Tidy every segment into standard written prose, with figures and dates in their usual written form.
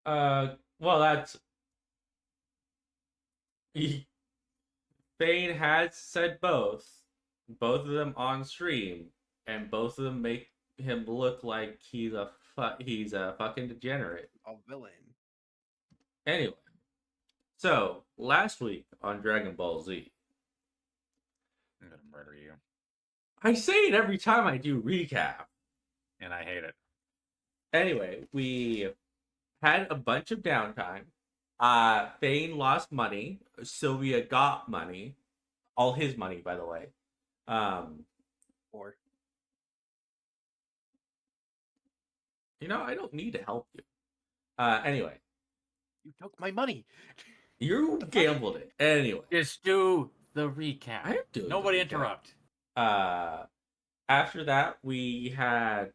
Well, he, Fane has said both of them on stream, and both of them make him look like he's a fucking degenerate. A villain. Anyway, so last week on Dragon Ball Z, I'm gonna murder you, I say it every time I do recap. and I hate it. Anyway, we had a bunch of downtime. Fane lost money. Sylvia got money, all his money, by the way. Um, Or I don't need to help you. Anyway, you took my money. you gambled it. Anyway, Just do the recap. I am doing Nobody the recap. interrupt. After that, we had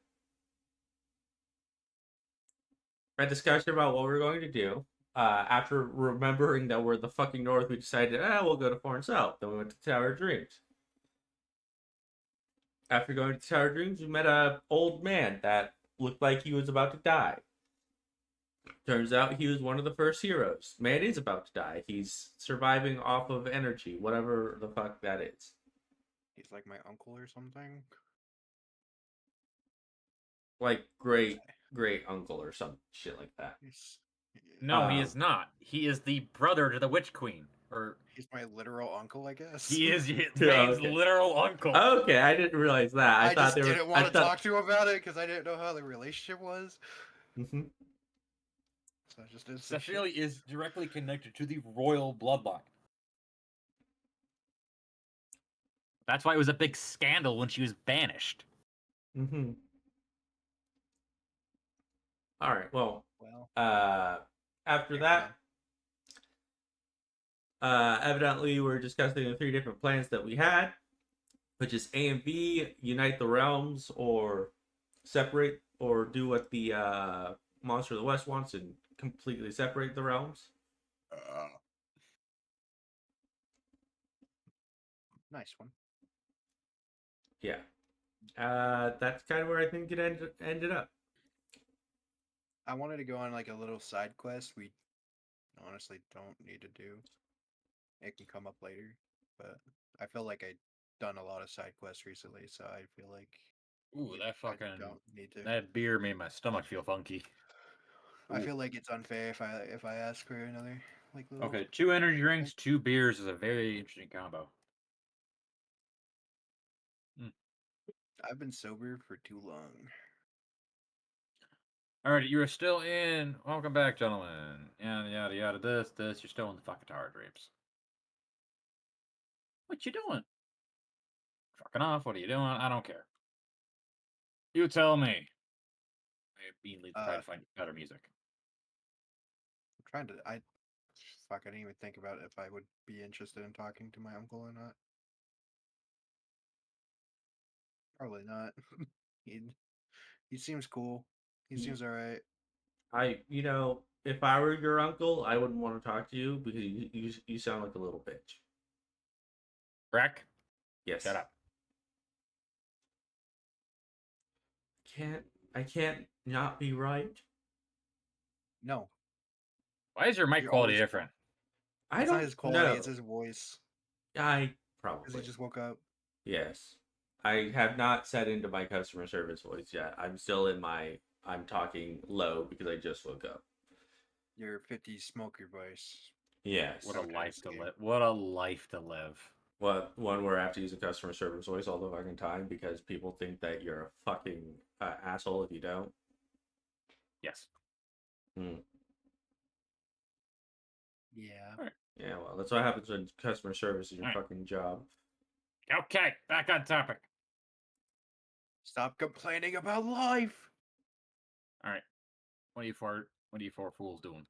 a discussion about what we were going to do. After remembering that we're the fucking north, we decided, we'll go to Foreign South. Then we went to Tower of Dreams. After going to Tower of Dreams, we met a old man that looked like he was about to die. Turns out he was one of the first heroes. Man is about to die. He's surviving off of energy, whatever the fuck that is. He's like my uncle or something. Like great uncle or some shit like that. No, he is not. He is the brother to the Witch Queen. Or he's my literal uncle, I guess. he is Fane's Okay. literal uncle. Okay, I didn't realize that. I thought just didn't want to talk to him about it because I didn't know how the relationship was. Mm-hmm. So I just didn't. Cecilia is directly connected to the royal bloodline. That's why it was a big scandal when she was banished. Mm-hmm. All right. Well. After that, evidently we're discussing the three different plans that we had, which is A and B: unite the realms, or separate, or do what the Monster of the West wants and completely separate the realms. Nice one. Yeah. That's kind of where I think it ended up. I wanted to go on like a little side quest we honestly don't need to do. It can come up later, but I feel like I've done a lot of side quests recently, so I feel like Ooh, that fucking don't need to. that beer made my stomach feel funky. I feel like it's unfair if I ask for another like little. Okay, 2 energy drinks, 2 beers is a very interesting combo. I've been sober for too long. Alright, you are still in. Welcome back, gentlemen. Yada yada yada. This. You're still in the fucking Tower of Dreams. What you doing? Fucking off. What are you doing? I don't care. You tell me. I immediately try to find better music. I'm trying to. I didn't even think about if I would be interested in talking to my uncle or not. Probably not. he seems cool. He seems alright. If I were your uncle, I wouldn't want to talk to you because you sound like a little bitch. Breck? Yes. Shut up. I can't not be right. No. Why is your mic quality different? It's not his quality, it's his voice. I probably. Because he just woke up. Yes. I have not set into my customer service voice yet. I'm still in I'm talking low because I just woke up. Your 50 smoker voice. Yes. What a life to live. What a life to live. One where I have to use a customer service voice all the fucking time because people think that you're a fucking asshole if you don't. Yes. Yeah. Right. Yeah, well, that's what happens when customer service is your fucking job. Okay, back on topic. Stop complaining about life. All right. What are you four fools doing?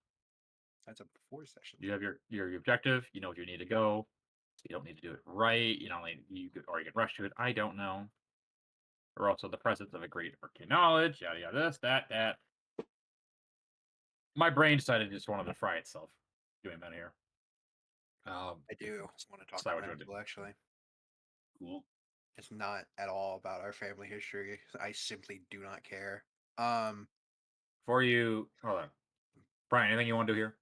That's a before session. You have your objective. You know where you need to go. So you don't need to do it right. You can rush to it. I don't know. Or also the presence of a great arcane knowledge. Yada yada. This, that. My brain decided it just wanted to fry itself. Doing that here. I do want to talk about my uncle, actually. Cool. It's not at all about our family history. I simply do not care. For you, hold on. Brian, anything you want to do here?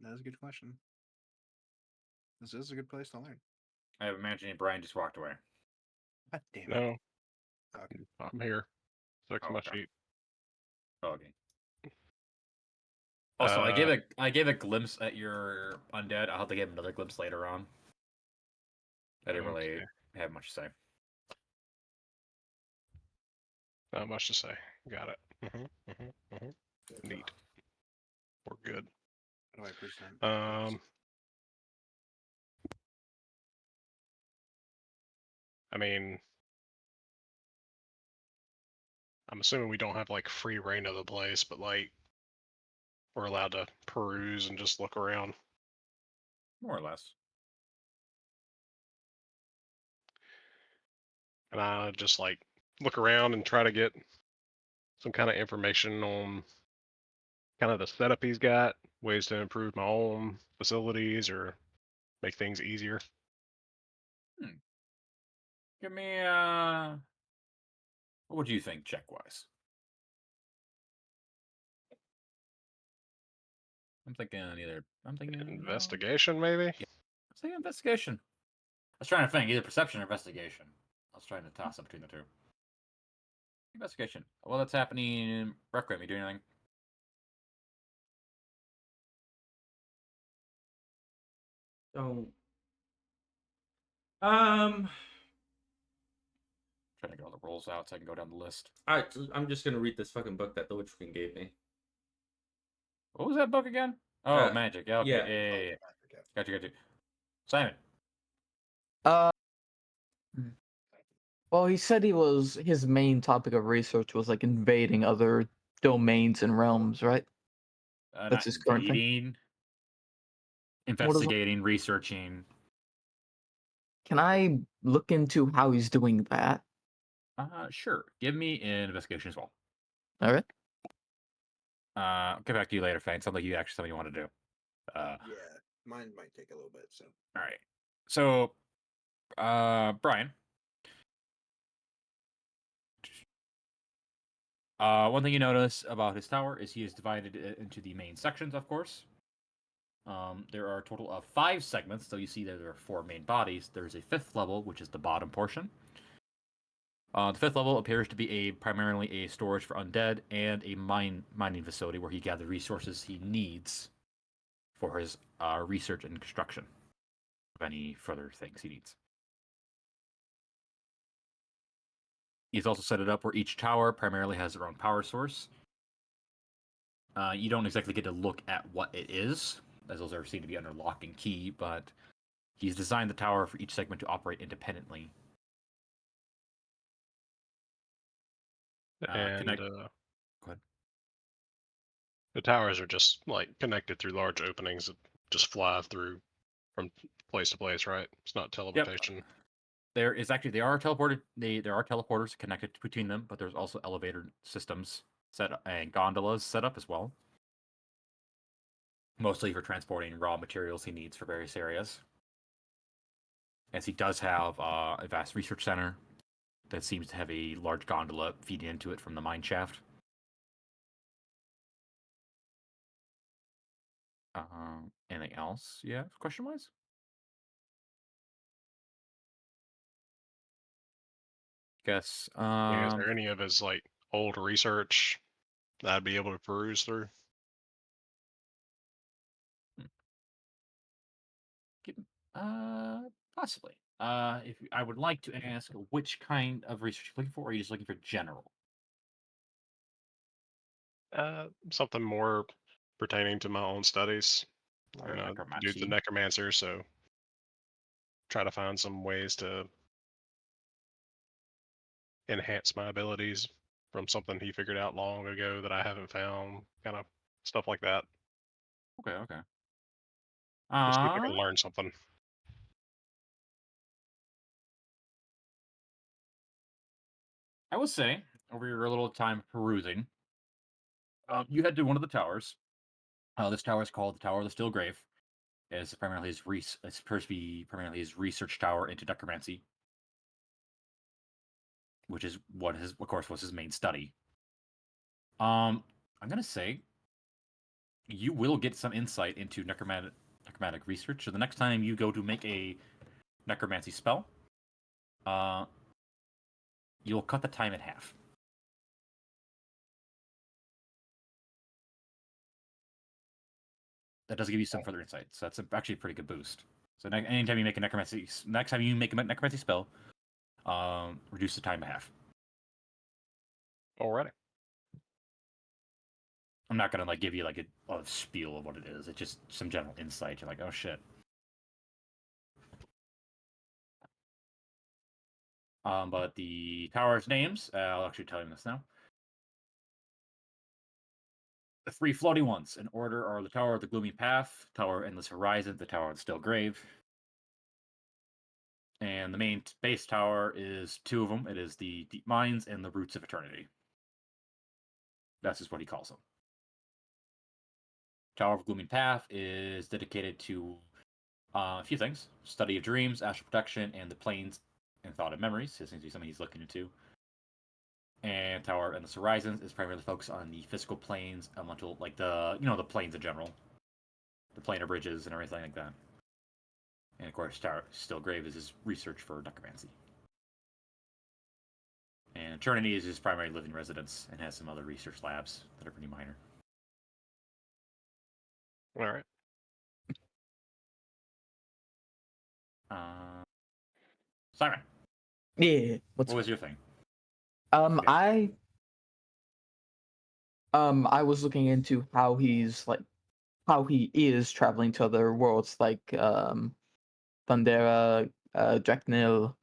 That is a good question. This is a good place to learn. I imagining Brian just walked away. God damn it. No, Okay. I'm here. Fix Oh, my okay. sheet. Oh, okay. Also, I gave Uh, a glimpse at your undead. I'll have to give another glimpse later on. I didn't really Okay. have much to say. Not much to say. Got it. Neat. We're good. How do I present? I mean, I'm assuming we don't have like free reign of the place, but like we're allowed to peruse and just look around. More or less. And I just like look around and try to get some kind of information on kind of the setup he's got, ways to improve my own facilities or make things easier. Give me what would you think check wise? I'm thinking Investigation, maybe? Yeah. I'm thinking investigation. I was trying to think either perception or investigation. I was trying to toss up between the two. Investigation. Well, that's happening in Requiem. You doing anything? Don't. Trying to get all the rolls out so I can go down the list. I'm just gonna read this fucking book that the Witch Queen gave me. What was that book again? Oh, Uh, magic. Yeah, okay. yeah. Yeah. Okay. Got you. Simon. Well, he said his main topic of research was like invading other domains and realms, right? That's Not his current thing. invading, investigating, researching. Can I look into how he's doing that? Sure. Give me an investigation as well. All right. I'll get back to you later, Fang. Sounds like you actually something you want to do. Yeah, mine might take a little bit. So. All right. So, Brian. One thing you notice about his tower is he is divided into the main sections, of course. There are a total of 5 segments, so you see that there are 4 main bodies. There's a 5th level, which is the bottom portion. The 5th level appears to be primarily a storage for undead and a mining facility where he gathers resources he needs for his research and construction of any further things he needs. He's also set it up where each tower primarily has their own power source. You don't exactly get to look at what it is, as those are seen to be under lock and key, but he's designed the tower for each segment to operate independently. And Go ahead. the towers are just like connected through large openings that just fly through from place to place, right? It's not teleportation. There are teleporters connected between them, but there's also elevator systems set up and gondolas set up as well. Mostly for transporting raw materials he needs for various areas. As he does have a vast research center that seems to have a large gondola feeding into it from the mine shaft. Anything else? Yeah, question wise? Guess. Is there any of his like old research that I'd be able to peruse through? Possibly. If I would like to ask which kind of research you're looking for, or are you just looking for general? Something more pertaining to my own studies. Or Dude's a necromancy? necromancer, so try to find some ways to enhance my abilities from something he figured out long ago that I haven't found, kind of stuff like that. Okay. Just see if I can learn something. I will say, over your little time perusing, you head to one of the towers. This tower is called the Tower of the Steel Grave. It's primarily his research tower into necromancy, which is of course, was his main study. I'm gonna say you will get some insight into necromantic research. So the next time you go to make a necromancy spell, you'll cut the time in half. That does give you some further insight. So that's actually a pretty good boost. So anytime you make a necromancy, next time you make a necromancy spell, reduce the time in half. Alrighty. I'm not gonna give you a spiel of what it is. It's just some general insight. You're like, oh shit. But the tower's names, I'll actually tell you this now. The 3 floating ones in order are the Tower of the Gloomy Path, Tower of Endless Horizon, the Tower of the Still Grave. And the main base tower is 2 of them. It is the Deep Mines and the Roots of Eternity. That's just what he calls them. Tower of Gloomy Path is dedicated to a few things: study of dreams, astral protection, and the planes and thought of memories. This seems to be something he's looking into. And Tower of Endless Horizons is primarily focused on the physical planes, elemental, like the planes in general, the planar bridges and everything like that. And of course, Tower Still Grave is his research for necromancy. And Eternity is his primary living residence and has some other research labs that are pretty minor. All right. Simon, Yeah. what was your thing? I was looking into how he is traveling to other worlds like Thundera, Dreknil.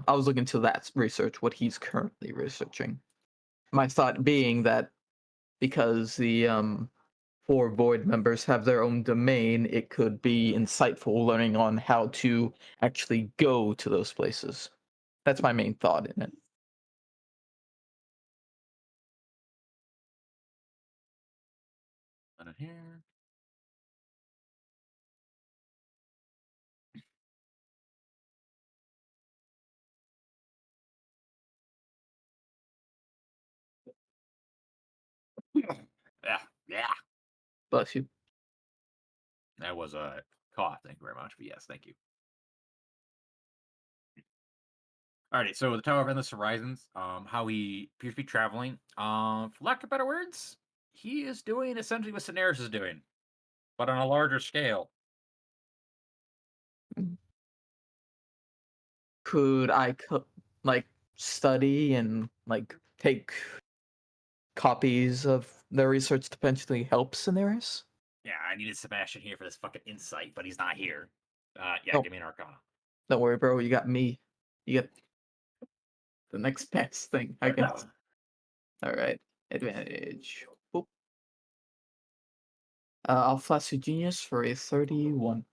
I was looking into that research, what he's currently researching. My thought being that because the 4 Void members have their own domain, it could be insightful learning on how to actually go to those places. That's my main thought in it. Put it here. Yeah. Bless you. That was a cough. Thank you very much. But yes, thank you. Alrighty, so the Tower of Endless Horizons, how he appears to be traveling. For lack of better words, he is doing essentially what Cineres is doing, but on a larger scale. Could I study and take copies of their research to potentially help Cineres? Yeah, I needed Sebastian here for this fucking insight, but he's not here. Yeah, Oh. give me an Arcana. Don't worry, bro. You got me. You got the next best thing, I guess. All right, advantage. Boop. I'll flash you genius for a 31.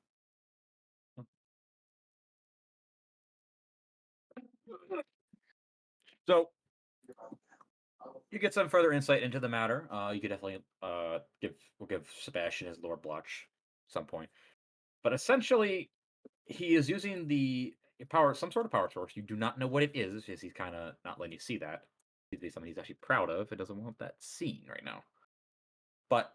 So you get some further insight into the matter. You could definitely we'll give Sebastian his lore blotch at some point. But essentially, he is using the some sort of power source. You do not know what it is, because he's kind of not letting you see that. It's something he's actually proud of. It doesn't want that seen right now. But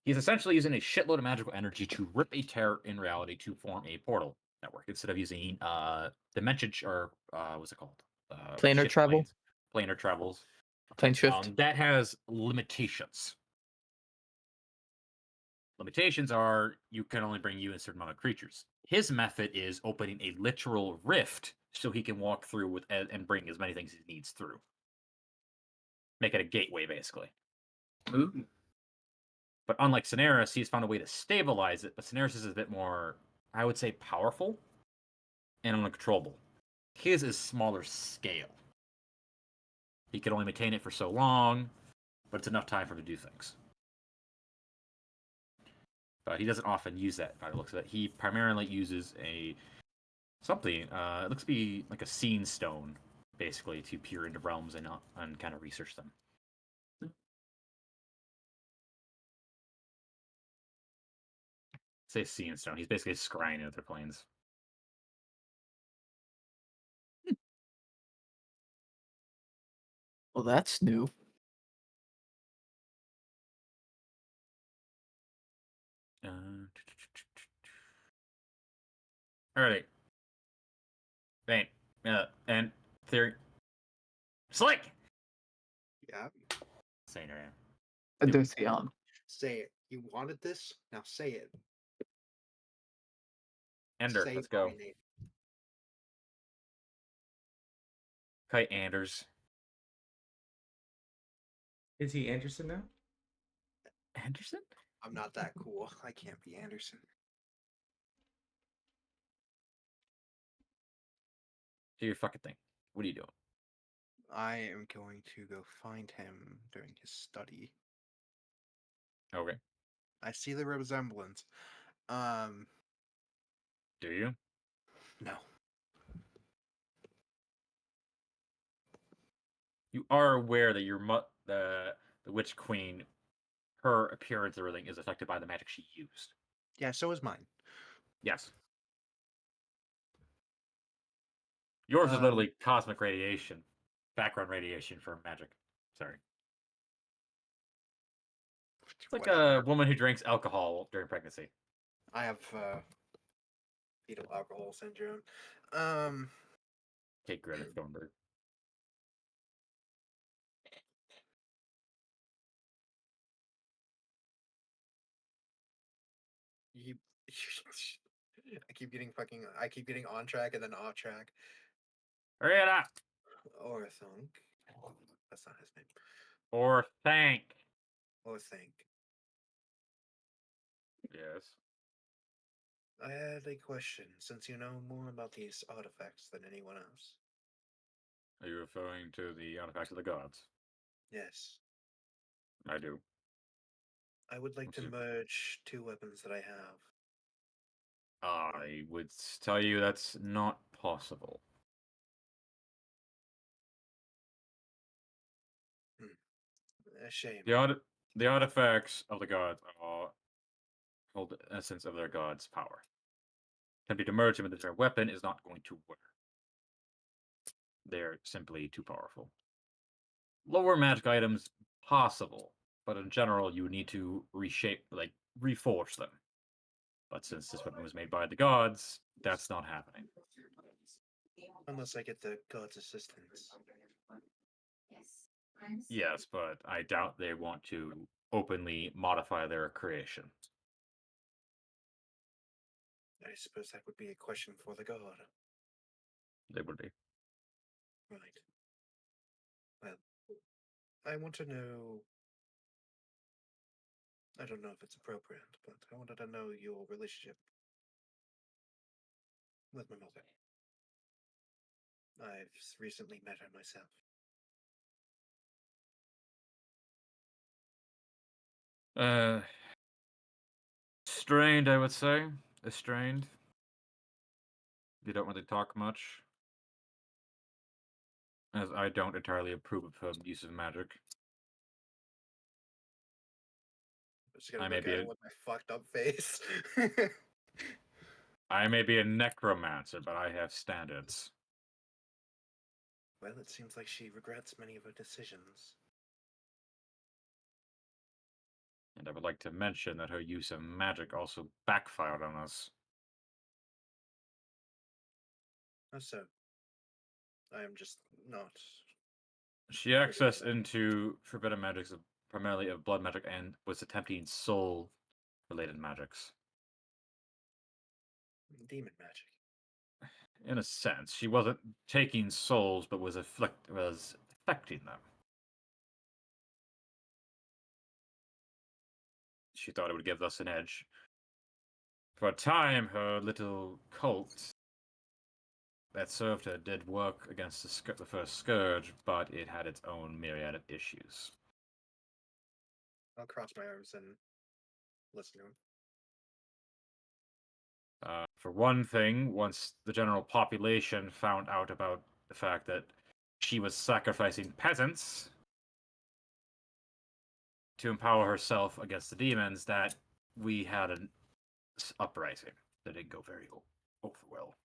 he's essentially using a shitload of magical energy to rip a tear in reality to form a portal network instead of using dimension or what's it called? Planar shift travel? planes. Planar travels. Plane shift. That has limitations. Limitations are you can only bring you in a certain amount of creatures. His method is opening a literal rift so he can walk through with and bring as many things as he needs through. Make it a gateway, basically. Ooh. But unlike Cineres, he's found a way to stabilize it. But Cineres is a bit more, I would say, powerful and uncontrollable. His is smaller scale. He can only maintain it for so long, but it's enough time for him to do things. But he doesn't often use that by the looks of it. He primarily uses something. It looks to be like a scene stone, basically, to peer into realms and kind of research them. Say scene stone. He's basically scrying other planes. Well, that's new. Alrighty. Vane. And theory. Slick! Yeah. Saying her. Adicion. Say it. You wanted this? Now say it. Ender, Say let's go. my name. Kite Anders. Is he Anderson now? Anderson? I'm not that cool. I can't be Anderson. Do your fucking thing. What are you doing? I am going to go find him during his study. Okay. I see the resemblance. Do you? No. You are aware that your the Witch Queen, her appearance and everything is affected by the magic she used. Yeah, so is mine. Yes. Yours is Um, literally cosmic radiation, background radiation for magic. Sorry. It's like Whatever. a woman who drinks alcohol during pregnancy. I have fetal alcohol syndrome. Kate Greta Thornburg. You, I keep getting on track and then off track. Hurry it up! Orthunk. That's not his name. Or thank. Orthink. Yes. I had a question, since you know more about these artifacts than anyone else. Are you referring to the artifacts of the gods? Yes. I do. I would like to Excuse me. merge two weapons that I have. I would tell you that's not possible. A shame. The artifacts of the gods are hold the essence of their god's power. Attempting to merge them into their weapon is not going to work. They're simply too powerful. Lower magic items possible, but in general you need to reforge them. But since this weapon was made by the gods, that's not happening. Unless I get the god's assistance. Yes, but I doubt they want to openly modify their creation. I suppose that would be a question for the god. They would be. Right. Well, I want to know. I don't know if it's appropriate, but I wanted to know your relationship with my mother. I've recently met her myself. Strained, I would say. Estranged. You don't really talk much. As I don't entirely approve of her use of magic. I'm just gonna I may look be at a- it with my fucked up face. I may be a necromancer, but I have standards. Well, it seems like she regrets many of her decisions. And I would like to mention that her use of magic also backfired on us. How so? I am just not. She accessed into forbidden magics, primarily of blood magic, and was attempting soul-related magics. Demon magic. In a sense, she wasn't taking souls, but was affecting them. She thought it would give us an edge. For a time, her little cult that served her did work against the first scourge, but it had its own myriad of issues. I'll cross my arms and listen to him. For one thing, once the general population found out about the fact that she was sacrificing peasants to empower herself against the demons, that we had an uprising that didn't go very over well.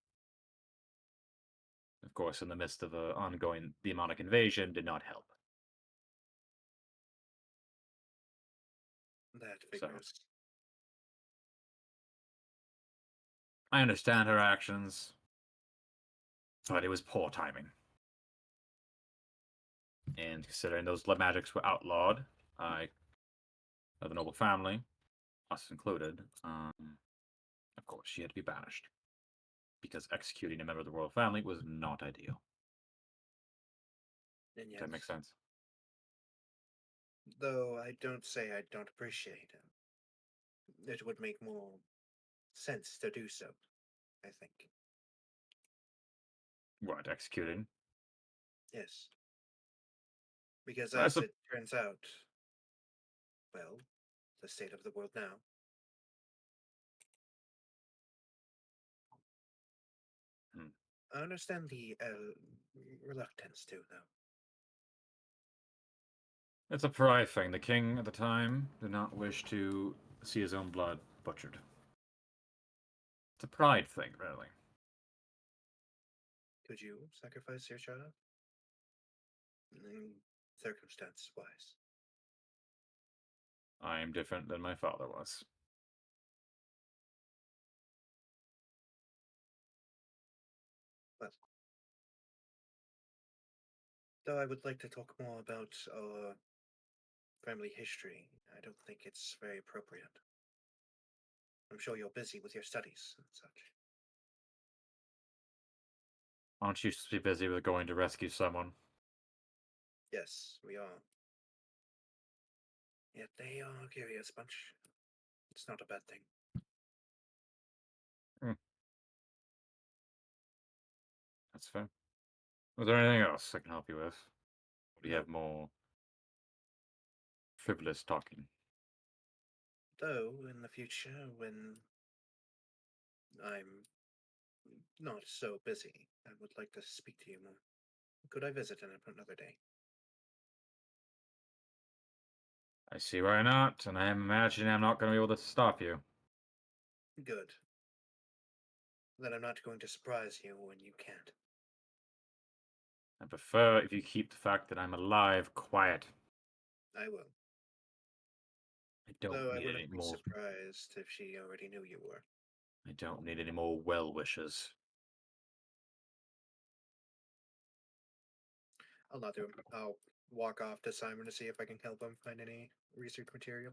Of course, in the midst of an ongoing demonic invasion, did not help. That So. figures. I understand her actions, but it was poor timing. And considering those magics were outlawed, I, of a noble family, us included, of course, she had to be banished. Because executing a member of the royal family was not ideal. And Does yet, that make sense? though I don't say I don't appreciate him, it would make more sense to do so, I think. What, executing? Yes. Because I as sup- it turns out, well, the state of the world now. I understand the reluctance to, though. It's a pride thing. The king at the time did not wish to see his own blood butchered. It's a pride thing, really. Could you sacrifice your child? Circumstance-wise. I am different than my father was. Well, though I would like to talk more about family history, I don't think it's very appropriate. I'm sure you're busy with your studies and such. Aren't you supposed to be busy with going to rescue someone? Yes, we are. Yet they are a curious bunch. It's not a bad thing. That's fair. Was there anything else I can help you with? Or do you No. have more frivolous talking? Though, in the future, when I'm not so busy, I would like to speak to you more. Could I visit another day? I see why not, and I imagine I'm not going to be able to stop you. Good. Then I'm not going to surprise you when you can't. I prefer if you keep the fact that I'm alive quiet. I will. I don't Though I need any wouldn't be more. surprised if she already knew you were. I don't need any more well wishes. I'll not do it. I'll walk off to Simon to see if I can help him find any research material.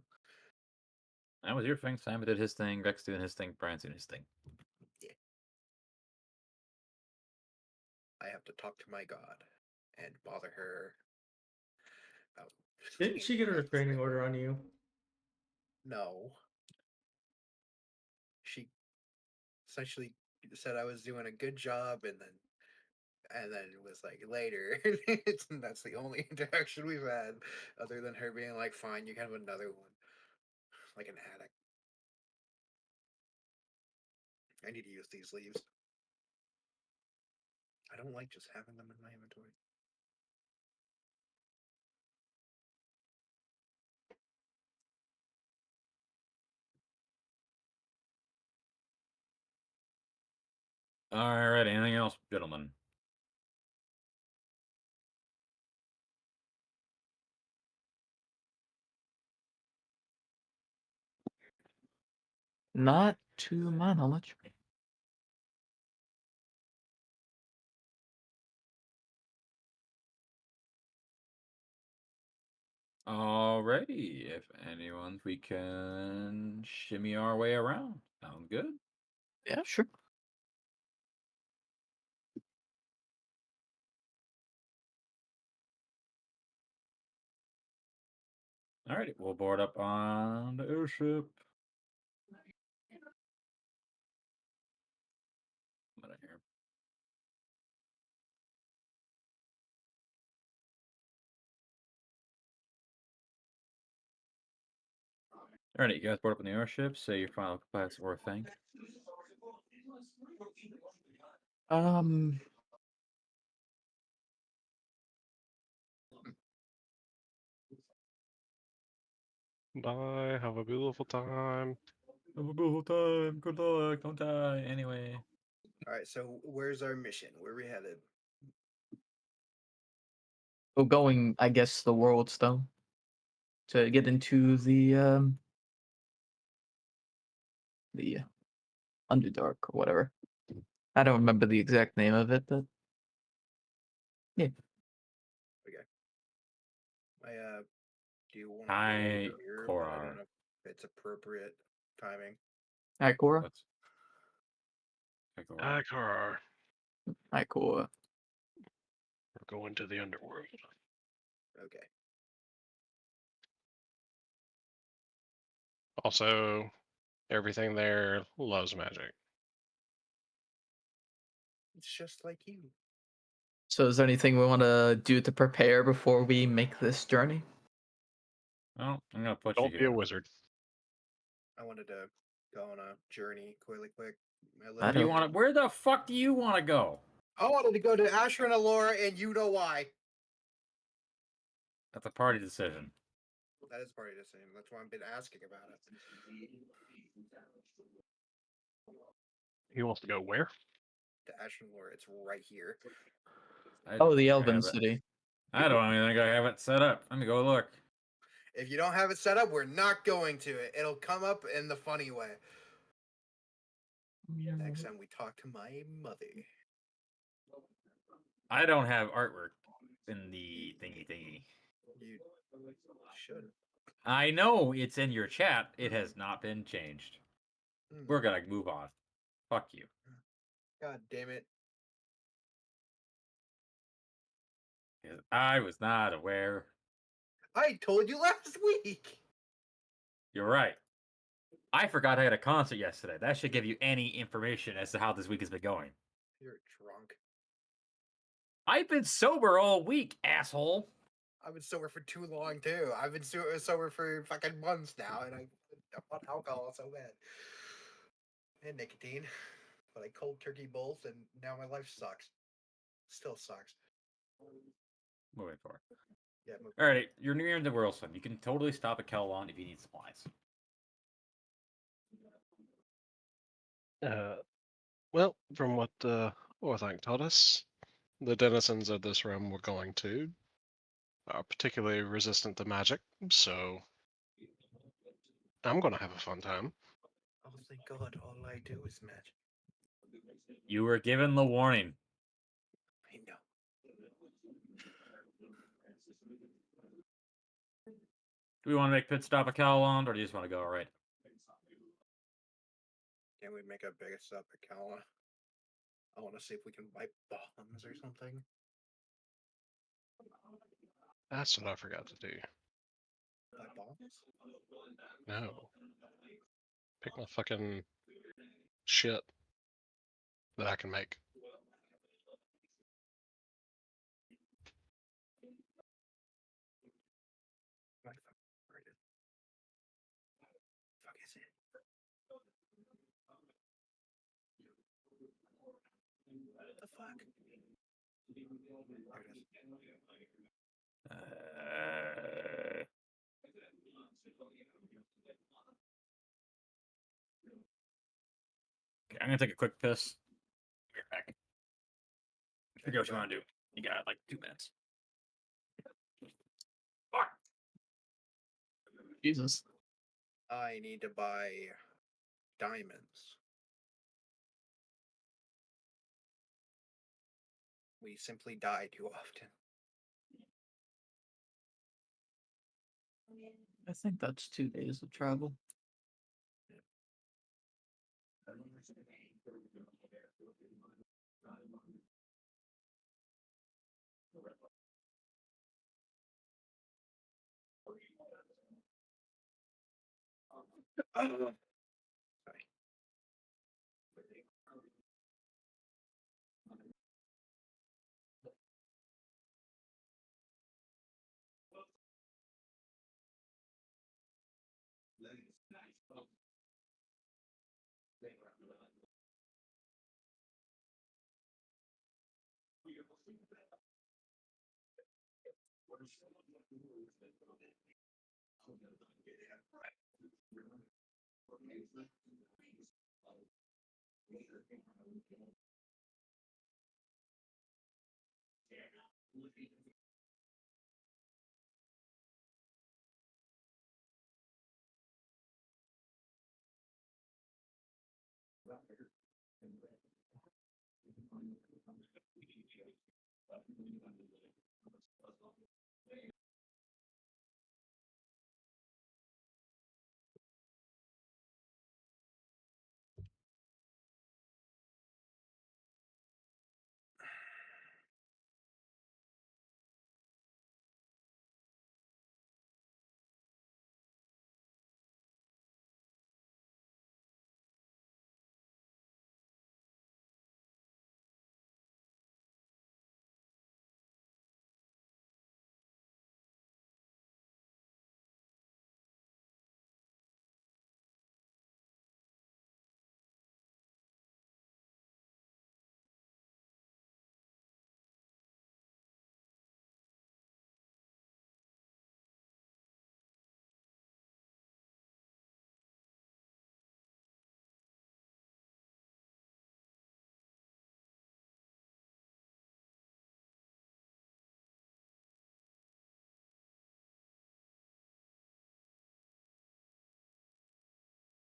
That was your thing. Simon did his thing. Rex doing his thing. Brian's doing his thing. I have to talk to my god and bother her. About Didn't she get a restraining order on you? No. She essentially said I was doing a good job, and then it was like later. That's the only interaction we've had, other than her being like, "Fine, you can have another one," like an addict. I need to use these leaves. I don't like just having them in my inventory. Alright, anything else, gentlemen? Not to my knowledge. Alrighty, if anyone, we can shimmy our way around. Sound good? Yeah, sure. Alrighty, we'll board up on the airship. What I hear. Alrighty, you guys board up on the airship. Say your final goodbyes or thank. Um, Bye. Have a beautiful time. Have a beautiful time. Good luck. Don't die. Anyway. All right, so where's our mission? Where are we headed? well, going, I guess, the world stone to get into the Underdark or whatever. I don't remember the exact name of it, but Do you want to Hi, go here? But I Korar. don't know if it's appropriate timing. hi Cora. Let's take a look. Akar. Hi Cora. We're going to the underworld. Okay. Also, everything there loves magic. It's just like you. So is there anything we want to do to prepare before we make this journey? Well, I'm gonna put Don't you be a here. wizard. I wanted to go on a journey really quick. I Do you don't- want to? Where the fuck do you want to go? I wanted to go to Ashran Alora, and you know why. That's a party decision. That is part of the decision. That's why I've been asking about it. He wants to go where? To Ashran Alora, it's right here. I Oh, don't the think I Elven have it. City. I don't even think I have it set up. Let me go look. If you don't have it set up, we're not going to it. It'll come up in the funny way. Next time we talk to my mother. I don't have artwork in the thingy. You should. I know it's in your chat. It has not been changed. We're gonna move on. Fuck you. God damn it. 'Cause I was not aware. I told you last week. You're right. I forgot I had a concert yesterday. That should give you any information as to how this week has been going. You're drunk. I've been sober all week, asshole. I've been sober for too long too. I've been sober for fucking months now, and I want alcohol so bad. And nicotine. But I cold turkey both, and now my life sucks. Still sucks. Moving forward. Yeah, move. Alrighty, you're near the Whirlswim. You can totally stop at Kelon if you need supplies. Well, from what Orthanc told us, the denizens of this realm we're going to are particularly resistant to magic, so I'm going to have a fun time. Oh, thank God, all I do is magic. You were given the warning. I know. Do we want to make pit stop at Kelon, or do you just want to go alright? Can we make a big stop at Kala? I want to see if we can wipe bombs or something. That's what I forgot to do. Wipe bombs? No. Pick my fucking shit that I can make. Where it is? Fuck is it? What the fuck? There it is. Okay, I'm gonna take a quick piss. Be right back. Figure out what you want to do. You got like 2 minutes. Fuck. Jesus. I need to buy diamonds. We simply die too often. I think that's 2 days of travel. Sorry.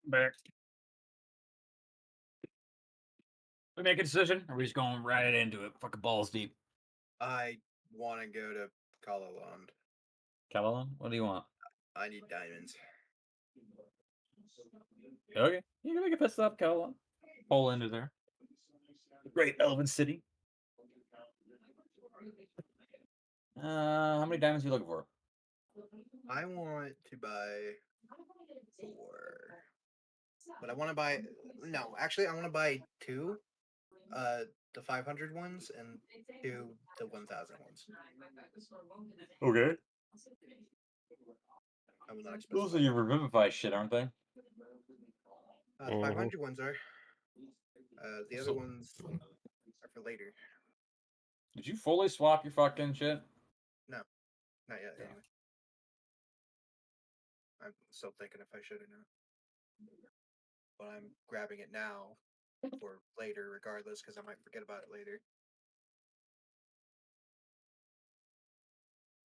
Back. We make a decision, or we just going right into it? Fucking balls deep. I want to go to Kalaland. Calalon, what do you want? I need diamonds. Okay, you can make a pissed up, Calalon. Pull into there. Great Elven City. How many diamonds are you looking for? I want to buy 4. But I want to buy... No, actually, I want to buy 2. The 500 ones and 2 the 1000 ones. Okay. I will not expect Those are your Revivify shit, aren't they? the 500 ones are. The other So- ones are for later. Did you fully swap your fucking shit? Not yet, Yeah. anyway. I'm still thinking if I should or not. But I'm grabbing it now for later, regardless, because I might forget about it later.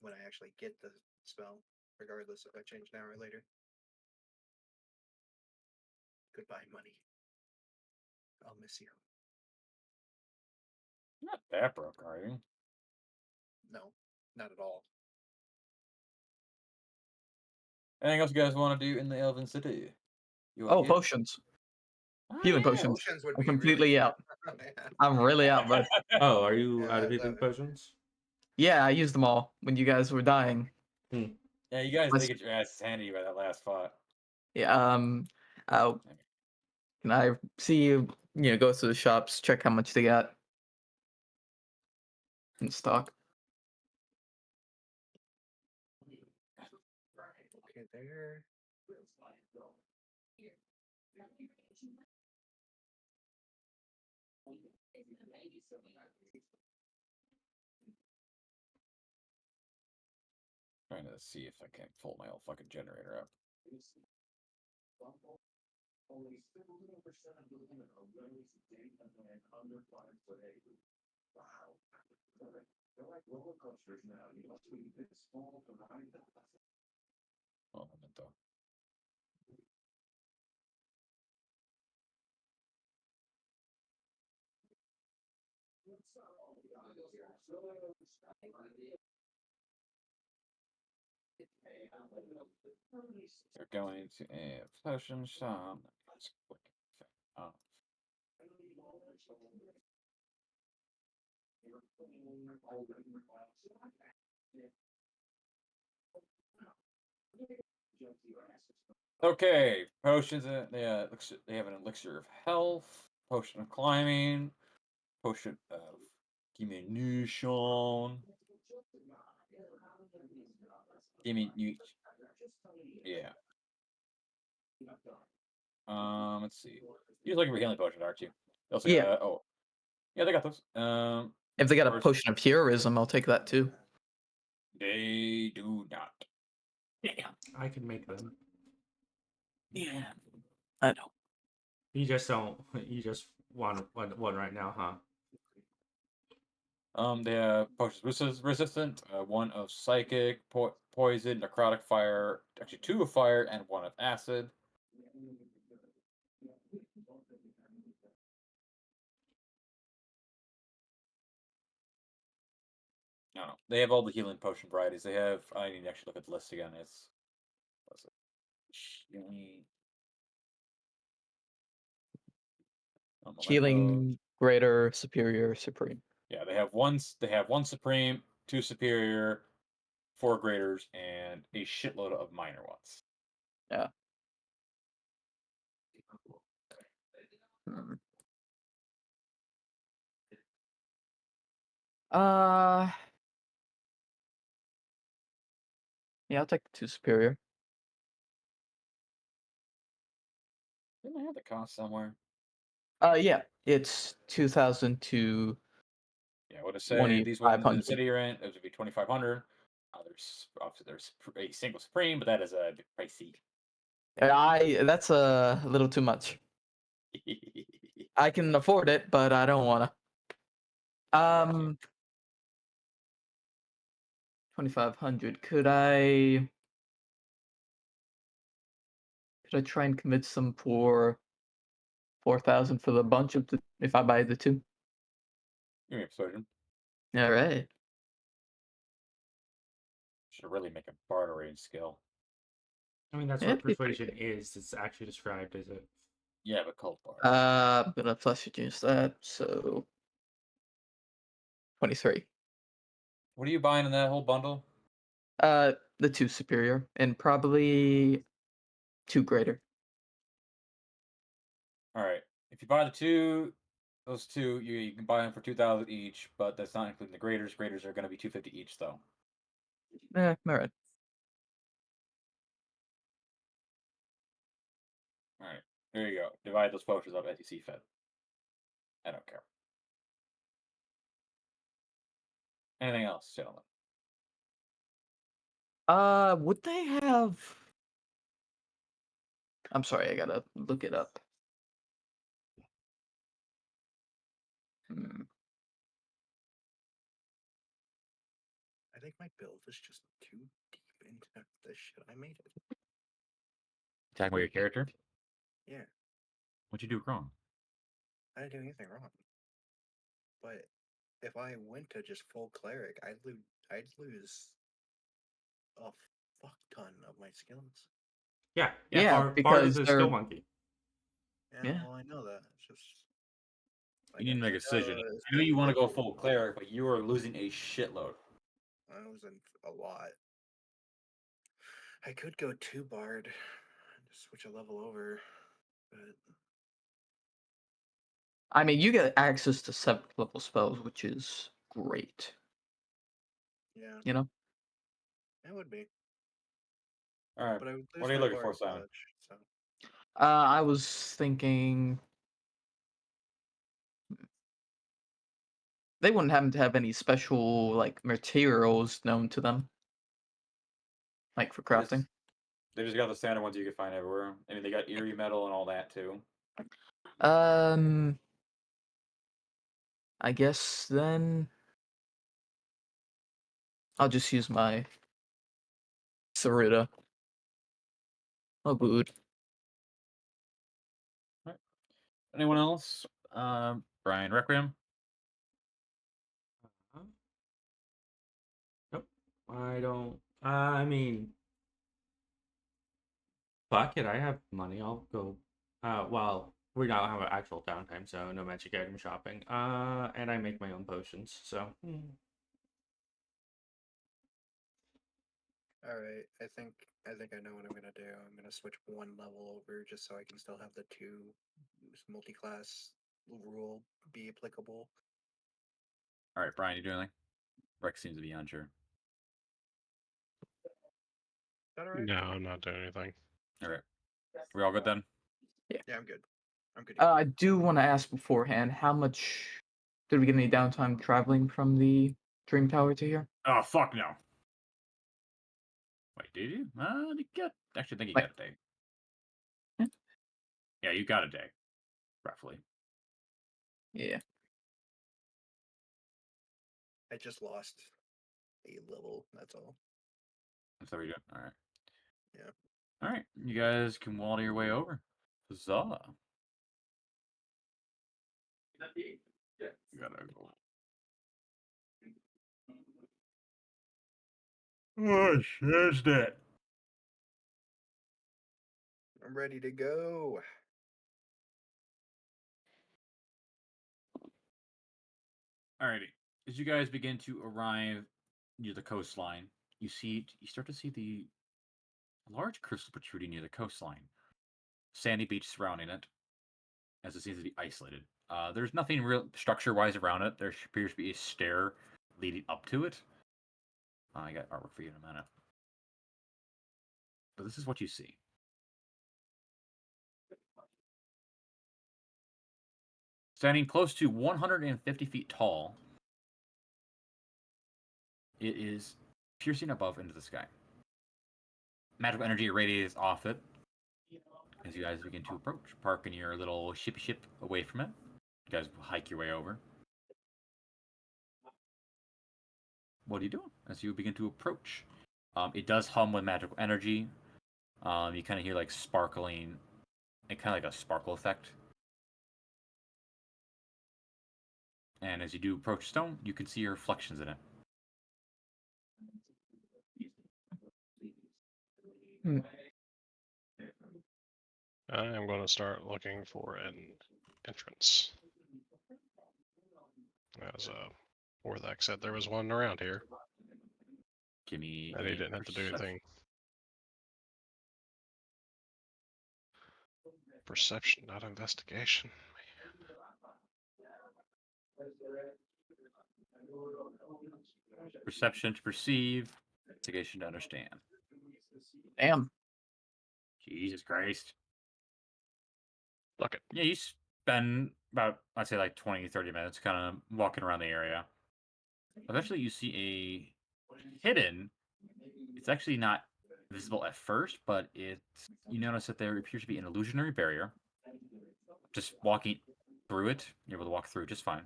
When I actually get the spell, regardless if I change now or later. Goodbye, money. I'll miss you. You're not that broke, are you? No, not at all. Anything else you guys want to do in the Elven City? You Oh, wanna get- potions. Ah, Healing yeah. potions. Potions would I'm be really completely out. I'm really out, but Oh, are you Yeah, out of that- healing potions? yeah, I used them all when you guys were dying. Yeah, you guys Let's- did get your asses handed by that last fight. Yeah. Can I see you? Go to the shops, check how much they got in stock. Okay, there. Trying to see if I can't pull my old fucking generator up. Oh, memento. They're going to a potion shop. Let's click off. Okay, potions. They have an elixir of health, potion of climbing, potion of diminution. Yeah. Let's see. You're looking for healing potion, aren't you? They also Yeah. got, oh, yeah, they got those. If they got a First- potion of heroism, I'll take that too. They do not. Yeah. I can make them. Yeah. I know. You just don't. You just want one right now, huh? They have potions resistant, one of psychic, poison, necrotic fire, actually 2 of fire, and 1 of acid. I don't know. They have all the healing potion varieties. They have. I need to actually look at the list again. It's. What's it? Healing. Healing, greater, superior, supreme. Yeah, they have one. They have one supreme, two superior, 4 graders, and a shitload of minor ones. Yeah. Hmm. Yeah, I'll take the 2 superior. Didn't I have the cost somewhere? Yeah, it's 2,000 to Yeah, what to say? These ones in the 2,500. city are in. Those would be 2,500. There's obviously there's a single supreme, but that is a bit pricey. That's a little too much. I can afford it, but I don't wanna. 2,500. Could I try and commit some for 4,000 for the bunch of the if I buy the 2? Give me a persuasion. All right. Should really make a bartering skill. I mean, that's Yeah, what it'd be pretty persuasion is. It's actually described as it. Yeah, but cult bar. I'm gonna plus reduce that, so 23. What are you buying in that whole bundle? The 2 superior and probably 2 greater. All right. If you buy the 2, those 2, you can buy them for 2,000 each, but that's not including the graders. Graders are going to be 250 each, though. All right. All right. There you go. Divide those potions up as you see fit. I don't care. Anything else, gentlemen? Would they have? I'm sorry, I gotta look it up. Hmm. I think my build is just too deep into the shit I made it. Talking about your character? Yeah, What'd you do wrong? I didn't do anything wrong. But if I went to just full cleric, I'd lose a fuck ton of my skills. Yeah, Yeah, Bard is because a they're skill monkey. Yeah. Well, I know that. It's just You need to I'm make a like, decision. oh, I know you want to go full cleric, but you are losing a shitload. I was in a lot. I could go 2 bard and just switch a level over, but I mean, you get access to 7th level spells, which is great. yeah, You know. it would be. All right. But I would lose What are you my looking bard for, Simon? touch, so I was thinking they wouldn't happen to have any special like materials known to them, like for crafting. They just got the standard ones you can find everywhere. I mean, they got eerie metal and all that too. I guess then I'll just use my Sarita. Oh, good. Anyone else? Brian Requiem. Huh? Nope. I don't. I mean, fuck it. I have money. I'll go. Well, we don't have an actual downtime, so no magic item shopping. And I make my own potions, so. all right. I think I know what I'm gonna do. I'm gonna switch 1 level over just so I can still have the 2 multi-class rule be applicable. All right, Brian, you doing anything? Rex seems to be unsure. Is that all right? No, I'm not doing anything. All right. We all good then? Yeah, I'm good. I'm good. I do want to ask beforehand, how much did we get any downtime traveling from the Dream Tower to here? Oh, fuck no. Wait, did you? You got. Actually, I think you Wait. got a day. Yeah. Yeah, you got a day, roughly. Yeah. I just lost a level. That's all. That's how we do it. All right. Yeah. All right. You guys can waddle your way over. Huzzah. You gotta go. Oh, there's that. I'm ready to go. Alrighty. As you guys begin to arrive near the coastline, you start to see the large crystal protruding near the coastline. Sandy beach surrounding it, as it seems to be isolated. There's nothing real structure-wise around it. There appears to be a stair leading up to it. I got artwork for you in a minute. But this is what you see. Standing close to 150 feet tall, it is piercing above into the sky. Magical energy irradiates off it as you guys begin to approach. Parking your little shippy ship away from it. You guys will hike your way over. What are you doing as you begin to approach? It does hum with magical energy. You kind of hear like sparkling, and kind of like a sparkle effect. And as you do approach stone, you can see your reflections in it. I am going to start looking for an entrance. As Orthak said, there was one around here. Give me. And he didn't have to do anything. Perception, not investigation. Perception to perceive, investigation to understand. Damn. Jesus Christ. Look it. Yeah, you spend about, I'd say like 20, 30 minutes kind of walking around the area. Eventually you see a hidden, it's actually not visible at first, but you notice that there appears to be an illusionary barrier. Just walking through it, you're able to walk through just fine.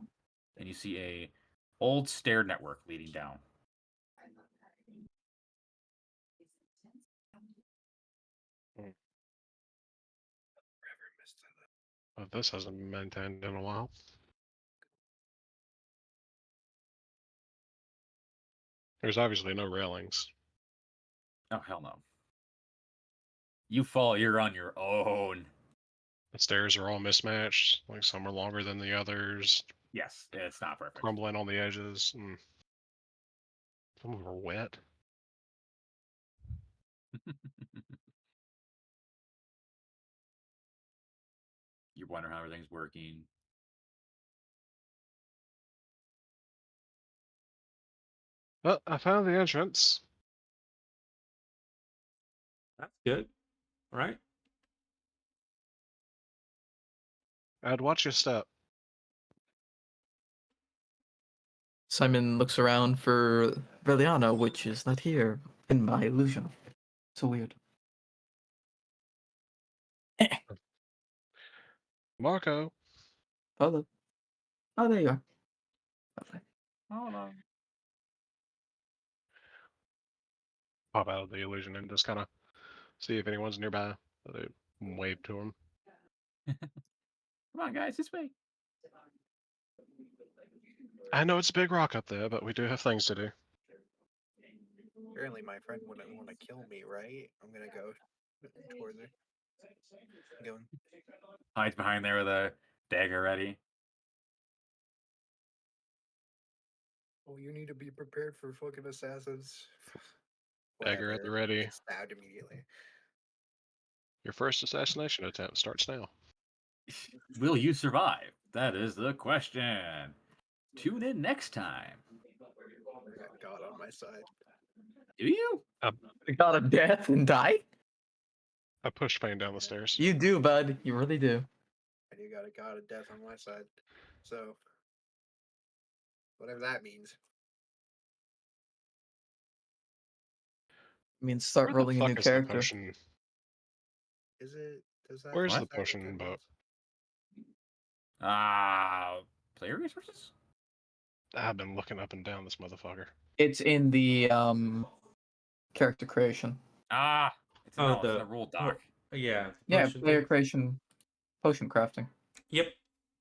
And you see a old stair network leading down. Well, this hasn't been maintained in a while. There's obviously no railings. Oh, hell no. You fall, you're on your own. The stairs are all mismatched. Like some are longer than the others, Yes, it's not perfect. crumbling on the edges. Some of them are wet. You wonder how everything's working. Well, I found the entrance. That's good, right? I'd watch your step. Simon looks around for Verleana, which is not here in my illusion. So weird. Marco. Hello. Oh, there you are. Lovely. Hold on. Pop out of the illusion and just kind of see if anyone's nearby. They wave to him. Come on, guys, this way. I know it's a big rock up there, but we do have things to do. Apparently, my friend wouldn't want to kill me, right? I'm gonna go towards her. Going. Hides behind there with a dagger ready. Oh, you need to be prepared for fucking assassins. Dagger at the Whatever. ready. Get stabbed immediately. Your first assassination attempt starts now. Will you survive? That is the question. Tune in next time. I got God on my side. Do you? The god of death and die? I pushed Fane down the stairs. You do, bud. You really do. And you got a God of death on my side. So, whatever that means. I mean, start Where the rolling a fuck new is the character. potion? Is it? Does that? Where's What? the is that potion what that boat? is? Player resources? I've been looking up and down this motherfucker. It's in the character creation. It's in the rule doc. Yeah. Yeah, motion player thing. creation, potion crafting. Yep.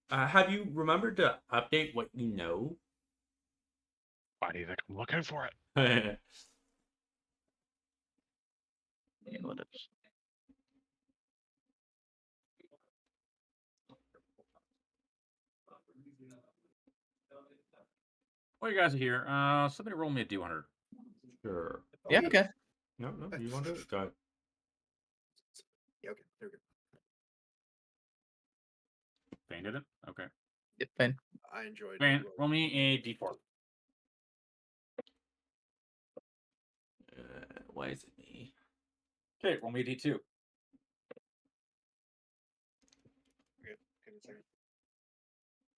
Have you remembered to update what you know? Why do you think I'm looking for it? what else? Well, you guys are here. Somebody roll me a D100. Sure. Yeah, okay. No, you want to do it? Go ahead. Yeah, okay, there we go. Fane did it? Okay. Yeah, fine. I enjoyed Fane, rolling. roll me a D4. Why is it me? Okay, roll me a D2. Good, good answer.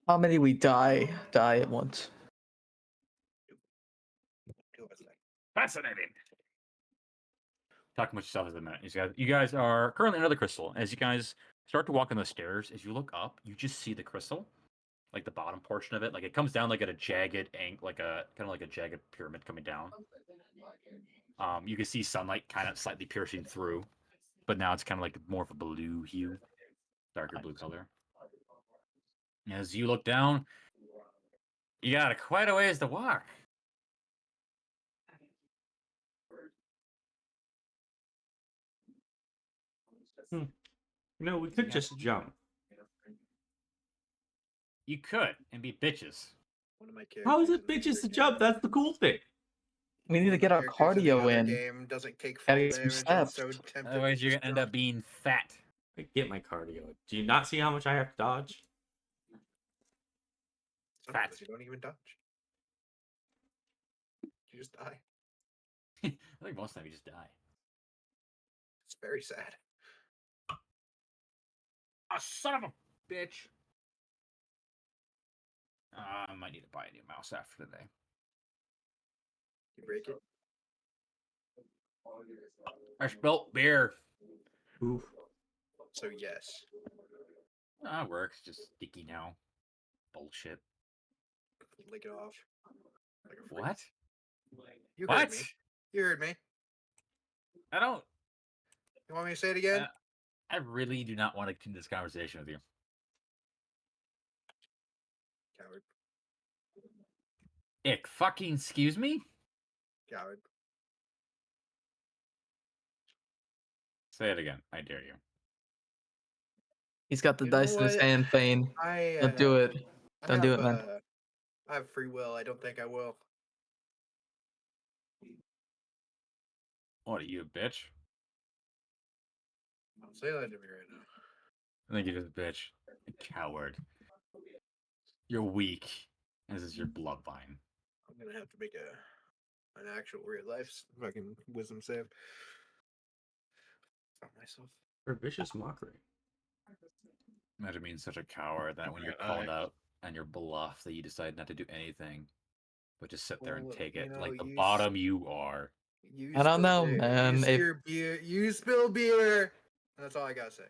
How many we die at once? Two of us like. Fascinating. Talk about yourself as a minute. You guys are currently under the crystal. As you guys start to walk on the stairs, as you look up, you just see the crystal, like the bottom portion of it. Like it comes down like at a jagged like a kind of like a jagged pyramid coming down. You can see sunlight kind of slightly piercing through, but now it's kind of like more of a blue hue, darker blue color. As you look down, you got quite a ways to walk. No, we could just jump. You could and be bitches. One of my characters. How is it in the bitches other to jump? game- That's the cool thing. We need one to of get my our characters in the cardio other in. Game doesn't take Gotta full get some damage. I'm steps. so tempted. Otherwise, to you're just gonna end up drop. being fat. I get my cardio. Do you not see how much I have to dodge? Sometimes you don't even dodge. You just die. I think most of the time you just die. It's very sad. Oh, son of a bitch. I might need to buy a new mouse after today. You break it. I spilled beer. Oof. So yes. Ah, works. Just sticky now. Bullshit. Lick it off. Like a freak. What? You What? heard me. You heard me. I don't. You want me to say it again? I really do not want to continue this conversation with you. Coward. Ick, fucking excuse me? Coward. Say it again. I dare you. He's got the You know dice in his what? hand, Fane. I Don't do it. I Don't do have, it, man. I have free will. I don't think I will. What are you, a bitch? Don't say that to me right now. I think you're just a bitch. A coward. You're weak. This is your bloodline. I'm gonna have to make an actual real life fucking wisdom save. Found myself. For vicious mockery. Imagine being such a coward that when you're called out and you're bluffed that you decide not to do anything, but just sit there and Well, take you it know, like the you bottom you are. You I don't spill know, beer. man. You If- spill beer. You spill beer. That's all I gotta say.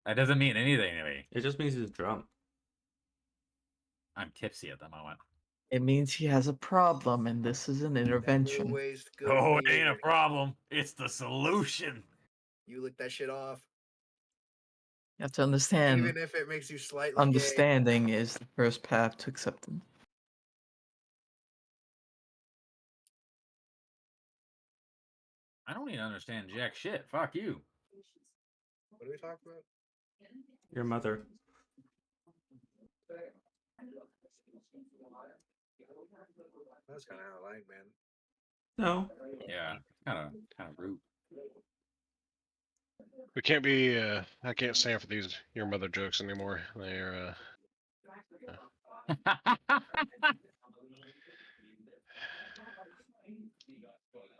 That doesn't mean anything to me. It just means he's drunk. I'm tipsy at the moment. It means he has a problem, and this is an intervention. Always good Oh, it ain't a beer. problem. It's the solution. You lick that shit off, You have to understand. even if it makes you slightly gay. Understanding is the first path to acceptance. I don't even understand jack shit. Fuck you. What are we talking about? Your mother. That's kind of out of line, man. No. Yeah, kind of rude. We can't be. I can't stand for these your mother jokes anymore. They're.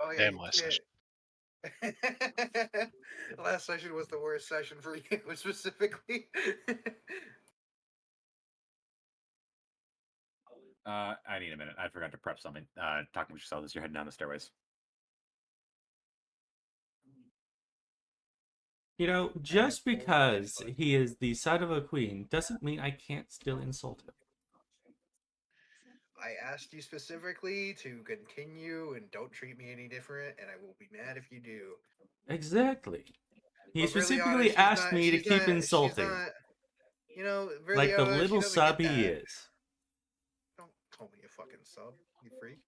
Oh yeah. Damn you last session. can't- Last session was the worst session for you specifically. I need a minute. I forgot to prep something. Talking with yourself as you're heading down the stairways. You know, just because he is the son of a queen doesn't mean I can't still insult him. I asked you specifically to continue and don't treat me any different, and I will be mad if you do. Exactly. He But specifically Verleana, she's asked not- me to she's keep not- she's insulting. not- you know, Like the Verleana, she little doesn't sub get he that. is. Don't call me a fucking sub, you freak.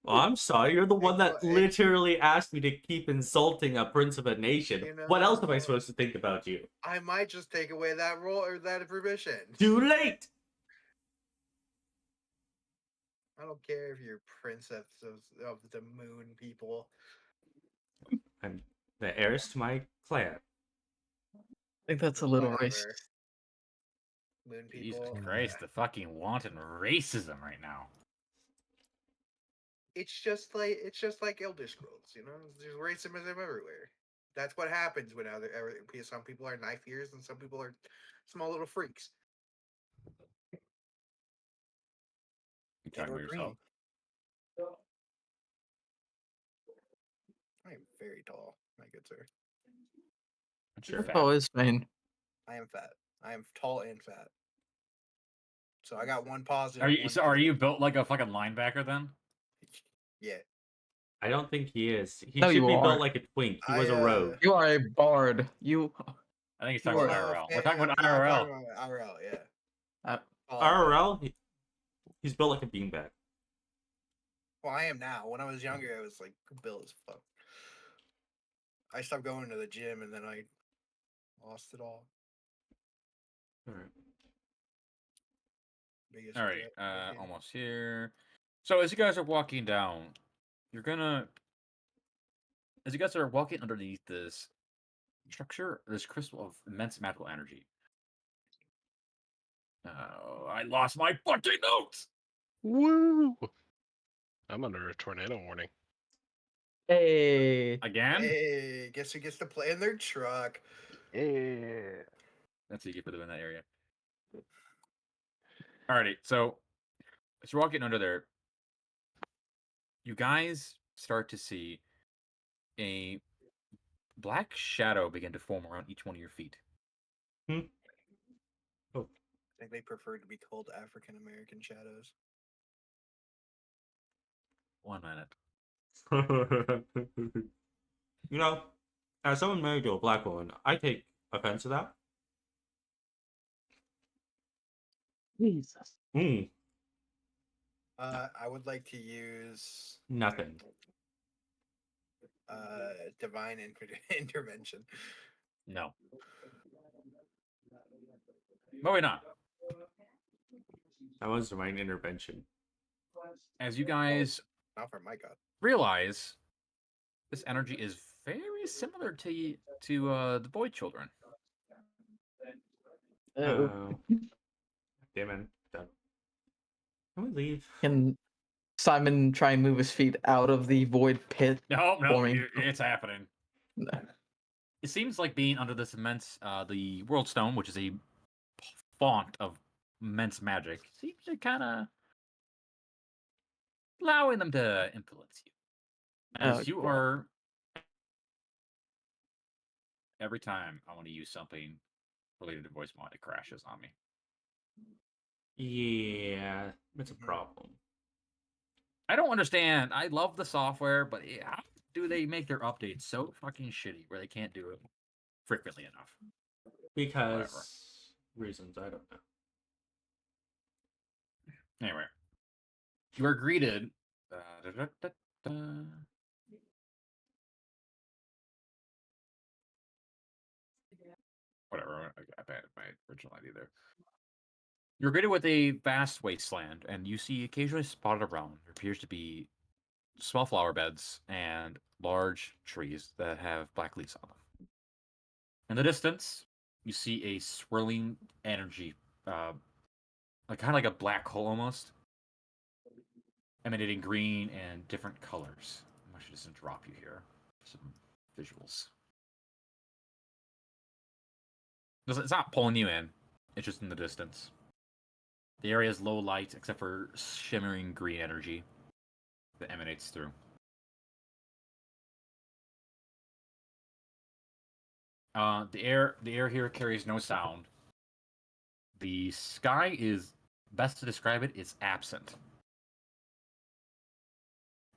Well, I'm sorry. You're the one that It- literally asked me to keep insulting a prince of a nation. You What else am I know- supposed to think about you? I might just take away that role or that permission. Too late. I don't care if you're princess of the moon people. I'm the heiress to my clan. I think that's a little Whatever. racist. Moon Jesus people. Christ, the fucking wanton racism right now. It's just like Elder Scrolls, you know. There's racism everywhere. That's what happens when some people are knife ears and some people are small little freaks. You talking about yourself? I am very tall, my good sir. Sure. Fat. Oh, it's fine. I am fat. I am tall and fat. So I got one positive. Are you one so are you negative. built like a fucking linebacker then? Yeah. I don't think he is. He No, should you be built aren't. like a twink. He was I, a rogue. You are a bard. You. I think he's You talking are- about IRL. yeah, We're talking about I'm IRL. talking about IRL, yeah. Uh, RRL, he's built like a beanbag. Well, I am now. When I was younger, I was like built as fuck. I stopped going to the gym and then I lost it all. All right. Biggest All right, regret of my kid. almost here. So as you guys are walking down, as you guys are walking underneath this structure, this crystal of immense magical energy. Oh, I lost my fucking notes. Woo! I'm under a tornado warning. Hey. Again? Hey, guess who gets to play in their truck? Yeah. That's what you get for them in that area. Alrighty, so as you're walking under there, you guys start to see a black shadow begin to form around each one of your feet. I think they prefer to be called African American shadows. 1 minute. You know, as someone married to a black woman, I take offense to that. Jesus. Hmm. I would like to use Nothing. divine intervention. No. Moving on. That was divine intervention. As you guys Not for my god. realize, this energy is very similar to the Void Children. Oh. Damn it. Done. Can we leave? Can Simon try and move his feet out of the void pit? No, Forming. it's happening. It seems like being under this immense, the World Stone, which is a font of immense magic, seems to kind of allowing them to influence you. As you Okay. are, every time I want to use something related to voice mod, it crashes on me. Yeah, it's a problem. I don't understand. I love the software, but how do they make their updates so fucking shitty where they can't do it frequently enough? Because reasons I don't know. Anyway, you are greeted. Whatever, I abandoned my original idea there. You're greeted with a vast wasteland, and you see occasionally spotted around there appears to be small flower beds and large trees that have black leaves on them. In the distance, you see a swirling energy, like kind of like a black hole almost, emanating green and different colors. I should just drop you here. Some visuals. It's not pulling you in. It's just in the distance. The area is low light, except for shimmering green energy that emanates through. The air here carries no sound. The sky is, best to describe it, is absent.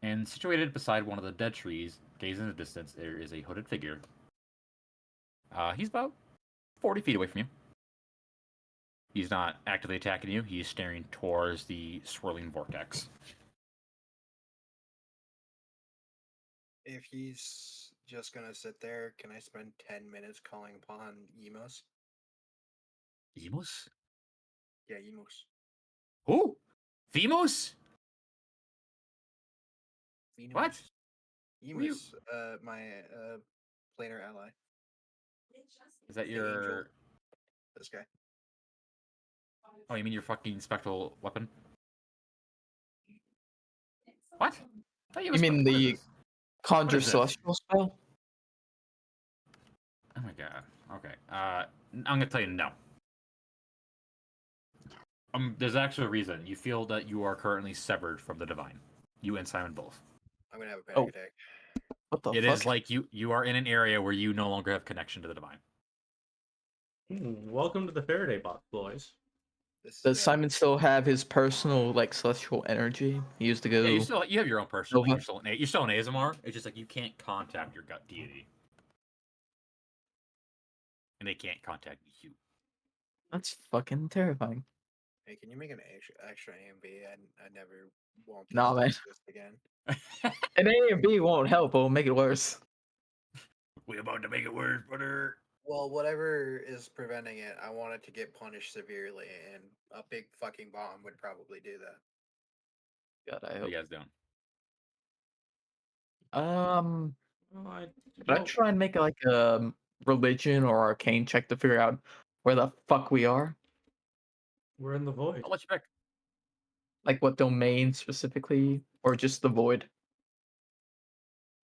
And situated beside one of the dead trees, gazing in the distance, there is a hooded figure. He's about 40 feet away from you. He's not actively attacking you. He's staring towards the swirling vortex. If he's just gonna sit there, can I spend 10 minutes calling upon Emos? Emos? Yeah, Emos. Who? Themos? What? Emos. Were you- Emos, my planar ally. Is that The angel. your? This guy. Oh, you mean your fucking spectral weapon? What? I thought You was- mean what is the this? conjure is this? celestial spell? Oh my god. Okay. I'm gonna tell you no. There's actually a reason. You feel that you are currently severed from the divine. You and Simon both. I'm gonna have a panic Oh. attack. What the It fuck? is like you are in an area where you no longer have connection to the divine. Welcome to the Faraday box, boys. This Does Simon still have his personal like celestial energy? He used to go. Yeah, you have your own personal. Like, Nova. you're still an Aasmiar. It's just like you can't contact your gut deity, and they can't contact you. That's fucking terrifying. Hey, can you make an extra AMV? I never want this Nah, to man. exist again. An A and B won't help. It'll make it worse. We about to make it worse, brother. Well, whatever is preventing it, I want it to get punished severely, and a big fucking bomb would probably do that. God, I What are hope. you guys doing? Well, I Could I don't- try and make like a religion or arcane check to figure out where the fuck we are? We're in the void. I'll let you pick. Like what domain specifically, or just the void?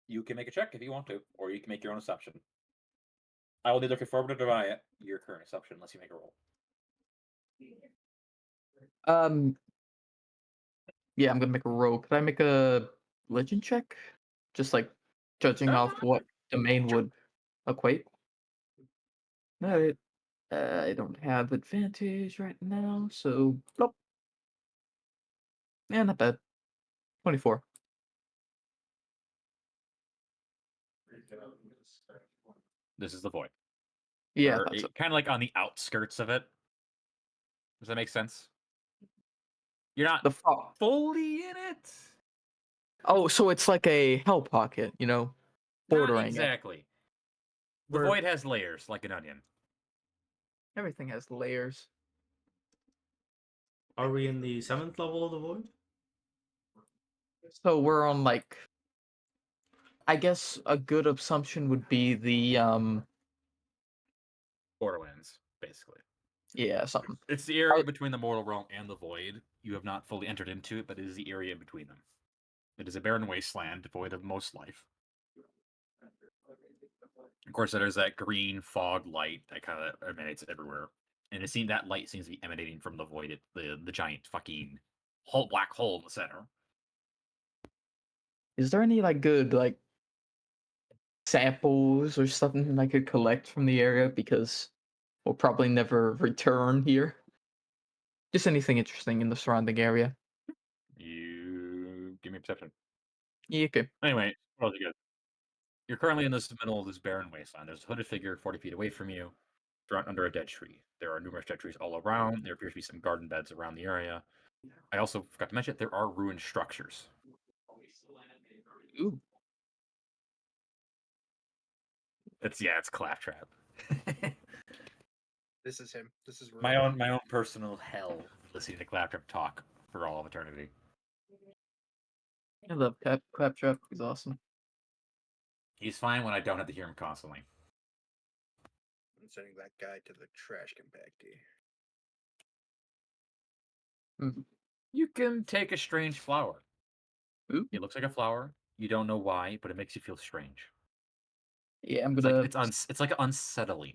You can make a check if you want to, or you can make your own assumption. I will neither confirm nor deny your current assumption unless you make a roll. Yeah, I'm gonna make a roll. Could I make a religion check? Just like judging off what domain would equate. Alright. I don't have advantage right now, so nope. Yeah, not bad. 24. This is the void. Yeah, Or that's it. kind of like on the outskirts of it. Does that make sense? You're not The fo- fully in it. Oh, so it's like a hell pocket, you know, Not bordering it. exactly. The We're- void has layers like an onion. Everything has layers. Are we in the 7th level of the void? So we're on like, I guess a good assumption would be the Borderlands, basically. yeah, something. It's the area between the mortal realm and the void. You have not fully entered into it, but it is the area in between them. It is a barren wasteland devoid of most life. Of course, there's that green fog light that kind of emanates everywhere, and that light seems to be emanating from the void, the giant fucking black hole in the center. Is there any like good like samples or something I could collect from the area, because we'll probably never return here? Just anything interesting in the surrounding area. You give me a perception. Yeah, okay. Anyway, what else you got? You're currently in the middle of this barren wasteland. There's a hooded figure 40 feet away from you, thrown under a dead tree. There are numerous dead trees all around. There appears to be some garden beds around the area. I also forgot to mention there are ruined structures. Ooh. It's Claptrap. This is him. This is my own personal hell listening to Claptrap talk for all of eternity. I love Claptrap. He's awesome. He's fine when I don't have to hear him constantly. I'm sending that guy to the trash compactor. You can take a strange flower. Ooh. It looks like a flower. You don't know why, but it makes you feel strange. Yeah, I'm It's gonna. like it's like unsettling.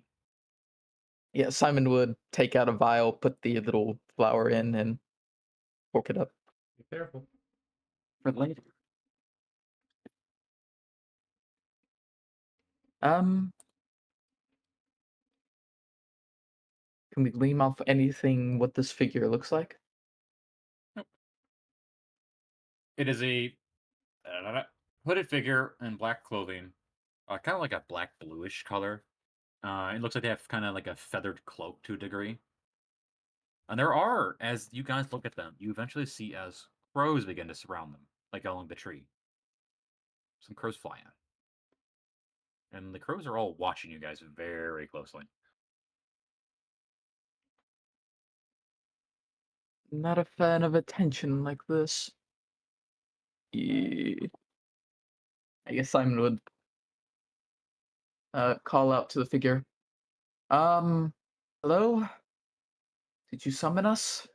Yeah, Simon would take out a vial, put the little flower in, and fork it up Be careful. for later. Can we glean off anything what this figure looks like? It is a hooded figure in black clothing, kind of like a black bluish color. It looks like they have kind of like a feathered cloak to a degree. And there are, as you guys look at them, you eventually see as crows begin to surround them, like along the tree. some crows fly in. And the crows are all watching you guys very closely. Not a fan of attention like this. Yeah. I guess Simon would call out to the figure. Hello? Did you summon us?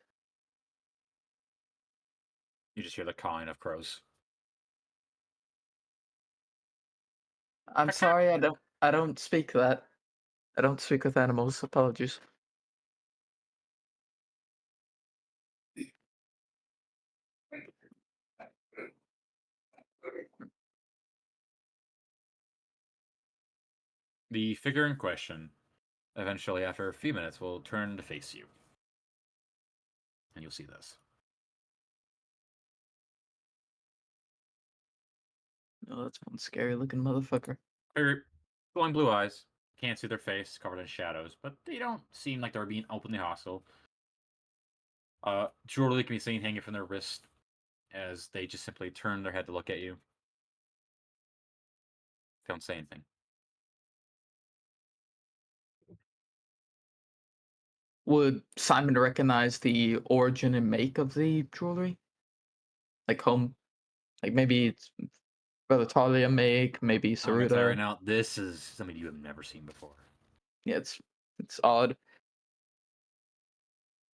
You just hear the cawing of crows. I'm sorry, I don't speak that. I don't speak with animals. Apologies. The figure in question, eventually, after a few minutes, will turn to face you. And you'll see this. Oh, that's one scary looking motherfucker. Figure, glowing blue eyes. Can't see their face, covered in shadows, but they don't seem like they're being openly hostile. Jewelry can be seen hanging from their wrist as they just simply turn their head to look at you. Don't say anything. Would Simon recognize the origin and make of the jewelry? Like home, like maybe it's Verleana make, maybe I'm gonna tell you right Saruda. now, this is something you have never seen before. Yeah, it's odd.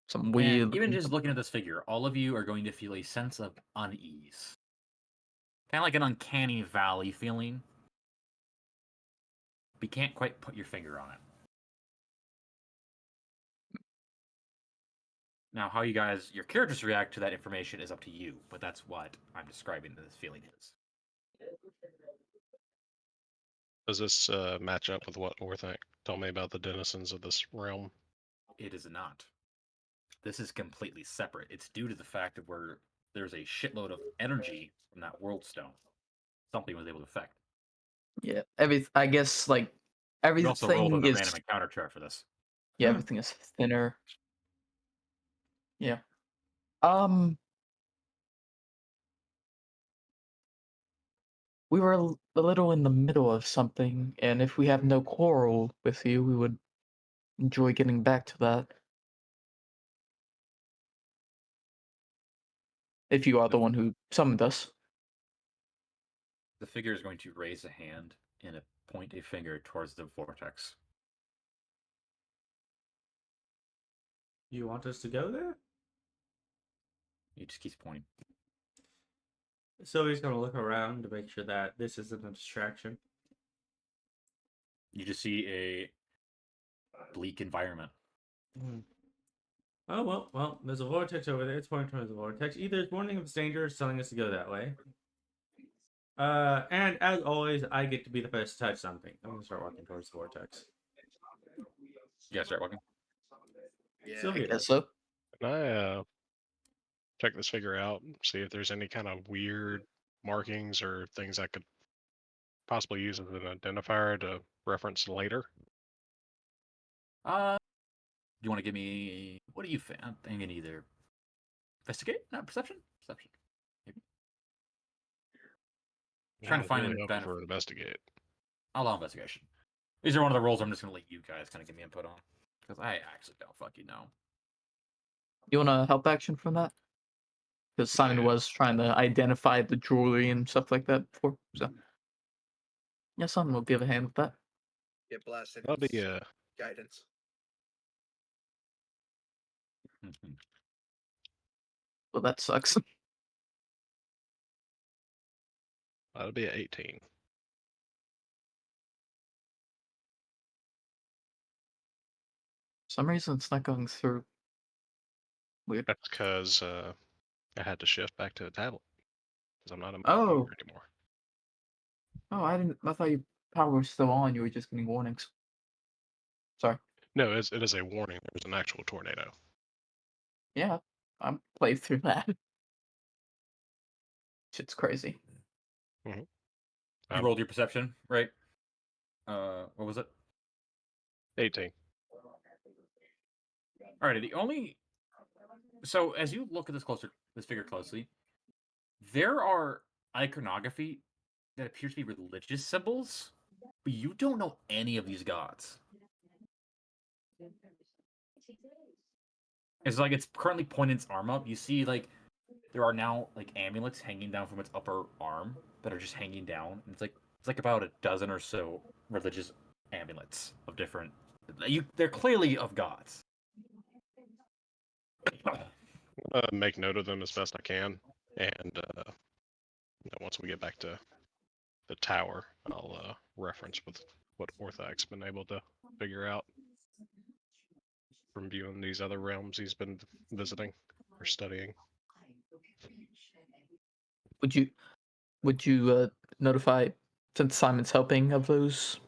Some weird. And even looking- just looking at this figure, all of you are going to feel a sense of unease. Kind of like an uncanny valley feeling. But you can't quite put your finger on it. Now, how you guys, your characters react to that information is up to you, but that's what I'm describing this feeling is. Does this match up with what Orthanc told me about the denizens of this realm? It is not. This is completely separate. It's due to the fact that there's a shitload of energy from that world stone. Something was able to affect. Yeah, I guess like You also rolled everything on a is. random encounter chart for this. Yeah, Hmm. everything is thinner. Yeah. We were a little in the middle of something, and if we have no quarrel with you, we would enjoy getting back to that. If you are the one who summoned us. The figure is going to raise a hand and point a finger towards the vortex. You want us to go there? He just keeps pointing. So he's gonna look around to make sure that this isn't a distraction. You just see a bleak environment. Oh well. There's a vortex over there. It's pointing towards the vortex. Either it's warning of danger, or it's telling us to go that way. And as always, I get to be the first to touch something. I'm gonna start walking towards the vortex. You guys start walking. Yeah. I Sylvia guess does. so. Can I check this figure out, see if there's any kind of weird markings or things I could possibly use as an identifier to reference later? You want to give me, what do you think? I'm thinking either investigate, not perception. Perception. Maybe. Trying to find really an hoping for benefit. investigate. I'll allow investigation. These are one of the roles I'm just gonna let you guys kind of give me input on, because I actually don't fucking know. You want a help action from that? Because Simon Yeah. was trying to identify the jewelry and stuff like that before. So, yeah, Simon will give a hand with that. Get blasted. That'll be with guidance. Well, that sucks. that'll be an 18. For some reason, it's not going through. Weird. That's because I had to shift back to a tablet because I'm not a Oh. computer anymore. Oh, I didn't. I thought your power was still on. You were just getting warnings. Sorry. No, it is a warning. There's an actual tornado. Yeah, I played through that. Shit's crazy. You Um, rolled your perception, right? What was it? 18. Alrighty. The only so as you look at this figure closely, there are iconography that appear to be religious symbols, but you don't know any of these gods. It's like it's currently pointing its arm up. You see, like, there are now like amulets hanging down from its upper arm that are just hanging down. And it's like about a dozen or so religious amulets of different. They're clearly of gods. Make note of them as best I can, and once we get back to the tower, I'll reference with what Orthak's been able to figure out from viewing these other realms he's been visiting or studying. Would you notify, since Simon's helping, of those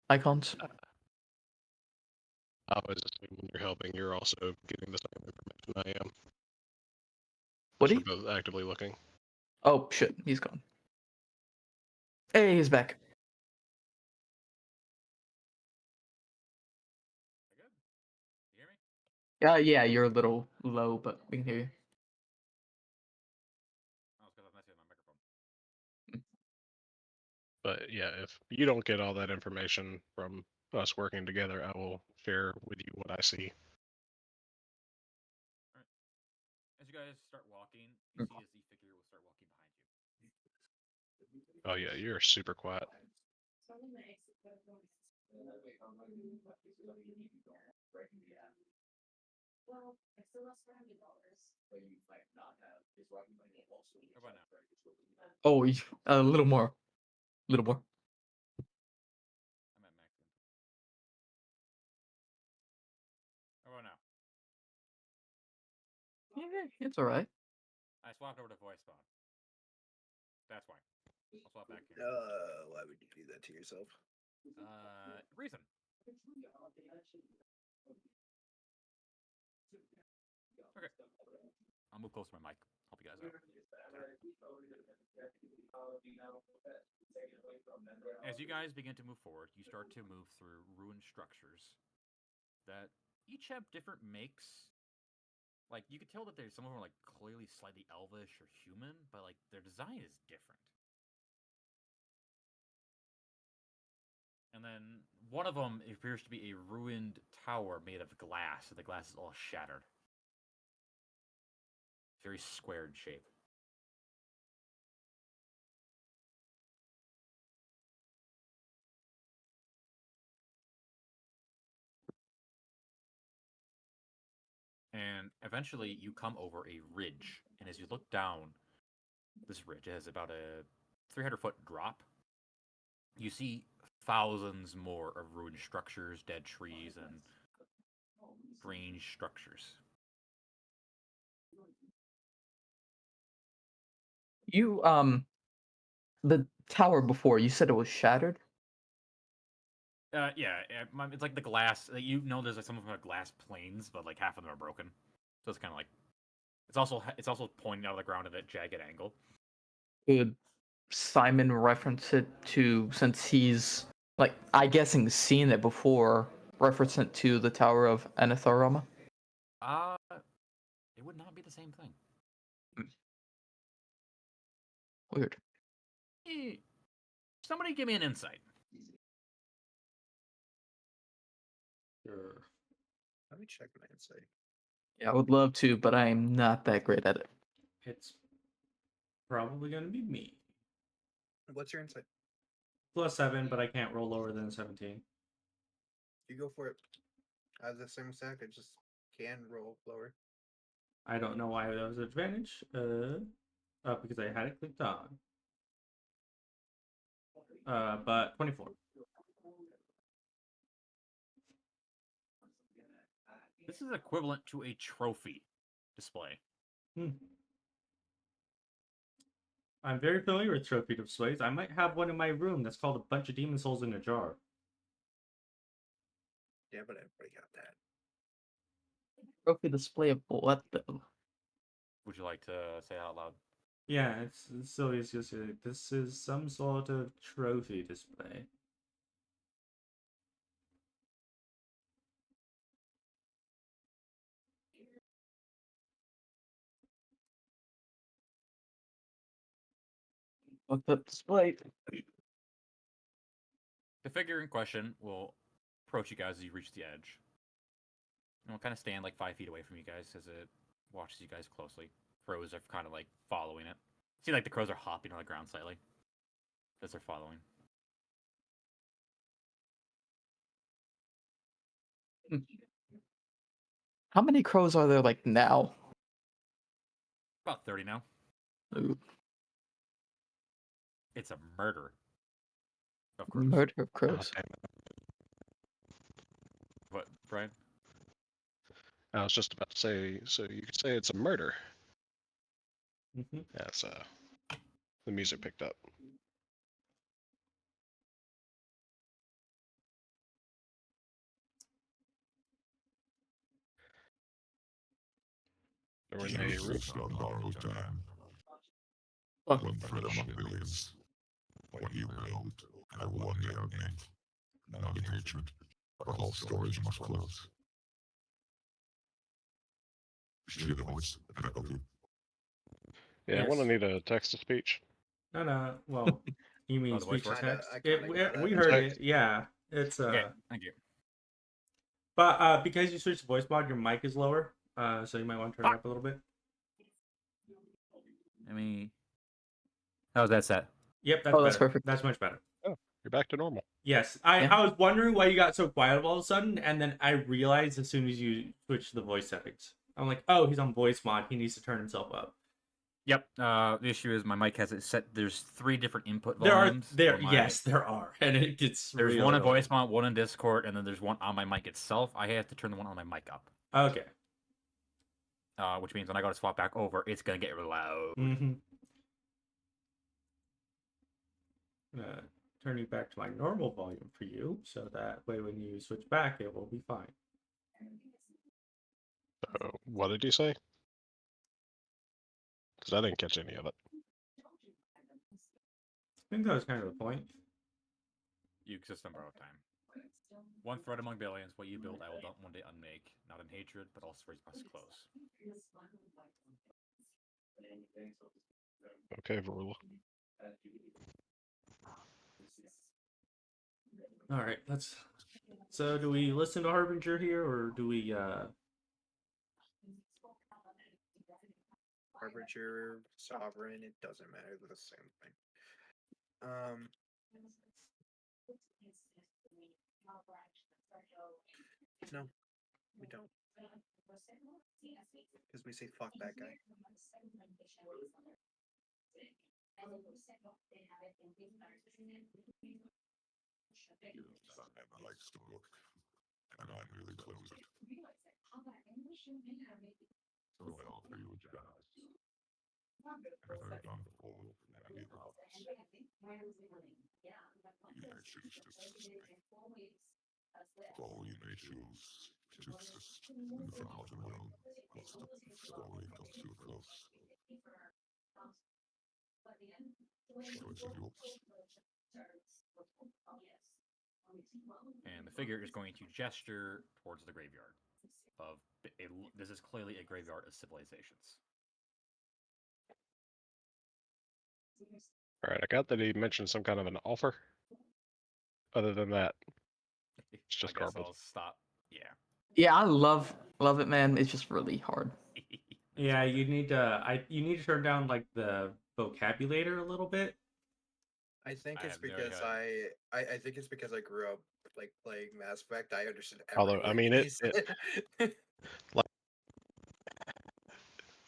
icons? I always assume when you're helping, you're also getting the same information I am. Would We're he? both actively looking. Oh shit, he's gone. Hey, he's back. Good. You hear me? Yeah, you're a little low, but we can hear you. Oh, it's because I'm messing with my microphone. But yeah, if you don't get all that information from us working together, I will share with you what I see. As you guys start walking, you see as the figure will start walking behind you. Oh yeah, you're super quiet. How about now? Oh, a little more. A little more. I'm at max. How about now? Yeah, it's alright. I swapped over to voice phone. That's why. I'll swap back here. Why would you do that to yourself? Reason. Okay. I'll move closer to my mic. Help you guys out. As you guys begin to move forward, you start to move through ruined structures that each have different makes. Like, you could tell that there's some of them are like clearly slightly elvish or human, but like their design is different. And then one of them appears to be a ruined tower made of glass, and the glass is all shattered. Very squared shape. And eventually you come over a ridge, and as you look down this ridge, it has about a 300-foot drop. You see thousands more of ruined structures, dead trees, and strange structures. You the tower before, you said it was shattered? Yeah, it's like the glass. You know, there's like some of them are glass planes, but like half of them are broken. So it's kind of like it's also pointing out of the ground at a jagged angle. Could Simon reference it to, since he's like I guessing seen it before, reference it to the Tower of Anatharama? It would not be the same thing. Weird. Somebody give me an insight. Sure. Let me check my insight. Yeah, I would love to, but I am not that great at it. It's probably gonna be me. What's your insight? +7, but I can't roll lower than 17. You go for it. I have the same stack. I just can roll lower. I don't know why that was an advantage. Because I had it clicked on. But 24. This is equivalent to a trophy display. I'm very familiar with trophy displays. I might have one in my room that's called a bunch of demon souls in a jar. Yeah, but everybody got that. Trophy display of what though? Would you like to say it out loud? Yeah, it's silly. It's just this is some sort of trophy display. Fucked up display. The figure in question will approach you guys as you reach the edge. And will kind of stand like 5 feet away from you guys as it watches you guys closely. Crows are kind of like following it. See, like the crows are hopping on the ground slightly as they're following. How many crows are there like now? About 30 now. Ooh, It's a murder of crows. murder of Oh, crows. damn it. What, Brian? I was just about to say, so you could say it's a murder. Mm-hmm. That's the music picked up. There were no You room. exist on borrowed time. Fuck. One thread among billions. What you build, I will one day outname. Not in hatred, but all storage must close. Hear the voice, faculty. Yeah, I want to Yes. need a text to speech. No. Well, you mean Oh, the voice speech to works? text? I kinda got We it. heard Text. it. Yeah, it's Okay, thank you. But because you switched to voice mod, your mic is lower. So you might want to turn it up a little bit. I mean, how's that set? Yep, that's Oh, better. that's perfect. That's much better. You're back to normal. Yes, Yeah. I was wondering why you got so quiet all of a sudden, and then I realized as soon as you switched to the voice settings, I'm like, oh, he's on voice mod. He needs to turn himself up. Yep. The issue is my mic has it set. There's 3 different input There are volumes. there for my- yes there are, and it gets There's really one in annoying. voice mod, one in Discord, and then there's one on my mic itself. I have to turn the one on my mic up, Okay. which means when I go to swap back over, it's gonna get loud. Mm-hmm. Turning back to my normal volume for you, so that way when you switch back, it will be fine. What did you say? Because I didn't catch any of it. I think that was kind of the point. You exist on borrowed time. One thread among billions. What you build, I will one day unmake. Not in hatred, but all stories must close. Okay, Verleana. All right, let's. So, do we listen to Harbinger here, or do we? Harbinger, Sovereign, it doesn't matter. They're the same thing. No, we don't. Because we say fuck that guy. Simon likes to look, and I'm really close it. So well for you guys. As I've done before, and you others. You may choose to assist me. Or you may choose to assist in the forgotten realm once the story comes to a close. Choice of yours. And the figure is going to gesture towards the graveyard. This is clearly a graveyard of civilizations. All right, I got that he mentioned some kind of an offer. Other than that, it's just I guess garbled. I'll stop. Yeah. Yeah, I love it, man. It's just really hard. Yeah, you need to. You need to turn down like the vocabulator a little bit. I think I it's have no because idea. I think it's because I grew up like playing Mass Effect. I understood every Although, I word mean, he it- said.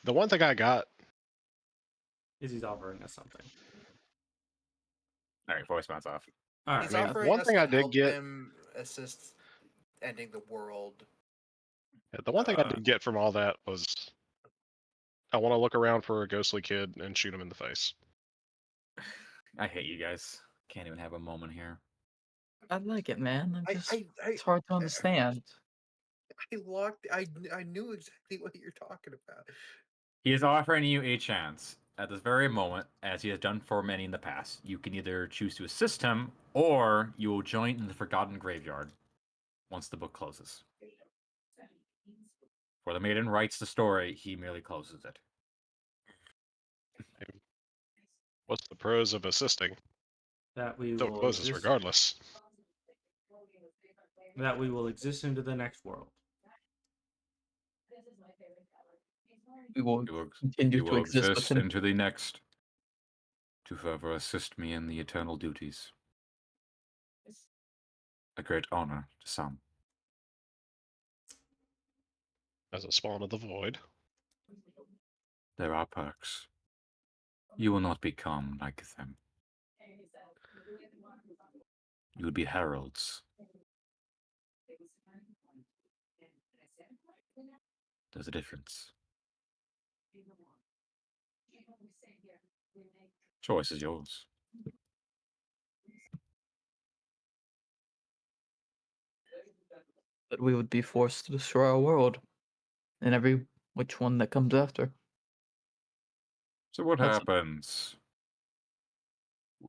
The one thing I got, Is he's offering us something? All right, voice mod's off. All right. He's I mean, offering one us thing to I did help get- him assist ending the world. the one thing I did get from all that was, I want to look around for a ghostly kid and shoot him in the face. I hate you guys. Can't even have a moment here. I like it, man. I'm just, I it's hard to understand. I knew exactly what you're talking about. He is offering you a chance at this very moment, as he has done for many in the past. You can either choose to assist him, or you will join in the Forgotten Graveyard once the book closes. For the maiden writes the story, he merely closes it. What's the pros of assisting? That we Still will closes exist. regardless. That we will exist into the next world. We will You will, continue you to will exist exist within. into the next to further assist me in the eternal duties. A great honor to some. As a spawn of the void. There are perks. You will not become like them. You will be heralds. There's a difference. Choice is yours. But we would be forced to destroy our world, and every which one that comes after. So what That's- happens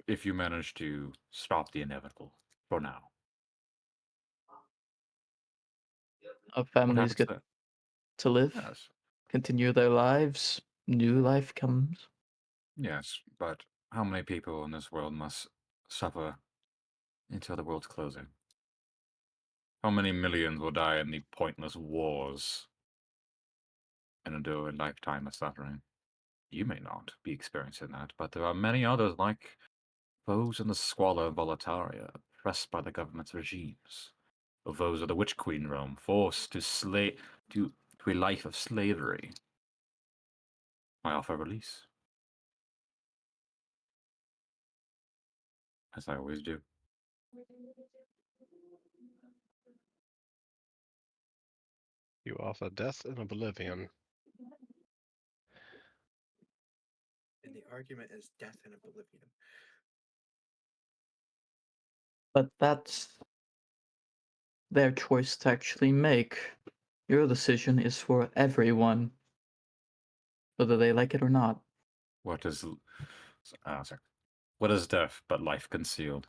if you manage to stop the inevitable for now? Our What families happens get then? to live, Yes. continue their lives. New life comes. Yes, but how many people in this world must suffer until the world's closing? How many millions will die in the pointless wars and endure a lifetime of suffering? You may not be experiencing that, but there are many others like those in the squalor of Volataria, oppressed by the government's regimes, or those of the Witch Queen realm, forced to a life of slavery. I offer release. As I always do. You offer death and oblivion. And the argument is death and oblivion. But that's their choice to actually make. Your decision is for everyone, whether they like it or not. What is sorry. What is death but life concealed?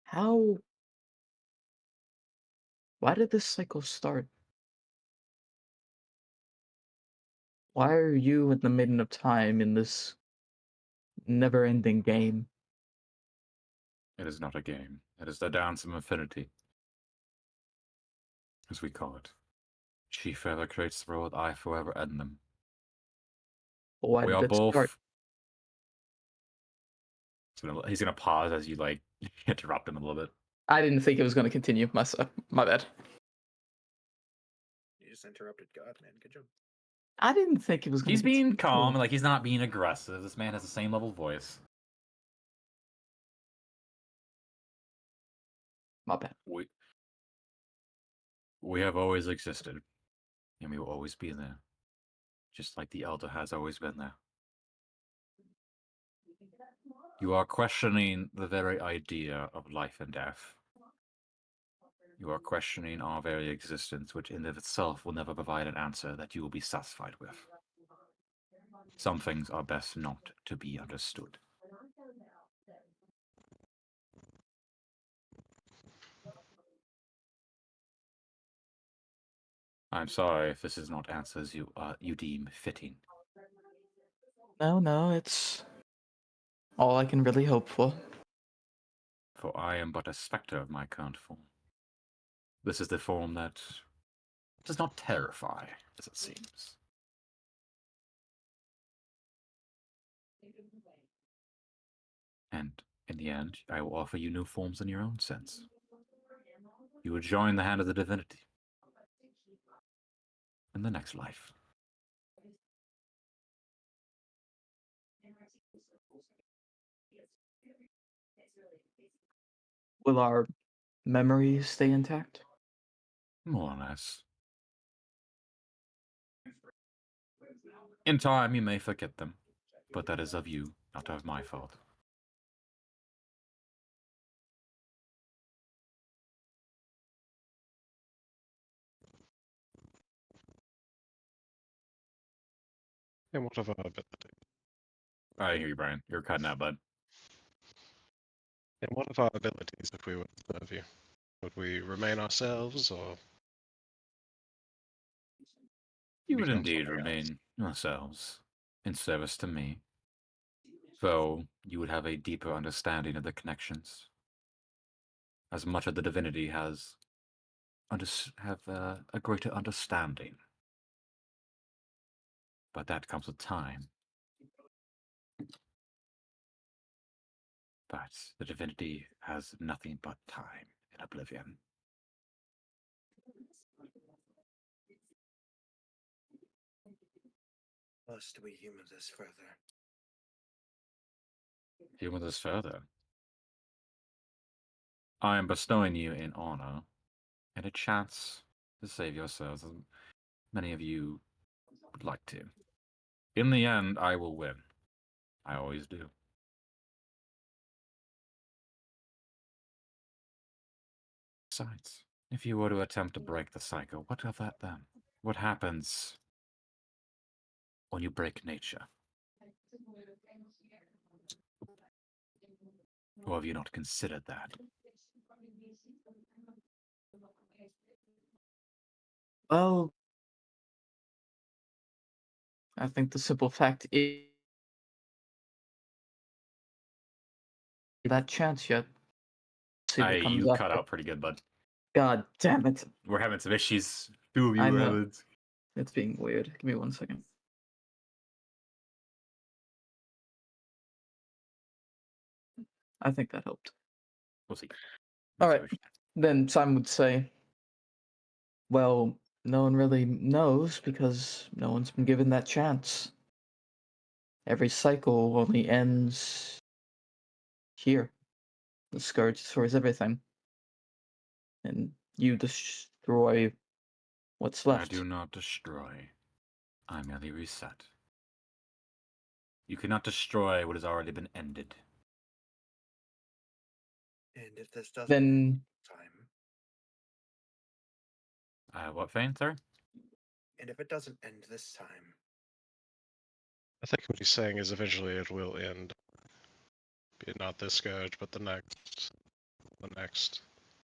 How? Why did this cycle start? Why are you in the Maiden of Time in this never-ending game? It is not a game. It is the dance of infinity, as we call it. She forever creates the world, I forever end them. Why We did are it start? both. He's gonna pause as you like interrupt him a little bit. I didn't think it was going to continue. My bad. You just interrupted God, man. Good job. I didn't think it was going to. He's being calm, like he's not being aggressive. This man has the same level voice. My bad. We have always existed, and we will always be there, just like the Elder has always been there. You are questioning the very idea of life and death. You are questioning our very existence, which in of itself will never provide an answer that you will be satisfied with. Some things are best not to be understood. I'm sorry if this is not answers you deem fitting. No, it's all I can really hope for. For I am but a spectre of my current form. This is the form that does not terrify, as it seems. And in the end, I will offer you new forms in your own sense. You will join the hand of the divinity in the next life. Will our memories stay intact? More or less. In time, you may forget them, but that is of you, not of my fault. And what of our ability? I hear you, Brian. You're cutting out, bud. And what of our abilities if we were to serve you? Would we remain ourselves or You would become indeed something else? remain yourselves in service to me, though you would have a deeper understanding of the connections. As much of the divinity has a greater understanding. But that comes with time. But the divinity has nothing but time in oblivion. Must we human this further? Even this further. I am bestowing you in honor and a chance to save yourselves, as many of you would like to. In the end, I will win. I always do. Besides, if you were to attempt to break the cycle, what of that then? What happens when you break nature? Or have you not considered that? Well, I think the simple fact is that chance yet. See what comes You up. cut out pretty good, bud. God damn it. We're having some issues. Two of you I are know. having... It's being weird. Give me 1 second. I think that helped. We'll see. All right. Then Simon would say, well, no one really knows because no one's been given that chance. Every cycle only ends here. The scourge destroys everything. And you destroy what's I left. do not destroy. I merely reset. You cannot destroy what has already been ended. And if this doesn't Then time, What, Fane, sir? and if it doesn't end this time, I think what he's saying is eventually it will end. Be it not this scourge, but the next.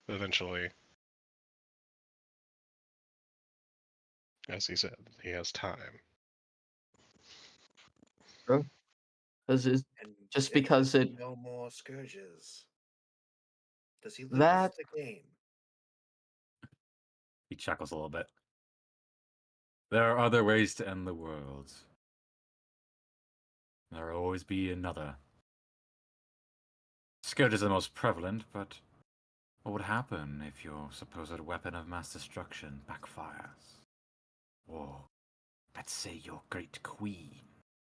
Eventually, as he said, he has time. because and just if because there's it no more scourges, does he lose that the game? He chuckles a little bit. There are other ways to end the world. There will always be another. Scourge is the most prevalent, but what would happen if your supposed weapon of mass destruction backfires? Or, let's say your great queen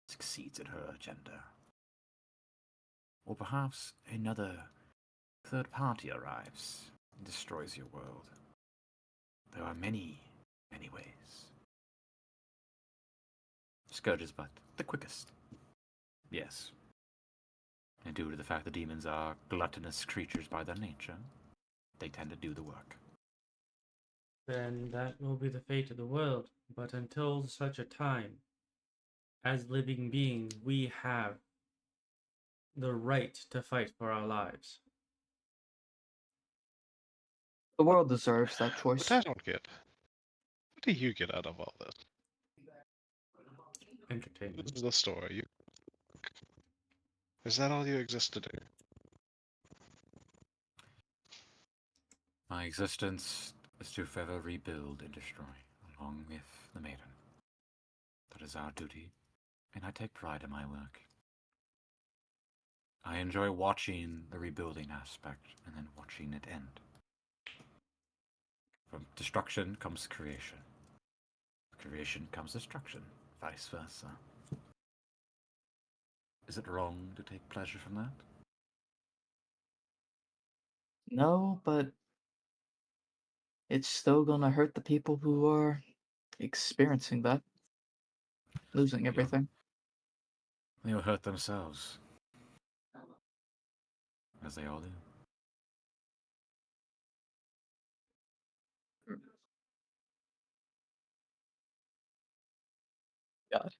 succeeds in her agenda. Or perhaps another third party arrives and destroys your world. There are many, many ways. Scourge is but the quickest. Yes. And due to the fact that demons are gluttonous creatures by their nature, they tend to do the work. Then that will be the fate of the world. But until such a time, as living beings, we have the right to fight for our lives. the world deserves that choice. But I don't get. What do you get out of all this? Entertainment. This is the story. Is that all you exist to do? My existence is to forever rebuild and destroy, along with the maiden. That is our duty, and I take pride in my work. I enjoy watching the rebuilding aspect and then watching it end. From destruction comes creation. Creation comes destruction, vice versa. Is it wrong to take pleasure from that? No, but it's still gonna hurt the people who are experiencing that. Losing Yeah. everything. They will hurt themselves. As they all do. God.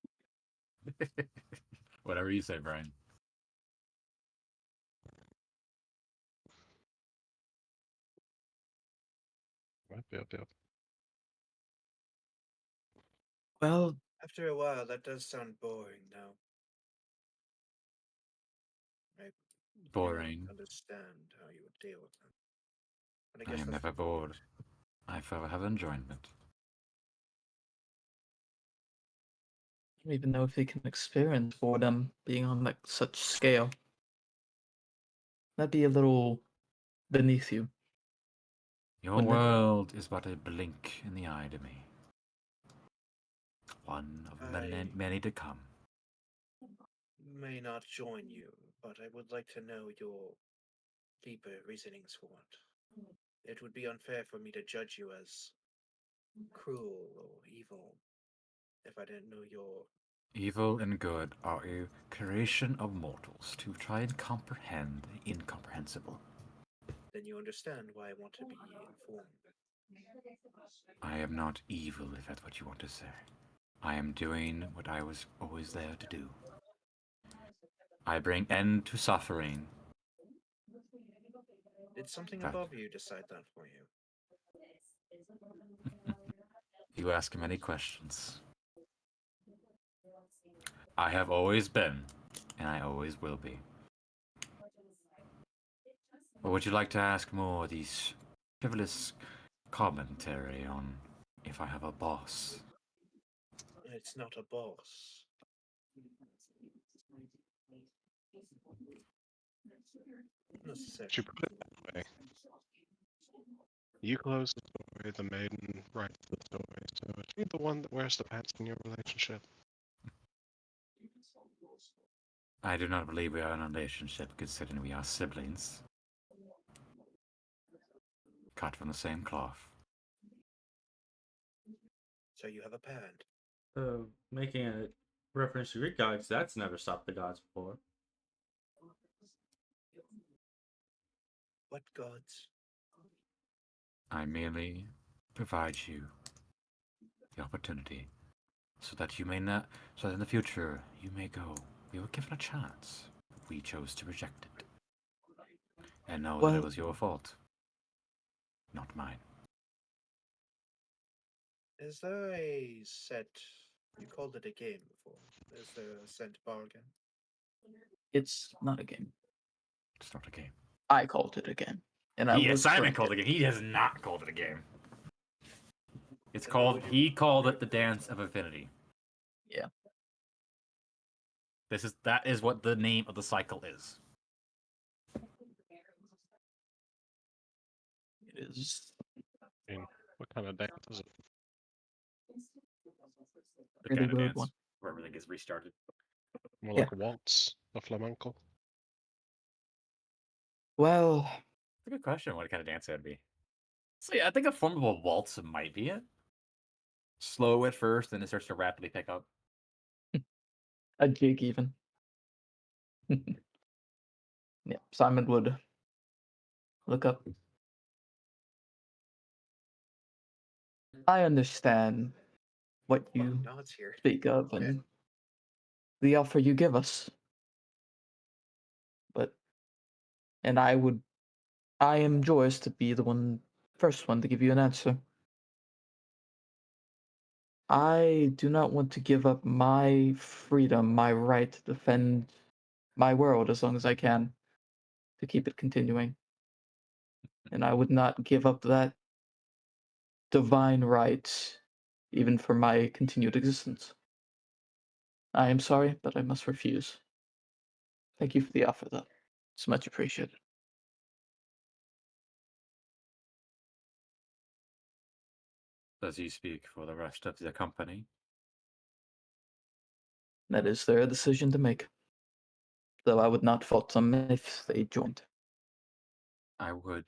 Whatever you say, Brian. Yep. Well, After a while, that does sound boring now. I really Boring. understand how you would deal with them. But I I guess am that's never the point. bored. I forever have enjoyment. I don't even know if he can experience boredom being on like such scale. That'd be a little beneath you. Your Wouldn't it? world is but a blink in the eye to me. One of I- many to come. May not join you, but I would like to know your deeper reasonings for it. It would be unfair for me to judge you as cruel or evil if I didn't know your. Evil and good are a creation of mortals to try and comprehend the incomprehensible. Then you understand why I want to be informed. I am not evil, if that's what you want to say. I am doing what I was always there to do. I bring end to suffering. Did something That- above you decide that for you? You ask many questions. I have always been, and I always will be. Or would you like to ask more of these frivolous commentary on if I have a boss? It's not a boss. Necessary. She put it that way. You close the story, the maiden writes the story, so is she the one that wears the pants in your relationship? I do not believe we are in a relationship, considering we are siblings. Cut from the same cloth. So you have a parent. Making a reference to Greek gods, that's never stopped the gods before. What gods? I merely provide you the opportunity so that you may not, so that in the future you may go. We were given a chance. We chose to reject it. And know that Well- it was your fault, not mine. Is there a set? You called it a game before. Is there a set bar again? It's not a game. It's not a game. I called it a game, and I was Simon corrected. called it a game. He has not called it a game. It's Then what called. would you He called call it the it? Dance of Affinity. Yeah. That is what the name of the cycle is. It is I mean, what kind of dance is it? The really kind of weird dance one. where everything gets restarted. More Yeah. like a waltz, a flamenco? Well, That's a good question. What kind of dance it would be? So yeah, I think a form of a waltz might be it. Slow at first, then it starts to rapidly pick up. a jig even. Yeah, Simon would look up. I understand what you Nods here. speak of Okay. and the offer you give us. But I am joyous to be the first one to give you an answer. I do not want to give up my freedom, my right to defend my world as long as I can to keep it continuing. And I would not give up that divine right even for my continued existence. I am sorry, but I must refuse. Thank you for the offer, though. It's much appreciated. Does he speak for the rest of the company? That is their decision to make. Though I would not fault them if they joined. I would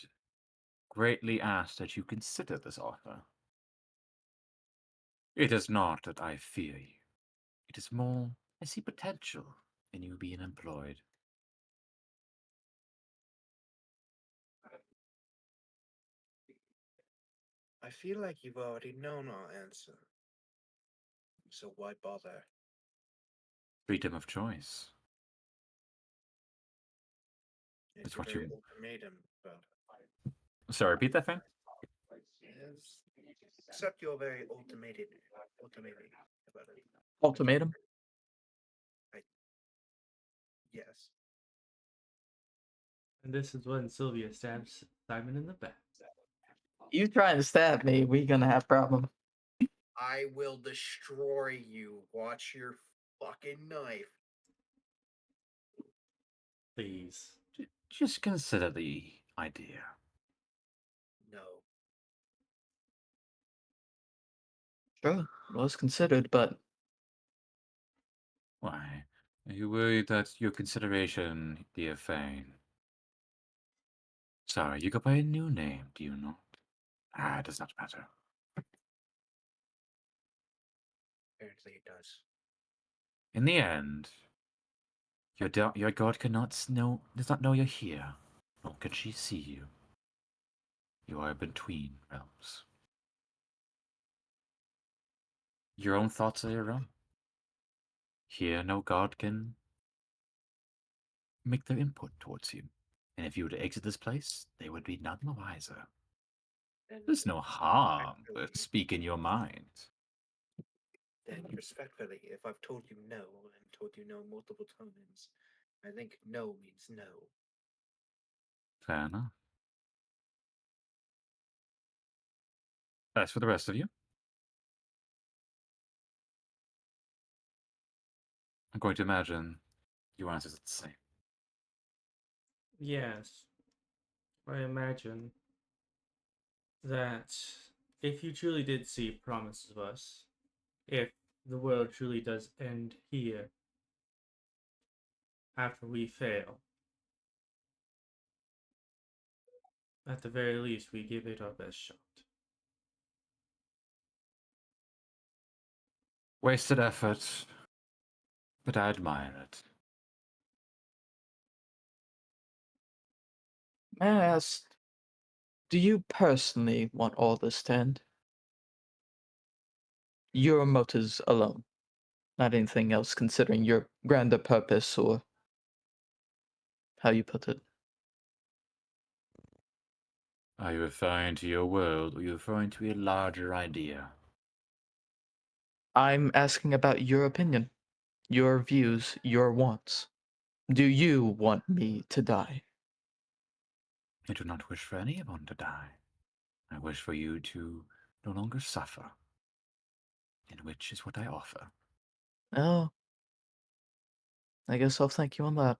greatly ask that you consider this offer. It is not that I fear you. It is more I see potential in you being employed. I feel like you've already known our answer. So why bother? Freedom of choice. It's That's a what very you- ultimatum, but Sorry, repeat that, Fane? yes, accept your very ultimatum about it. Ultimatum. Yes. And this is when Sylvia stabs Simon in the back. You trying to stab me? We gonna have problem. I will destroy you. Watch your fucking knife. Please. Just consider the idea. No. Sure, was considered, but Why? Are you worried that your consideration, dear Fane? Sorry, you go by a new name, do you not? It does not matter. Apparently it does. In the end, your god does not know you're here, nor can she see you. You are between realms. Your own thoughts are your own. Here, no god can make their input towards you. And if you were to exit this place, they would be none the wiser. And There's no harm respectfully- but speaking your mind. And respectfully, if I've told you no and told you no multiple times, I think no means no. Fair enough. As for the rest of you, I'm going to imagine your answers are the same. Yes. I imagine that if you truly did see promise of us, if the world truly does end here after we fail, at the very least we give it our best shot. Wasted effort, but I admire it. may I ask, do you personally want all this to end? Your motives alone, not anything else, considering your grander purpose or how you put it. Are you referring to your world, or are you referring to a larger idea? I'm asking about your opinion, your views, your wants. Do you want me to die? I do not wish for anyone to die. I wish for you to no longer suffer, and which is what I offer. Oh, I guess I'll thank you on that.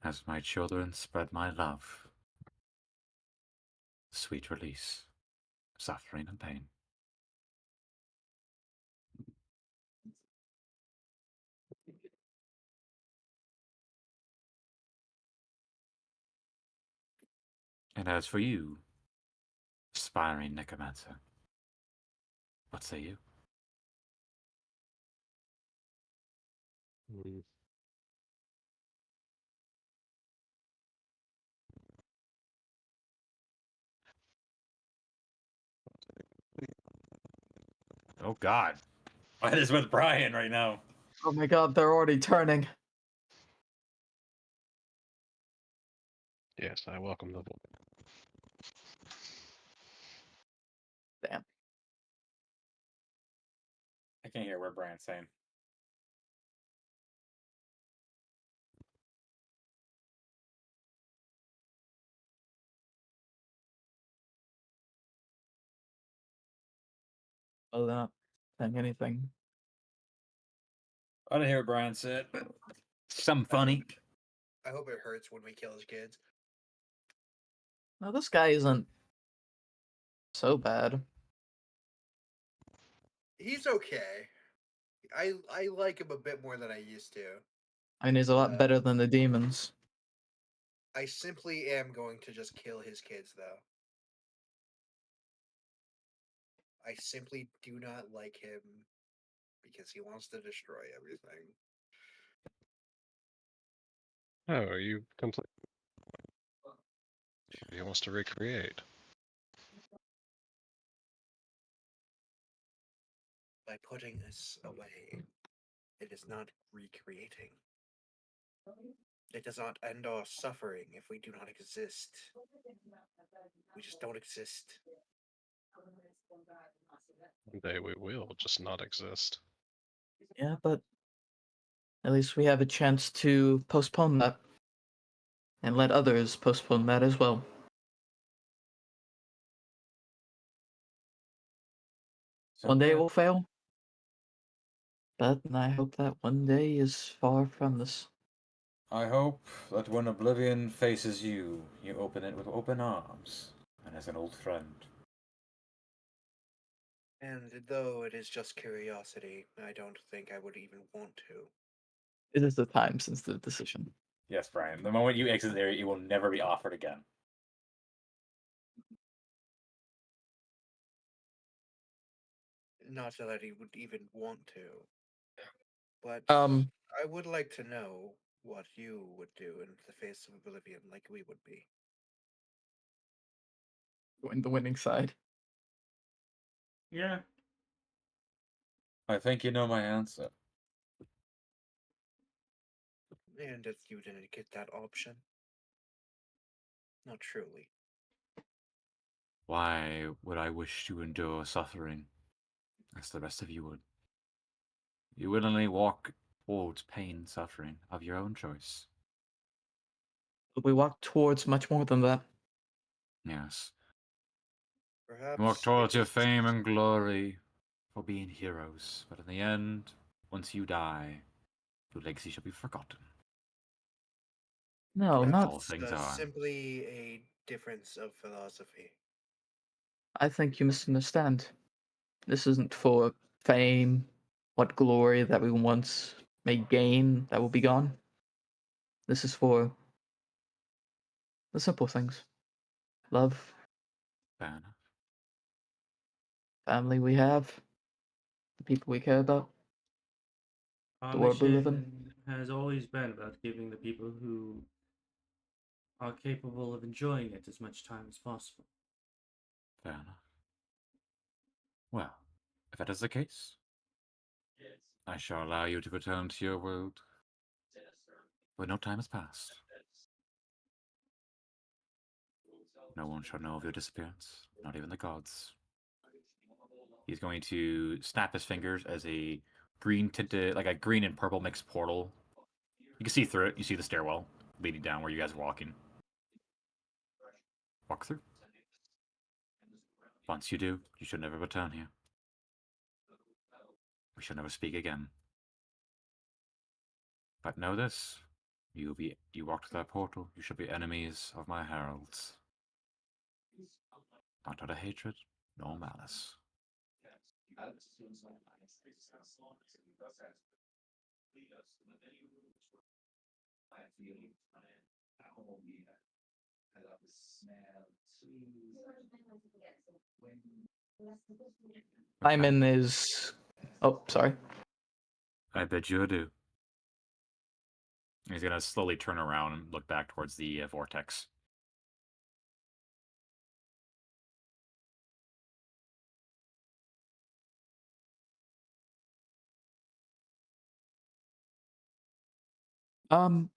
As my children spread my love, sweet release, suffering and pain. And as for you, aspiring necromancer, what say you? Mm. Oh God, what is with Brian right now? Oh my god, they're already turning. Yes, I welcome the Damn. I can't hear what Brian's saying. Well, they're not saying anything. I didn't hear what Brian said, but something funny. I hope it hurts when we kill his kids. No, this guy isn't so bad. He's okay. I like him a bit more than I used to. I mean, he's a lot better than the demons. I simply am going to just kill his kids, though. I simply do not like him because he wants to destroy everything. Oh, are you complete? He wants to recreate. By putting us away, it is not recreating. It does not end our suffering if we do not exist. We just don't exist. One day we will just not exist. Yeah, but at least we have a chance to postpone that. And let others postpone that as well. One day it will fail. But I hope that one day is far from this. I hope that when oblivion faces you, you open it with open arms and as an old friend. And though it is just curiosity, I don't think I would even want to. It is a time-sensitive decision. Yes, Brian. The moment you exit there, you will never be offered again. Not that I would even want to. But I would like to know what you would do in the face of oblivion, like we would be. Join the winning side. Yeah. I think you know my answer. And if you didn't get that option, not truly. Why would I wish to endure suffering as the rest of you would? You willingly walk towards pain and suffering of your own choice. But we walk towards much more than that. Yes. Perhaps You walk towards it your is- fame and glory for being heroes, but in the end, once you die, your legacy shall be forgotten. No, As not. all things are. simply a difference of philosophy. I think you misunderstand. This isn't for fame, what glory that we once may gain that will be gone. This is for the simple things. Love, Fair enough. family we have, the people we care about. Our The world we live in. mission has always been about giving the people who are capable of enjoying it as much time as possible. Fair enough. Well, if that is the case, I shall allow you to return to your world where no time has passed. No one shall know of your disappearance, not even the gods. He's going to snap his fingers as a green tinted, like a green and purple mixed portal. You can see through it. You see the stairwell leading down where you guys are walking. Walk through. Once you do, you should never return here. We shall never speak again. But know this: you walk through that portal, you shall be enemies of my heralds. Not out of hatred, nor malice. Simon is. Oh, sorry. I bid you adieu. He's gonna slowly turn around and look back towards the vortex.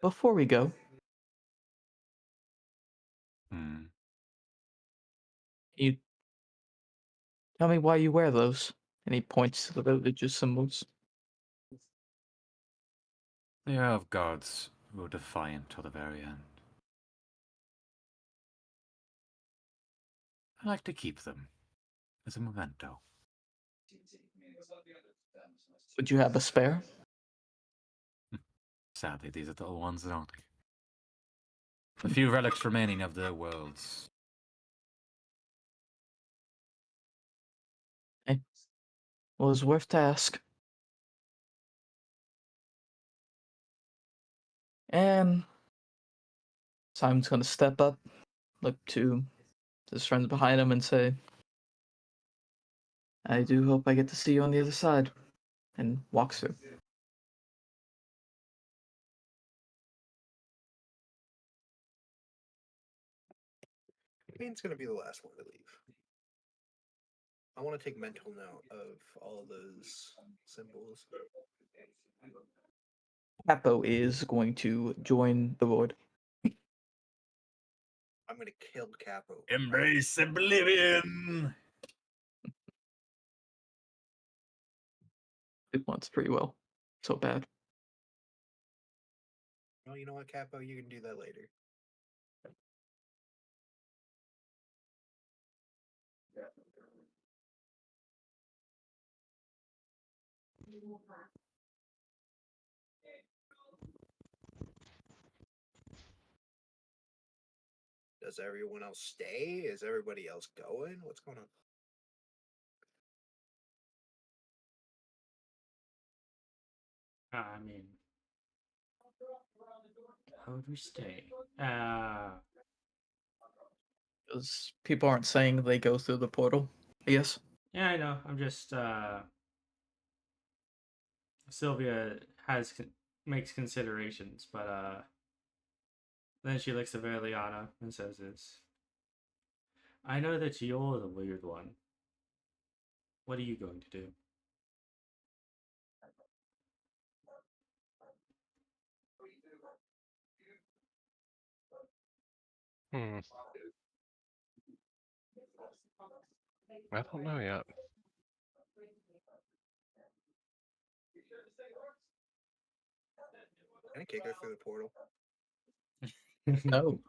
Before we go, Hmm. you tell me why you wear those. And he points to the religious symbols. They are of gods who are defiant till the very end. I like to keep them as a memento. Would you have a spare? Sadly, these are the ones that aren't. The few relics remaining of their worlds. Was worth to ask. And Simon's gonna step up, look to his friends behind him, and say, I do hope I get to see you on the other side. And walks through. Bean's gonna be the last one to leave. I want to take mental note of all of those symbols. Capo is going to join the void. I'm gonna kill Capo. Embrace oblivion. It wants pretty well. So bad. Well, you know what, Capo? You can do that later. Does everyone else stay? Is everybody else going? What's going on? I mean, how would we stay? Because people aren't saying they go through the portal. Yes. Yeah, I know. I'm just Sylvia makes considerations, but then she looks at Verleana and says this. I know that you're the weird one. What are you going to do? Hmm. I don't know yet. Can I kick her through the portal? No.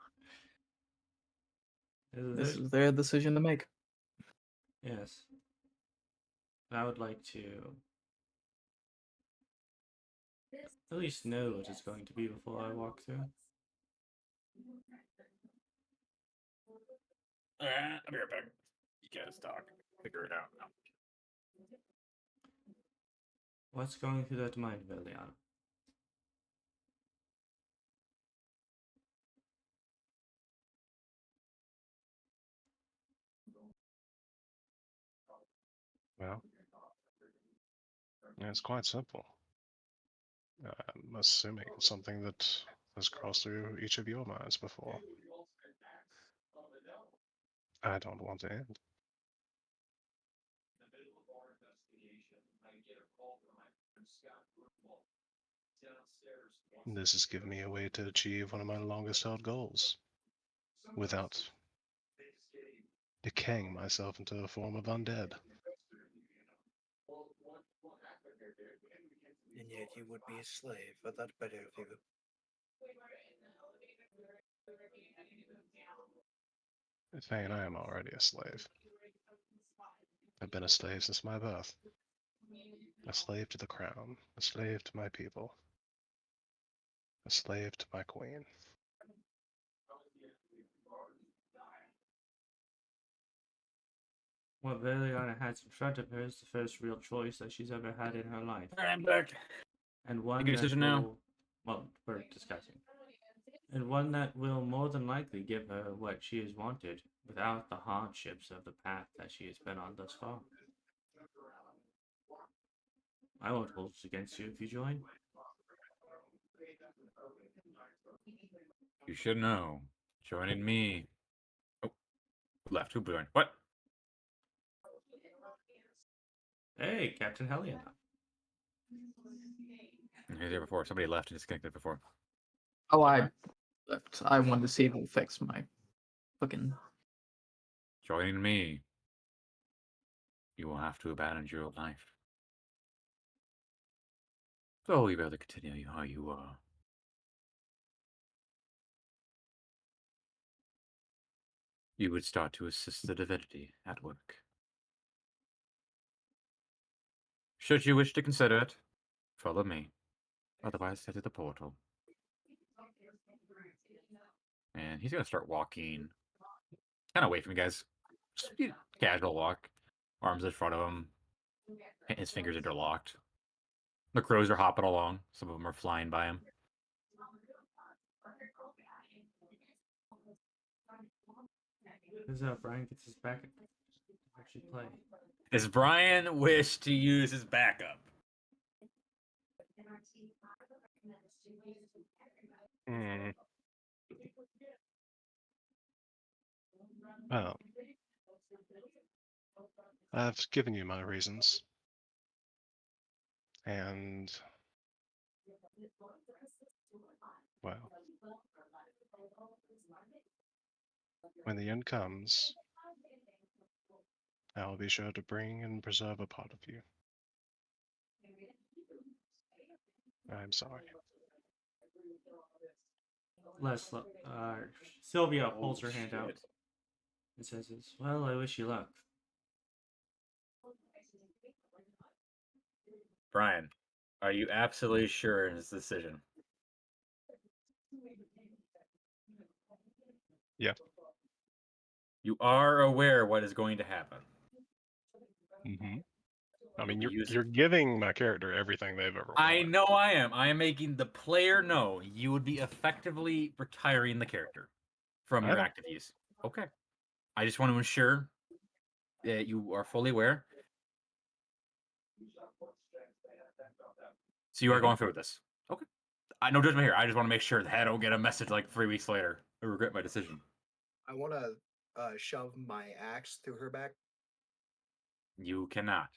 This is their decision to make. Yes. I would like to at least know what it's going to be before I walk through. I'll be right back. You guys talk. Figure it out. What's going through that mind, Verleana? Well, yeah, it's quite simple. I'm assuming something that has crossed through each of your minds before. I don't want to end. This has given me a way to achieve one of my longest held goals without decaying myself into a form of undead. And yet you would be a slave. I thought better of you. Fane, I am already a slave. I've been a slave since my birth. A slave to the crown. A slave to my people. A slave to my queen. What Verleana has in front of her is the first real choice that she's ever had in her life. I'm back. And one Make a that decision now. will, well, we're discussing. And one that will more than likely give her what she has wanted without the hardships of the path that she has been on thus far. I won't hold it against you if you join. You should know. Joining me. Oh, left. Who joined? What? Hey, Captain Helliona. He was here before. Somebody left and disconnected before. Oh, I left. I wanted to see if it would fix my fucking. Joining me. You will have to abandon your old life. So you better continue how you are. You would start to assist the divinity at work. Should you wish to consider it, follow me. Otherwise, head to the portal. And he's going to start walking kind of away from you guys. Just casual walk. Arms in front of him. His fingers are interlocked. The crows are hopping along. Some of them are flying by him. This is how Brian gets his back. Actually play. Does Brian wish to use his backup? Hmm. Well, I've given you my reasons. And, well, when the end comes, I will be sure to bring and preserve a part of you. I'm sorry. Sylvia Oh, holds her hand out shit. and says, "Well, I wish you luck." Brian, are you absolutely sure in this decision? Yeah. You are aware what is going to happen. Mm-hmm. I mean, You'll be you're giving my character everything they've ever wanted. I know I am. I am making the player know you would be effectively retiring the character from I your know. active use. Okay. I just want to ensure that you are fully aware. So you are Mhm. going through with this. Okay. No judgment here. I just want to make sure that I don't get a message like 3 weeks later. I regret my decision. I want to shove my axe through her back. You cannot.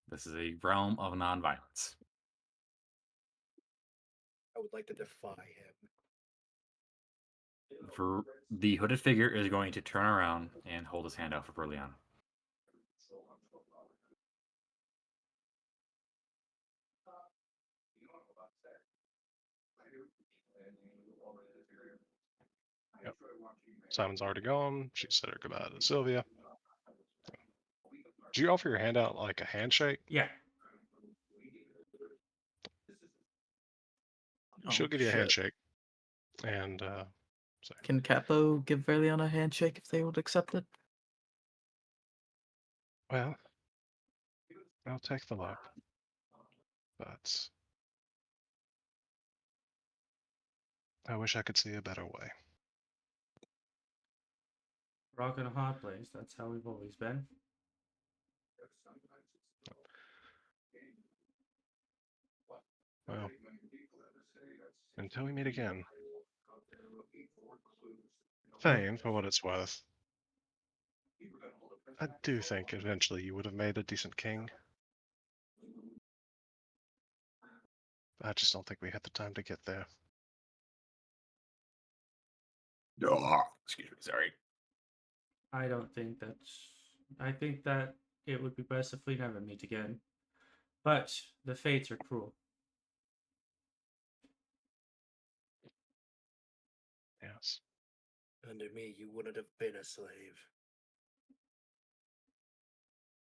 This is a realm of nonviolence. I would like to defy him. For the hooded figure is going to turn around and hold his hand out for Verleana. Yep. Simon's already gone. She said her goodbye to Sylvia. Did you offer your hand out like a handshake? Yeah. She'll Oh, give you a shit. handshake. And so, Can Capo give Verleana a handshake if they would accept it? well, I'll take the look. But I wish I could see a better way. Rock in a hard place. That's how we've always been. Well, until we meet again. Fane, for what it's worth. I do think eventually you would have made a decent king. I just don't think we had the time to get there. Excuse me, sorry. I don't think that's. I think that it would be best if we never meet again. But the fates are cruel. Yes. Under me, you wouldn't have been a slave.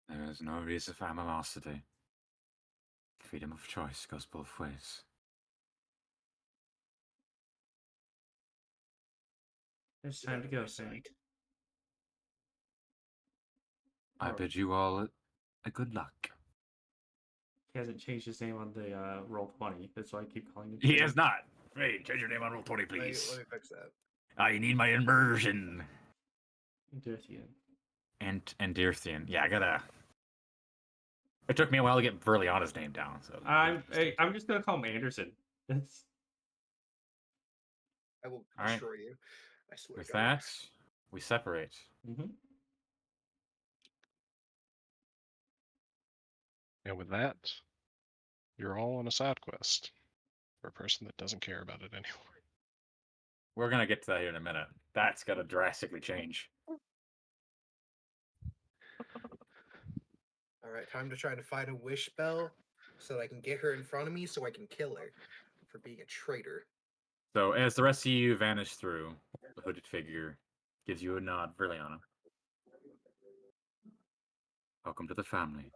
There is no reason for animosity. Freedom of choice goes both ways. It's time to go, Saint. I Or- bid you all a good luck. He hasn't changed his name on the Roll20. That's why I keep calling him. He Saint. has not. Hey, change your name on Roll20, Let me please. fix that. I need my immersion. Dirthian. And Deerthian. Yeah, I gotta. It took me a while to get Verleana's name down. So I'm just gonna call him Anderson. That's I will All right. destroy you. I swear With to God. that, we separate. And with that, you're all on a side quest for a person that doesn't care about it anymore. We're gonna get to that here in a minute. That's gonna drastically change. All right, time to try to find a wish spell so that I can get her in front of me so I can kill her for being a traitor. So as the rest of you vanish through, the hooded figure gives you a nod, Verleana. Welcome to the family.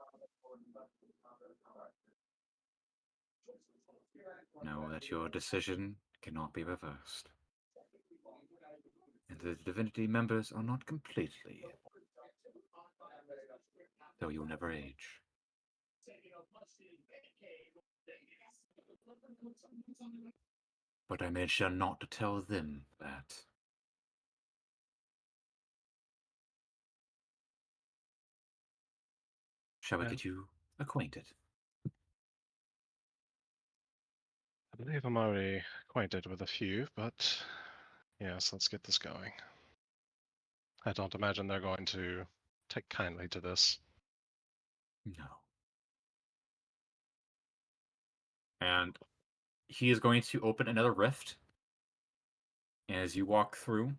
Know that your decision cannot be reversed. And the divinity members are not completely, though you'll never age. But I made sure not to tell them that. Shall we Yeah. get you acquainted? I believe I'm already acquainted with a few, but yes, let's get this going. I don't imagine they're going to take kindly to this. No. And he is going to open another rift. As you walk through,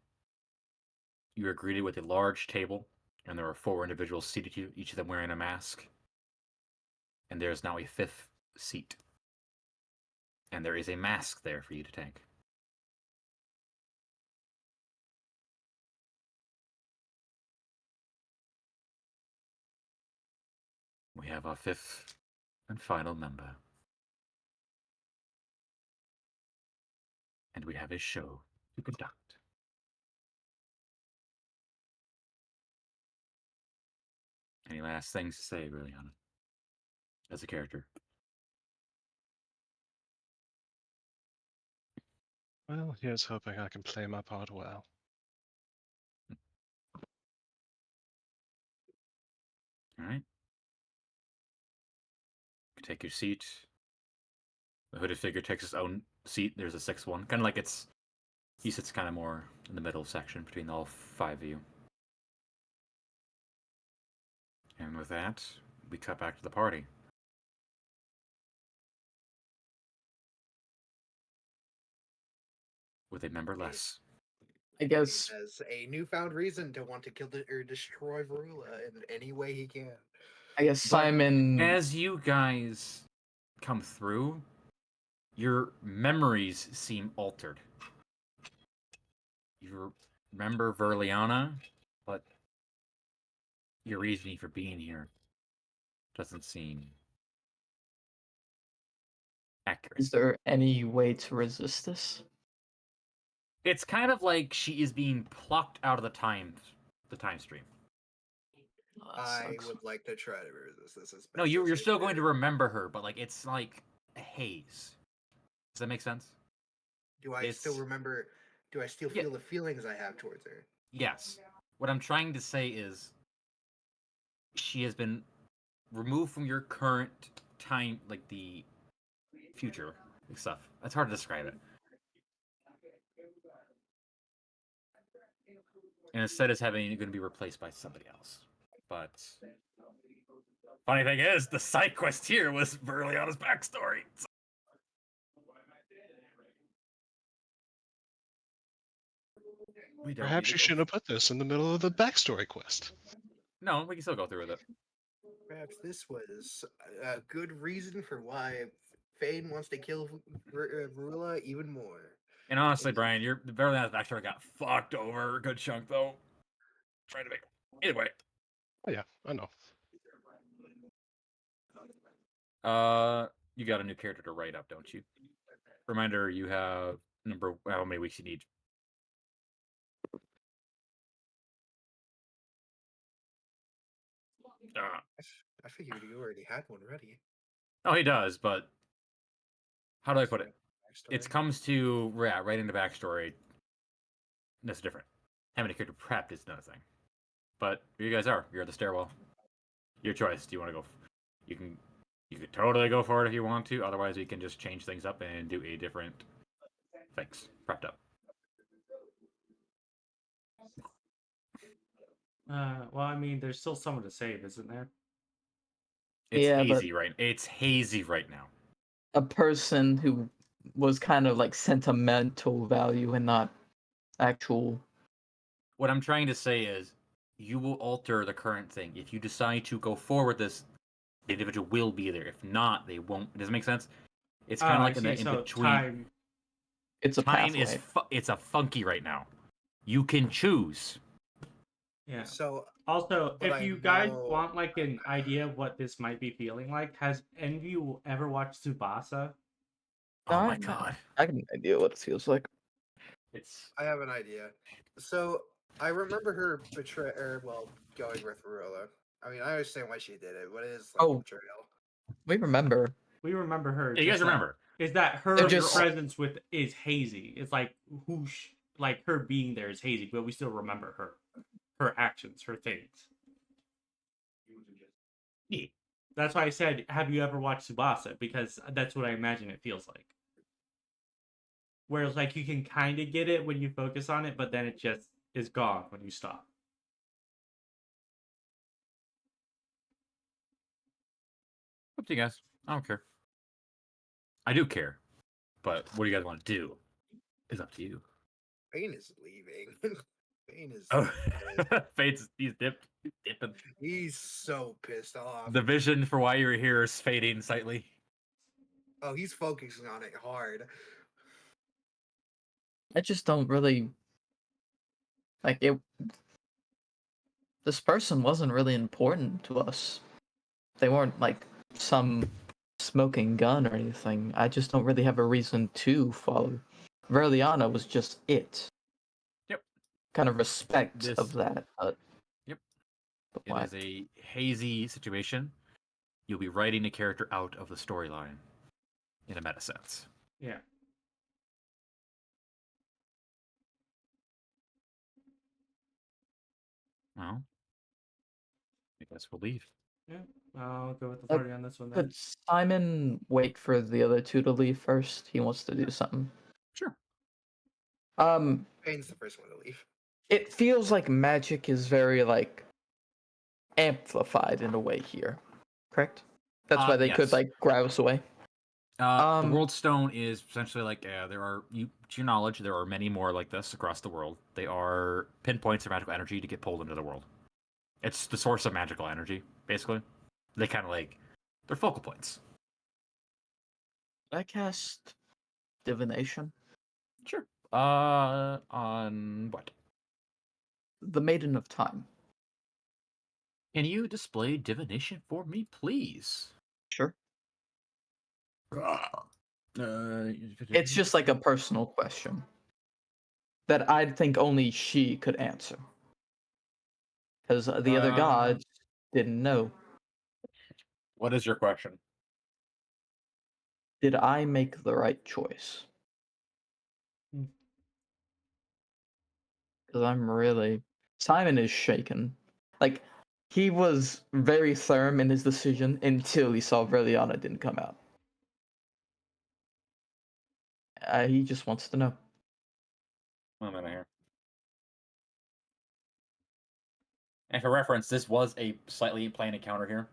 you are greeted with a large table, and there are 4 individuals seated here, each of them wearing a mask. And there is now a 5th seat. And there is a mask there for you to take. We have our 5th and final member. And we have a show to conduct. Any last things to say, Verleana? As a character. Well, here's hoping I can play my part well. Alright. Take your seat. The hooded figure takes his own seat. There's a 6th one. Kind of like he sits kind of more in the middle section between all 5 of you. And with that, we cut back to the party. With a member less. I guess Has a newfound reason to want to kill or destroy Verula in any way he can. Simon. As you guys come through, your memories seem altered. You remember Verleana, but your reasoning for being here doesn't seem accurate. Is there any way to resist this? It's kind of like she is being plucked out of the time stream. Oh, that I sucks. would like to try to resist this as No, best you're as I still going to can. remember her, but like it's like a haze. Does that make sense? Do I still it's- remember? Do I still Yeah. feel the feelings I have towards her? Yes. What I'm trying to say is she has been removed from your current time, like the future stuff. It's hard to describe it. And instead is going to be replaced by somebody else. But funny thing is, the side quest here was Verleana's backstory. We don't Perhaps need you to go shouldn't have put this in the middle of the backstory quest. No, we can still go through with it. Perhaps this was a good reason for why Fane wants to kill Verula even more. And honestly, Indeed. Brian, your Verleana's backstory got fucked over a good chunk, though. Trying to make either way. Oh, yeah, I know. You got a new character to write up, don't you? Reminder: you have how many weeks you need. I figured you already had one ready. Oh, he does, but how do I put it? Backstory. It comes to writing the backstory. That's different. Having a character prepped is another thing. But here you guys are. You're at the stairwell. Your choice. Do you want to go? You could totally go for it if you want to. Otherwise, we can just change things up and do a different things prepped up. Well, I mean, there's still someone to save, isn't there? It's Yeah, but- hazy It's hazy right now. A person who was kind of like sentimental value and not actual. What I'm trying to say is, you will alter the current thing. If you decide to go forward this, the individual will be there. If not, they won't. Does it make sense? It's kind of like in between. Time. It's a Time pathway. is it's a funky right now. You can choose. Yeah. So Also, But if I you guys know- want like an idea of what this might be feeling like, has any of you ever watched Tsubasa? Oh my I- god. I have an idea what it feels like. It's I have an idea. So I remember her going with Verula. I mean, I understand why she did it, but it is like Oh. betrayal. We remember. We remember her. Yeah, you guys just that- remember. is that her They're just- presence with is hazy? It's like like her being there is hazy, but we still remember her actions, her things. Yeah. That's why I said, have you ever watched Tsubasa? Because that's what I imagine it feels like. Whereas, like, you can kind of get it when you focus on it, but then it just is gone when you stop. to you guys. I don't care. I do care, but what do you guys want to do? Is up to you. Fane is leaving. Fane is. Oh, pissed. Fate's he's dipping. He's so pissed off. The vision for why you're here is fading slightly. Oh, he's focusing on it hard. I just don't really like it. This person wasn't really important to us. They weren't like some smoking gun or anything. I just don't really have a reason to follow. Verleana was just it. Yep. Kind of respect This- of that. Yep. But It why? is a hazy situation. You'll be writing a character out of the storyline in a meta sense. Yeah. Well, I guess we'll leave. Yeah. I'll go with the party on this one then. Could Simon wait for the other two to leave first? He wants to do something. Sure. Fane's the first one to leave. It feels like magic is very like amplified in a way here. Correct? That's why they could Yes. like grab us away. The World Stone is essentially like there are, to your knowledge, there are many more like this across the world. They are pinpoints of magical energy to get pulled into the world. It's the source of magical energy, basically. They kind of like they're focal points. Did I cast divination? Sure. On what? The Maiden of Time. Can you display divination for me, please? Sure. It's It's just like a personal question that I think only she could answer. Because the other gods didn't know. What is your question? Did I make the right choice? Hmm. Because I'm really. Simon is shaken. Like, he was very firm in his decision until he saw Verleana didn't come out. He just wants to know. One minute here. And for reference, this was a slightly planned encounter here.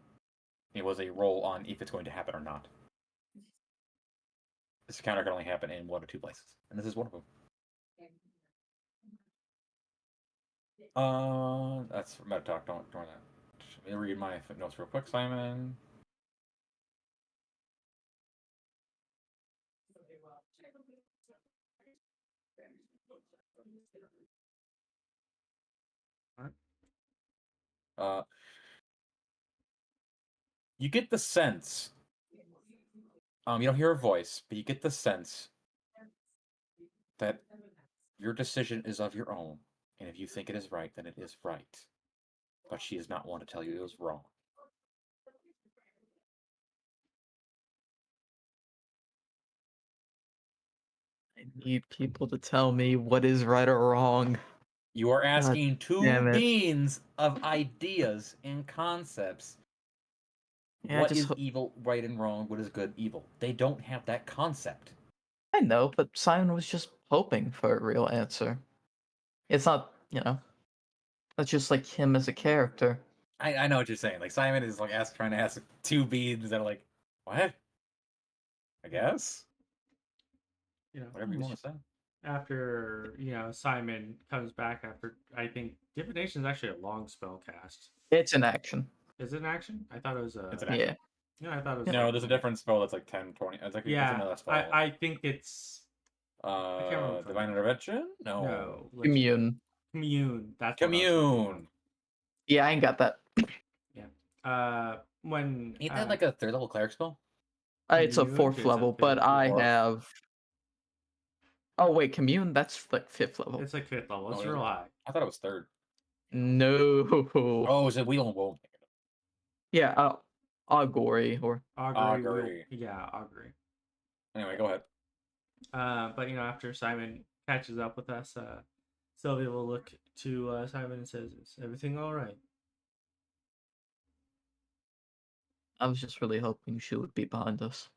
It was a roll on if it's going to happen or not. This encounter can only happen in one or two places, and this is one of them. That's meta talk. Don't ignore that. Let me read my notes real quick, Simon. You get the sense. You don't hear a voice, but you get the sense that your decision is of your own, and if you think it is right, then it is right. But she does not want to tell you it was wrong. I need people to tell me what is right or wrong. You are asking two damn it. beings of ideas and concepts. Yeah, What is evil, right, and wrong? What is good, evil? They don't have that concept. I know, but Simon was just hoping for a real answer. It's not, that's just like him as a character. I know what you're saying. Like Simon is like trying to ask two beings that are like, what? I guess. Whatever you want to say. After Simon comes back after, I think divination is actually a long spell cast. It's an action. Is it an action? I thought it was a. It's an action. Yeah. Yeah, I thought it was. No, there's a different spell that's like 10, 20. It's like it's another spell. I think it's. I can't remember. Divine Intervention? No. No. Commune. Commune. That's what I was Commune. Yeah, I ain't got that. When Ain't that like a third level cleric spell? It's a Commune fourth is a level, but fifth I level. have. Oh wait, commune. That's like fifth level. it's like fifth level. It's Oh, real is it? high. I thought it was third. No. Oh, is it Wheel and Woe? Yeah, augury or. Augury. Yeah, augury. Anyway, go ahead. But after Simon catches up with us, Sylvia will look to Simon and says, "Is everything all right?" I was just really hoping she would be behind us,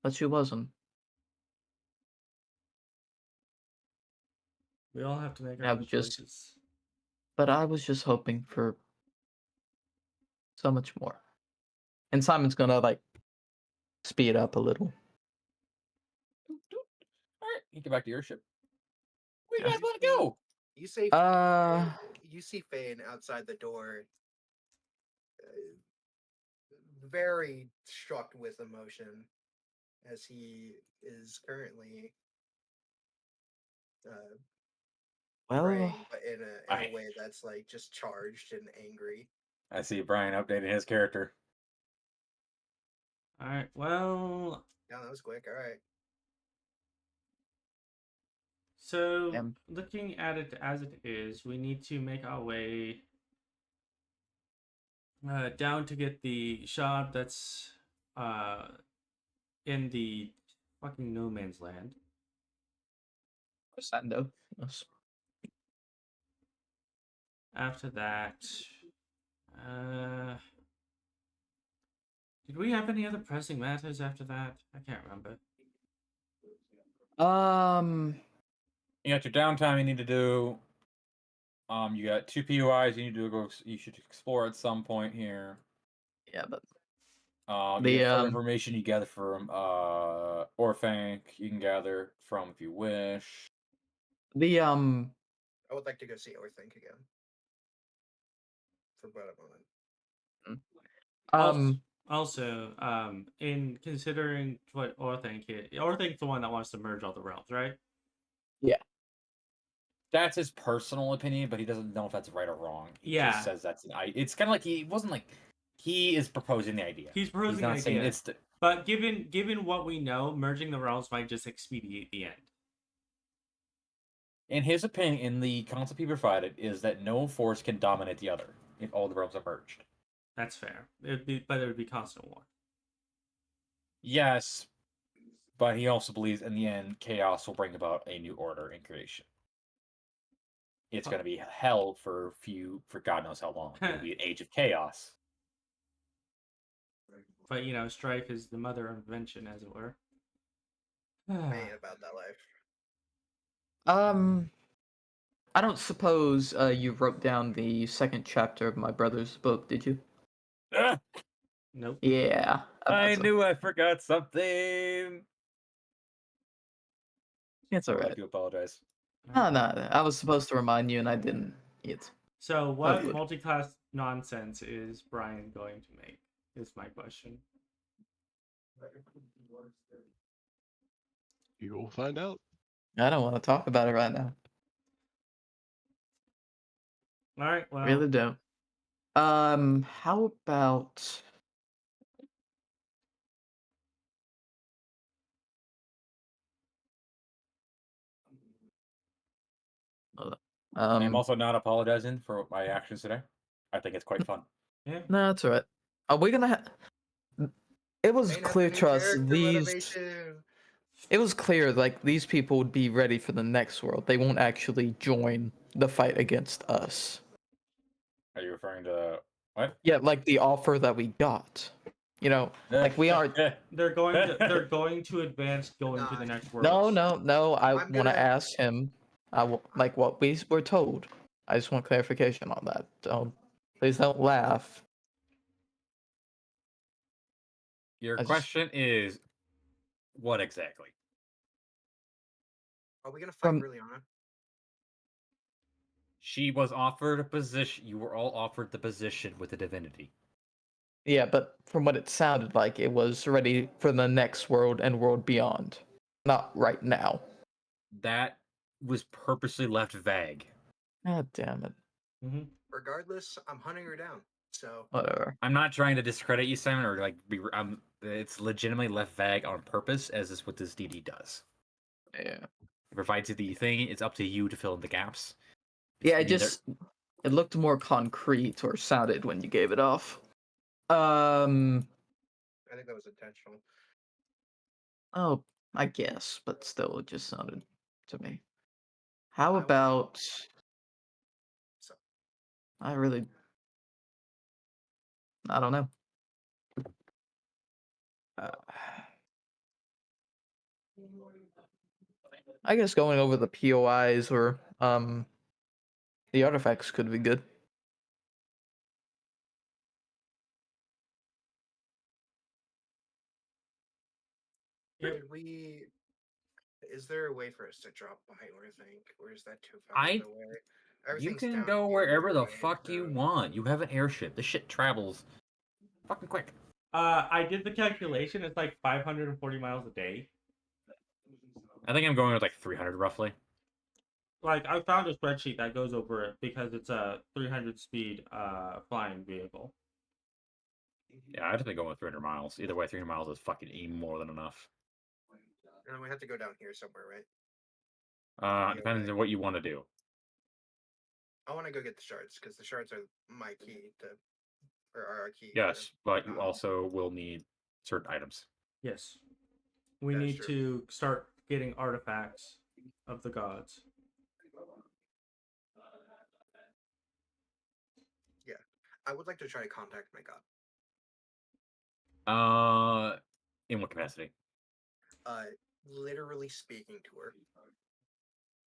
but she wasn't. We all have to make I our was own just- choices. But I was just hoping for so much more. And Simon's gonna like speed up a little. All right, you get back to your ship. Where you Yeah. guys want to go? You say Uh, you see Fane outside the door, very struck with emotion, as he is currently well, praying, but in a I- way that's like just charged and angry. I see Brian updating his character. All right. Well, Yeah, that was quick. All right. so Damn. looking at it as it is, we need to make our way down to get the shop that's in the fucking no man's land. Sando. Yes. After that, did we have any other pressing matters after that? I can't remember. You got your downtime you need to do. You got 2 POIs you need to go. You should explore at some point here. Yeah, but You have further information you gather from Orphank. You can gather from if you wish. the I would like to go see Orthink again. For about a moment. Also, in considering what Orthanc is, Orthanc's the one that wants to merge all the realms, right? That's his personal opinion, but he doesn't know if that's right or wrong. He Yeah. just says that's an idea. It's kind of like he wasn't like he is proposing the idea. He's proposing not the saying idea. it's the, But given what we know, merging the realms might just expedite the end. in his opinion, in the concept he provided, is that no force can dominate the other if all the realms are merged. That's fair. It would be constant war. Yes, but he also believes in the end, chaos will bring about a new order in creation. It's going to be hell for God knows how long. It'll be an age of chaos. But strife is the mother of invention, as it were. I ain't about that life. I don't suppose you wrote down the second chapter of my brother's book, did you? Nope. Yeah. I knew I forgot something. It's I alright. do apologize. No, I was supposed to remind you and I didn't. So what good. multi-class nonsense is Brian going to make? Is my question. You will find out. I don't want to talk about it right now. All right. Well, Really don't. How about I'm also not apologizing for my actions today. I think it's quite fun. yeah. no, that's alright. Are we gonna it was Ain't clear nothing to new us character these motivation. it was clear like these people would be ready for the next world. They won't actually join the fight against us. Are you referring to what? Yeah, like the offer that we got. Like we are They're going to advance going to the next world. No. I I'm want gonna- to ask him. Like what we were told. I just want clarification on that. Please don't laugh. Your I just- question is what exactly? Are we gonna fight From- Verleana? She was offered a position. You were all offered the position with a divinity. Yeah, but from what it sounded like, it was ready for the next world and world beyond. Not right now. That was purposely left vague. God damn it. Mm-hmm. Regardless, I'm hunting her down. So Whatever. I'm not trying to discredit you, Simon, or like be. It's legitimately left vague on purpose, as is what this DD does. Yeah. It provides you the thing. It's up to you to fill in the gaps. Yeah, Neither- it looked more concrete or sounded when you gave it off. I think that was intentional. Oh, I guess, but still, it just sounded to me. How I would- about? So- I don't know. I guess going over the POIs or the artifacts could be good. we? Is there a way for us to drop by? Or think, or is that too far I- of a way? You Everything's can down go here wherever the anyway, fuck you so- want. You have an airship. This shit travels fucking quick. I did the calculation. It's like 540 miles a day. I think I'm going with like 300 roughly. Like I found a spreadsheet that goes over it because it's a 300 speed flying vehicle. Yeah, I'd have to go with 300 miles. Either way, 300 miles is fucking even more than enough. And we have to go down here somewhere, right? Yeah, Depends okay. on what you want to do. I want to go get the shards because the shards are my key to, or are our key. Yes, but you um, also will need certain items. Yes. We That's need true. to start getting artifacts of the gods. I would like to try to contact my god. In what capacity? Literally speaking to her.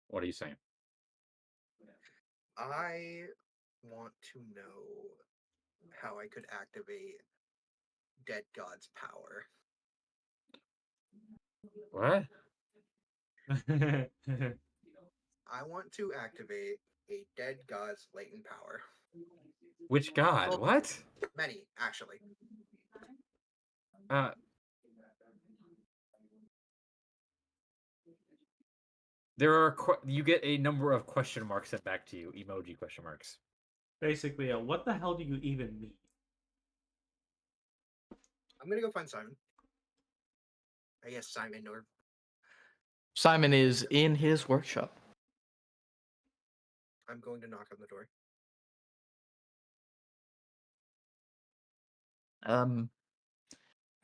What are you saying? I want to know how I could activate Dead God's power. What? I want to activate a Dead God's latent power. Which god? Well- What? Many, actually. There are you get a number of question marks sent back to you, emoji question marks. Basically, what the hell do you even mean? I'm gonna go find Simon. I guess Simon or Simon is in his workshop. I'm going to knock on the door.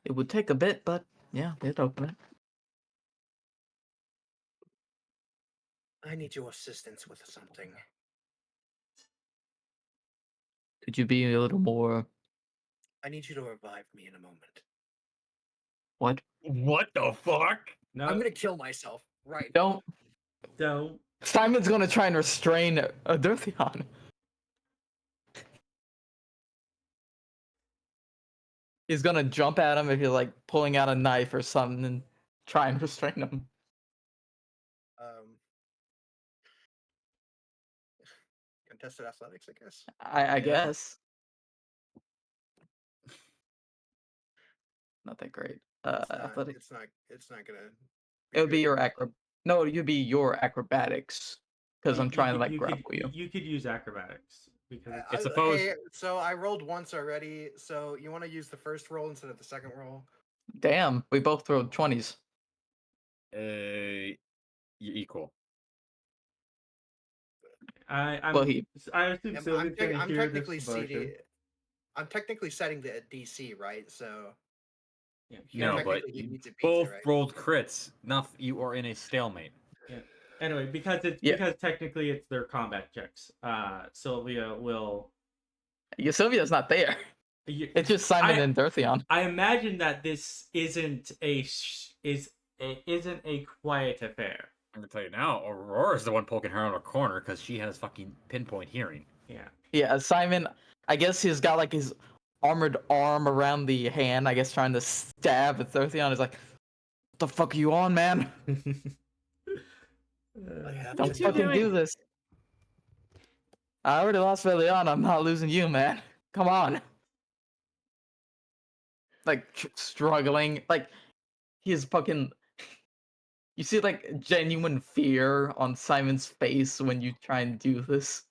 It would take a bit, but yeah, they'd open it. I need your assistance with something. Could you be a little more? I need you to revive me in a moment. What? What the fuck? No, I'm gonna kill myself right. Don't. don't. Simon's gonna try and restrain Dirthion. He's gonna jump at him if you're like pulling out a knife or something and try and restrain him. Contested athletics, I guess. I Yeah. guess. Not that great. Athletic. It's not gonna. It would be good. your No, you'd be your acrobatics because I'm trying to like grapple you. You could use acrobatics because It's supposed- Hey, so I rolled once already. So you want to use the first roll instead of the second roll? Damn, we both rolled 20s. You're equal. I Well, assume Yeah, but Sylvia's gonna I'm hear technically this motion. seated. I'm technically setting the DC, right? So Yeah, No, but technically he you needs a pizza, both right? rolled crits. Now you are in a stalemate. Anyway, because Yeah. because technically it's their combat checks. Sylvia will. Yeah, Sylvia's not there. It's just Simon and Dirthion. I imagine that this isn't a quiet affair. I'm gonna tell you now, Aurora's the one poking her out of a corner because she has fucking pinpoint hearing. Yeah. Yeah, Simon, I guess he's got like his armored arm around the hand, I guess trying to stab at Dirthion. He's like, what the fuck are you on, man? I have Don't What you fucking do doing? this. I already lost Verleana. I'm not losing you, man. Come on. Like struggling, like he's fucking. You see like genuine fear on Simon's face when you try and do this.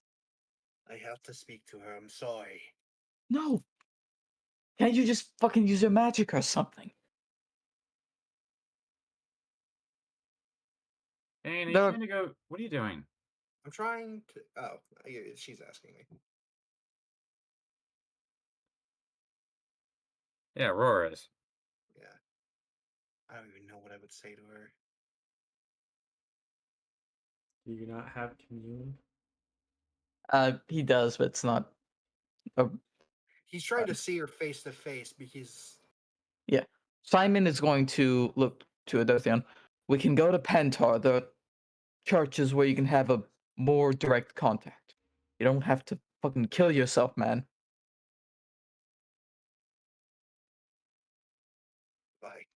I have to speak to her. I'm sorry. No. Can't you just fucking use your magic or something? Hey, The- trying to go. What are you doing? I'm trying to. Oh, she's asking me. Yeah, Aurora is. Yeah. I don't even know what I would say to her. Do you not have commune? He does, but it's not. He's trying to see her face to face because Simon is going to look to Adothian. We can go to Pentar, the churches where you can have a more direct contact. You don't have to fucking kill yourself, man. like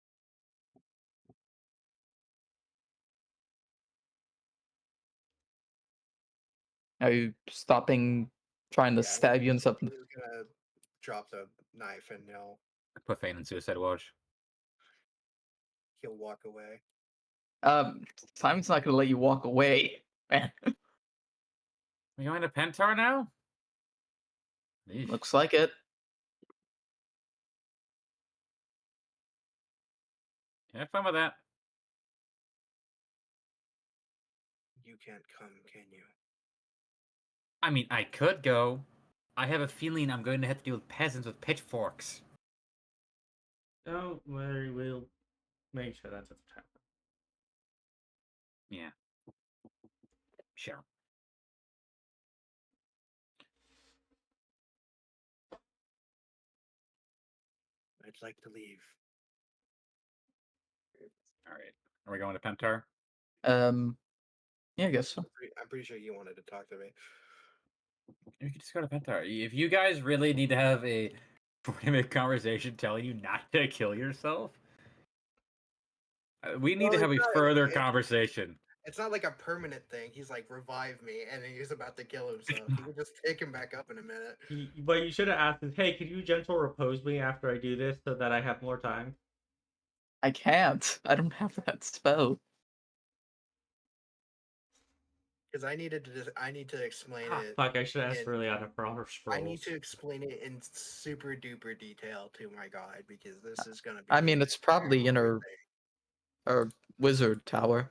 Are you stopping trying to Yeah, stab you and something? He's gonna drop the knife and Put Fane in suicide watch. he'll walk away. Simon's not gonna let you walk away, man. Are you going to Pentar now? Eesh. Looks like it. Have fun with that. You can't come, can you? I mean, I could go. I have a feeling I'm going to have to deal with peasants with pitchforks. Don't worry, we'll make sure that doesn't happen. Yeah. Sure. I'd like to leave. All right. Are we going to Pentar? Yeah, I guess so. I'm pretty sure you wanted to talk to me. You can just go to Pentar. If you guys really need to have a 40-minute conversation telling you not to kill yourself, we need Well, to have a it's not- further it- conversation. It's not like a permanent thing. He's like, revive me, and then he's about to kill himself. He would just pick him back up in a minute. But you should have asked him, hey, can you gentle repose me after I do this so that I have more time? I can't. I don't have that spell. Because I need to explain Ah, it. fuck, I should ask in- Verleana for all her scrolls. I need to explain it in super duper detail to my guide because this is gonna be. I mean, it's probably in her everything. wizard tower.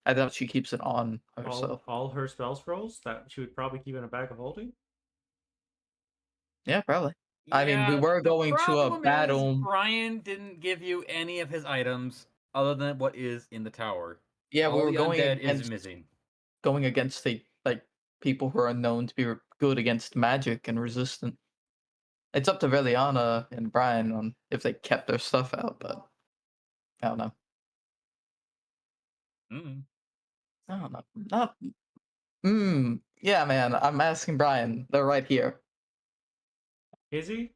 I doubt she keeps it on herself. All her spell scrolls that she would probably keep in a bag of holding? Yeah, probably. I mean, we were the going to a problem is battle. Brian didn't give you any of his items other than what is in the tower. Yeah, All we were the going undead against is missing. the people who are known to be good against magic and resistant. It's up to Verleana and Brian on if they kept their stuff out, but I don't know. Mm. I don't know. Not. Yeah, man. I'm asking Brian. They're right here. Is he?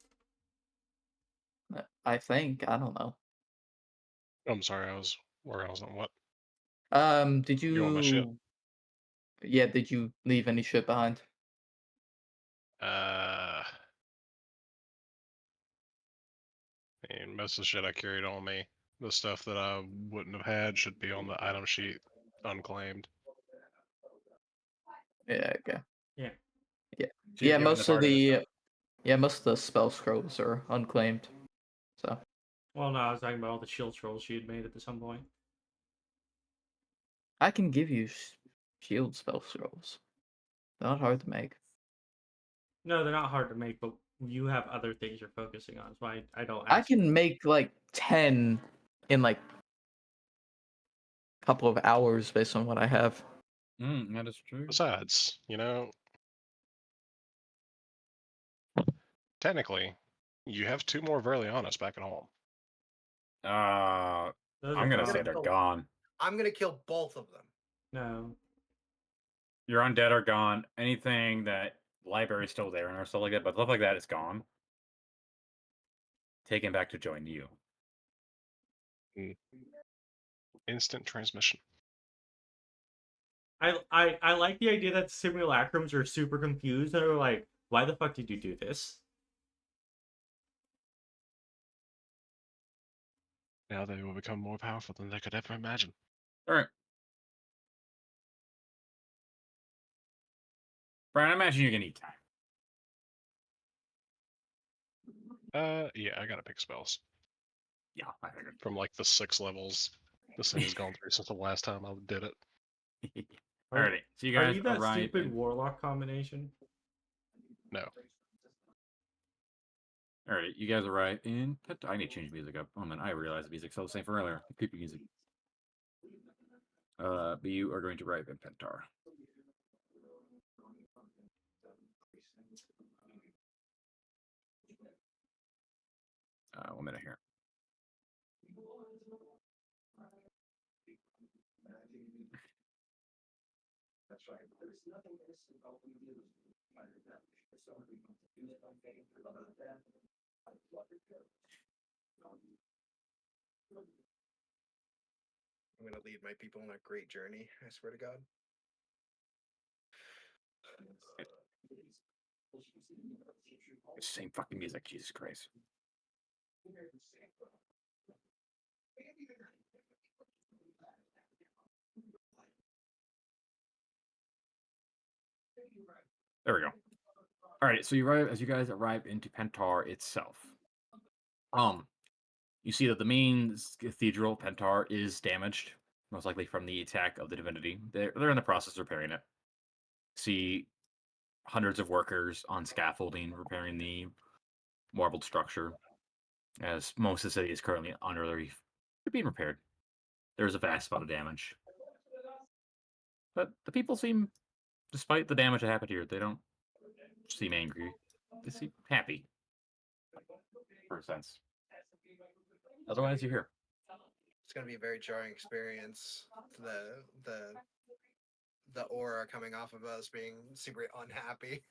I think. I don't know. I'm sorry, I was working on something. What? Did You want my shit? Yeah, did you leave any shit behind? And most of the shit I carried on me, the stuff that I wouldn't have had, should be on the item sheet, unclaimed. Yeah, okay. Yeah. She's Yeah, given most of party the stuff. most of the spell scrolls are unclaimed. So Well, no, I was talking about all the shield scrolls she had made at some point. I can give you shield spell scrolls. They're not hard to make. No, they're not hard to make, but you have other things you're focusing on. That's why I don't I ask. can make like 10 in like a couple of hours based on what I have. That is true. Besides, technically, you have 2 more Verleanas back at home. Those I'm are gonna gone. say they're gone. I'm gonna kill both of them. No. Your undead are gone. Anything that library's still there and stuff like that, but stuff like that is gone. Taken back to join you. Instant transmission. I like the idea that simulacrums are super confused and are like, why the fuck did you do this? Now they will become more powerful than they could ever imagine. Alright. Brian, I imagine you're gonna need time. Yeah, I gotta pick spells. Yeah, I figured. From like the 6 levels this thing has gone through since the last time I did it. Alrighty. So you Are guys you that arrive stupid in... warlock combination? No. Alrighty, you guys arrive in... I need to change music up. Oh man, I realized the music's still the same from earlier. Creepy music. But you are going to arrive in Pentar. 1 minute here. I'm gonna lead my people on a great journey. I swear to God. Same fucking music, Jesus Christ. There we go. All right, so you guys arrive into Pentar itself. You see that the main cathedral, Pentar, is damaged, most likely from the attack of the divinity. They're in the process of repairing it. See hundreds of workers on scaffolding repairing the marbled structure, as most of the city is currently under the reef. They're being repaired. There's a vast amount of damage. But the people seem, despite the damage that happened here, they don't seem angry. They seem happy. For a sense. Otherwise, you're here. It's gonna be a very jarring experience. The aura coming off of us being super unhappy.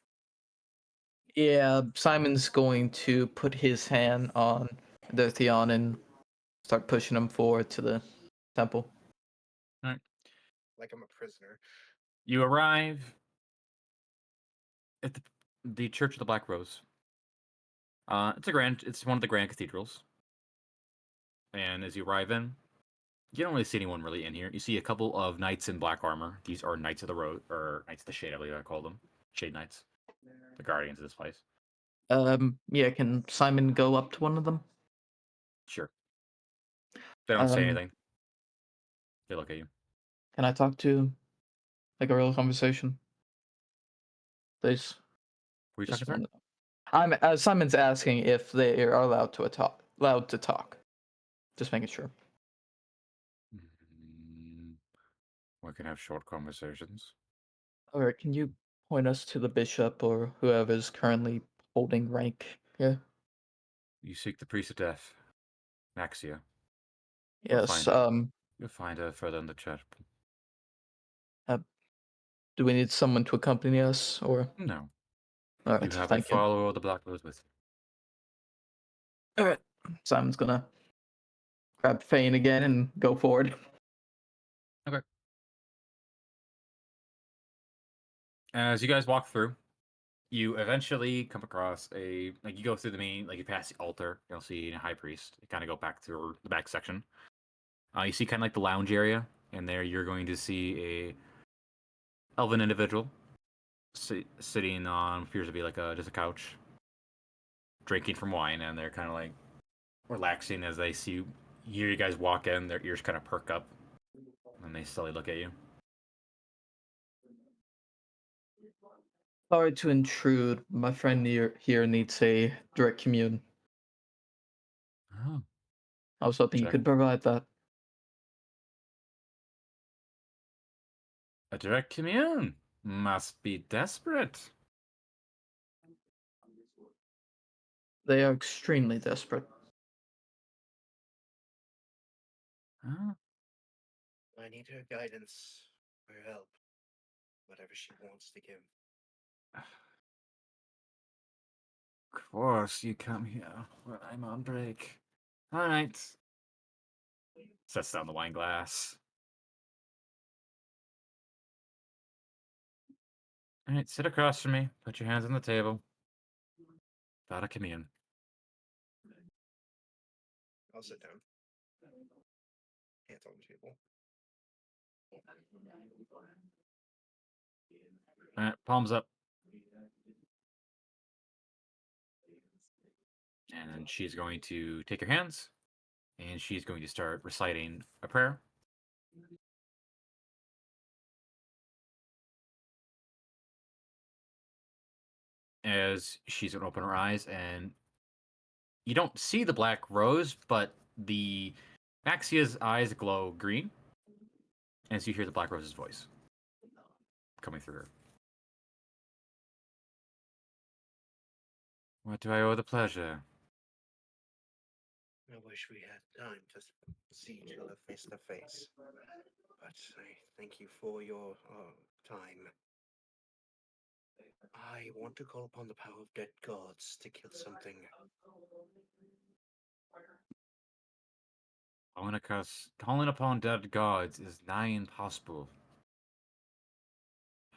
Yeah, Simon's going to put his hand on Theon and start pushing him forward to the temple. Like I'm a prisoner. You arrive at the Church of the Black Rose. It's one of the grand cathedrals. And as you arrive in, you don't really see anyone really in here. You see a couple of knights in black armor. These are Knights of the Road, or Knights of the Shade, I believe I call them. Shade Knights. The guardians of this place. Yeah, can Simon go up to one of them? Sure. They don't say Um, anything. They look at you. Can I talk to like a real conversation? Please. Were you Just talking, sir? Simon's asking if they are allowed to talk. Allowed to talk. Just making sure. We can have short conversations. All right, can you point us to the bishop or whoever's currently holding rank here? You seek the priest of death, Maxia. Yes. You'll find her further in the church. Do we need someone to accompany us, or? No. All You right, have a thank you. follower of the Black Rose with All right, Simon's gonna grab Fane again and go forward. you. Okay. As you guys walk through, you eventually come across you go through the main, you pass the altar, you'll see a high priest. You kind of go back through the back section. You see kind of like the lounge area, and there you're going to see a elven individual sitting on appears to be just a couch, drinking from wine, and they're kind of like relaxing as they see you guys walk in. Their ears kind of perk up, and they slowly look at you. Sorry to intrude. My friend here needs a direct commune. Oh, I was hoping you Check. could provide that. a direct commune must be desperate. They are extremely desperate. Oh, I need her guidance, her help, whatever she wants to give. of course, you come here when I'm on break. All right. Sets down the wine glass. All right, sit across from me. Put your hands on the table. About a commune. I'll sit down. Hands on the table. All right, palms up. And then she's going to take your hands, and she's going to start reciting a prayer. As she's going to open her eyes, and you don't see the black rose, but the Maxia's eyes glow green as you hear the black rose's voice coming through her. What do I owe the pleasure? I wish we had time to see each other face to face. But I thank you for your time. I want to call upon the power of dead gods to kill something. Calling upon dead gods is nigh impossible.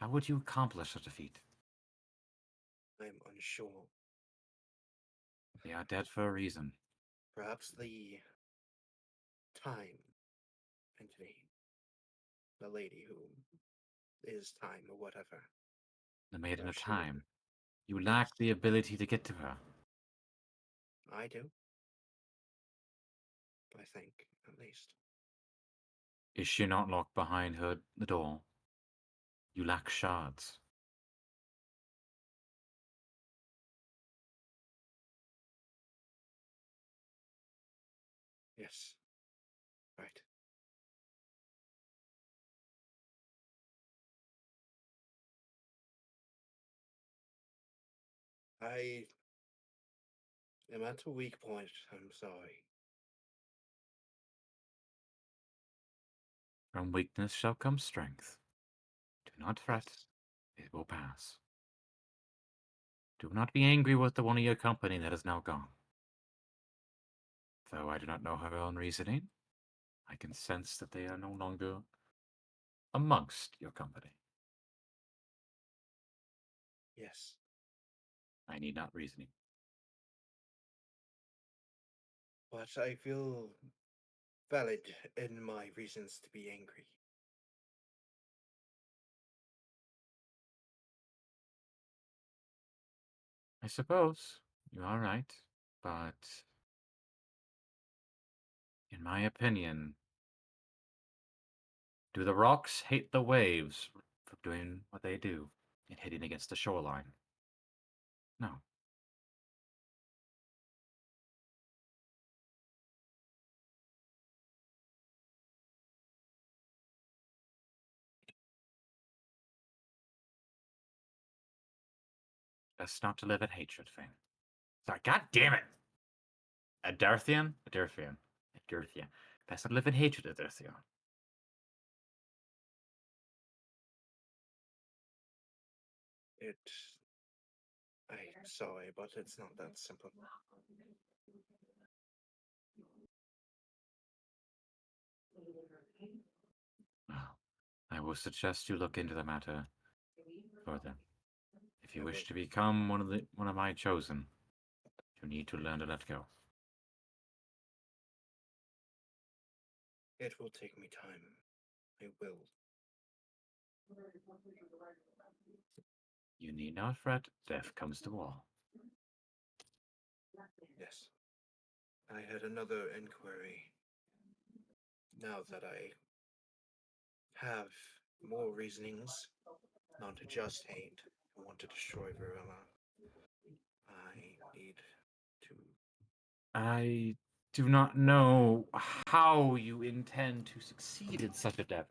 How would you accomplish such a feat? I'm unsure. They are dead for a reason. Perhaps the time entity, the lady who is time or whatever. The Maiden of She would- Time. You lack the ability to get to her. I do. I think, at least. Is she not locked behind the door? You lack shards. Yes. Right. I am at a weak point. I'm sorry. From weakness shall come strength. Do not fret. Yes. It will pass. Do not be angry with the one of your company that is now gone. Though I do not know her own reasoning, I can sense that they are no longer amongst your company. Yes. I need not reasoning. But I feel valid in my reasons to be angry. I suppose you are right, but in my opinion, do the rocks hate the waves for doing what they do and hitting against the shoreline? No. Best not to live in hatred, Fane. Sorry, god damn it! Adarthian? Adarthian. Adarthian. Best not live in hatred, Adarthian. I'm sorry, but it's not that simple. Well, I will suggest you look into the matter further. If you I wish will. to become one of my chosen, you need to learn to let go. It will take me time. I will. You need not fret. Death comes to all. Yes. I had another inquiry. Now that I have more reasonings not to just hate and want to destroy Verleana, I need to. I do not know how you intend to succeed in such endeavor.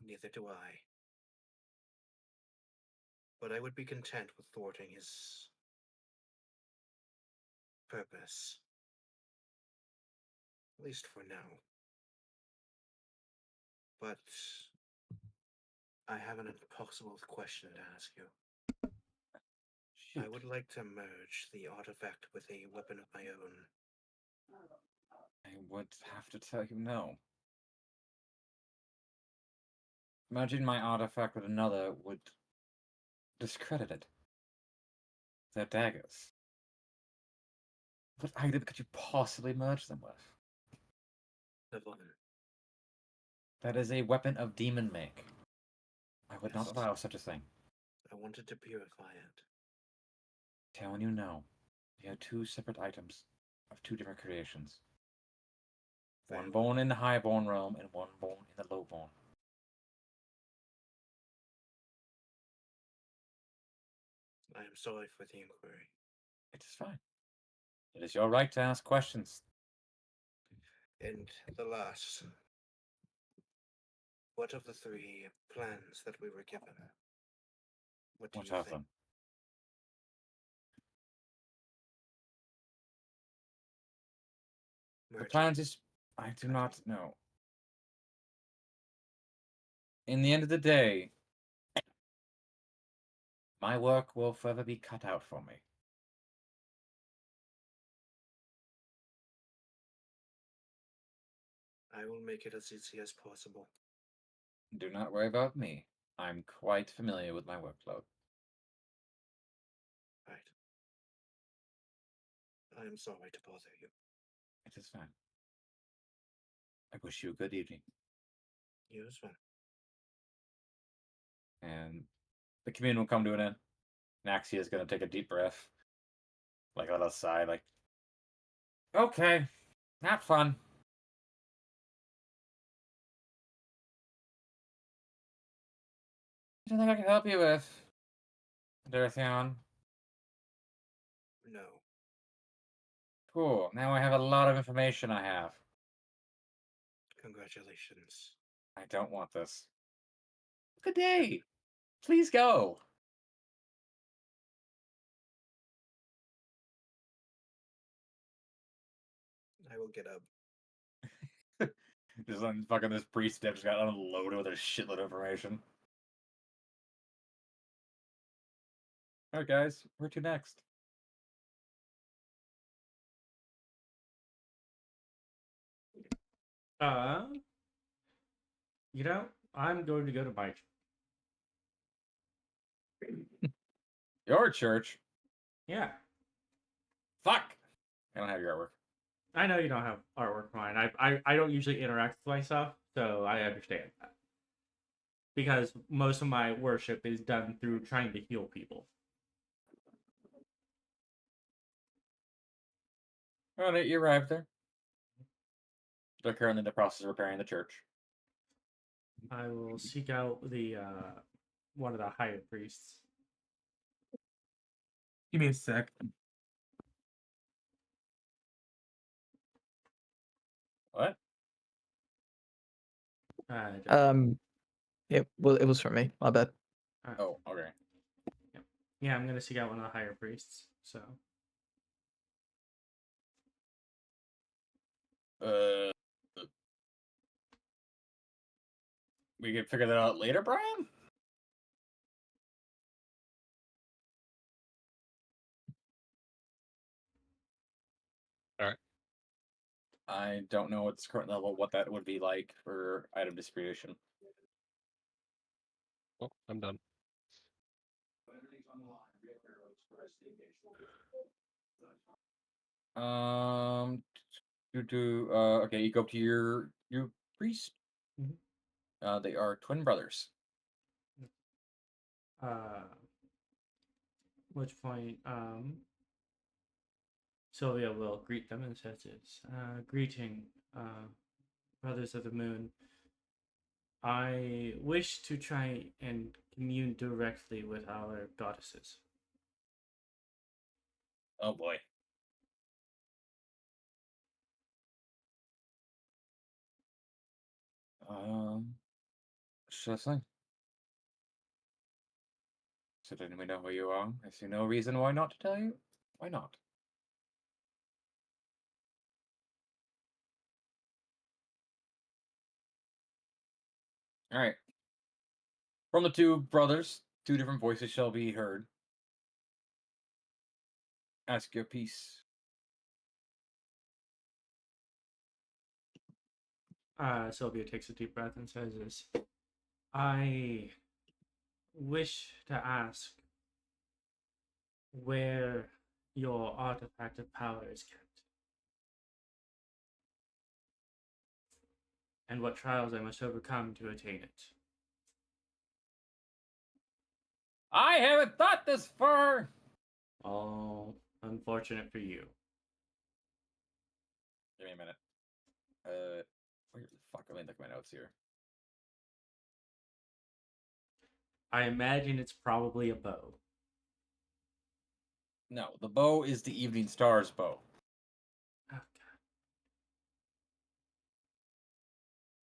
Neither do I. But I would be content with thwarting his purpose. At least for now. But I have an impossible question to ask you. I Shoot. would like to merge the artifact with a weapon of my own. I would have to tell you no. Merging my artifact with another would discredit it. They're daggers. What item could you possibly merge them with? The one. That is a weapon of demon make. I would not Yes. allow such a thing. I wanted to purify it. Telling you no. We have two separate items of two different creations. One Very born in the highborn realm and one born in the lowborn. I am sorry for the inquiry. It is fine. It is your right to ask questions. And the last. What of the three plans that we were given? What do What you of think? them? The Merging. plans is I do not know. In the end of the day, my work will forever be cut out for me. I will make it as easy as possible. Do not worry about me. I'm quite familiar with my workload. Right. I am sorry to bother you. It is fine. I wish you a good evening. You as well. And the commune will come to an end. Naxia is going to take a deep breath. Like a little sigh, like, okay, not fun. Anything I can help you with, Dorotheon? No. Cool. Now I have a lot of information I have. Congratulations. I don't want this. Good day. Please go. I will get up. Just on fucking this priest that just got unloaded with a shitload of information. Alright, guys. Where to next? You know, I'm going to go to my. Your church? Yeah, Fuck! I don't have your artwork. I know you don't have artwork for mine. I don't usually interact with my stuff, so I understand that. Because most of my worship is done through trying to heal people. Alright, you arrived there. They're currently in the process of repairing the church. I will seek out the one of the higher priests. Give me a sec. What? It was for me. My bad. Oh, okay. Yeah, I'm gonna seek out one of the higher priests. So We can figure that out later, Brian? Alright. I don't know its current level, what that would be like for item distribution. Well, I'm done. Okay, you go up to your priest. They are twin brothers. which point Sylvia will greet them and says, "Greeting, brothers of the moon. I wish to try and commune directly with our goddesses." Oh boy. Sure thing. So then we know who you are. I see no reason why not to tell you. Why not? Alright. From the two brothers, two different voices shall be heard. Ask your peace. Sylvia takes a deep breath and says, "I wish to ask where your artifact of power is kept, and what trials I must overcome to attain it." I haven't thought this far! All unfortunate for you. Give me a minute. Where the fuck am I looking at my notes here? I imagine it's probably a bow. No, the bow is the Evening Star's bow. Oh, God.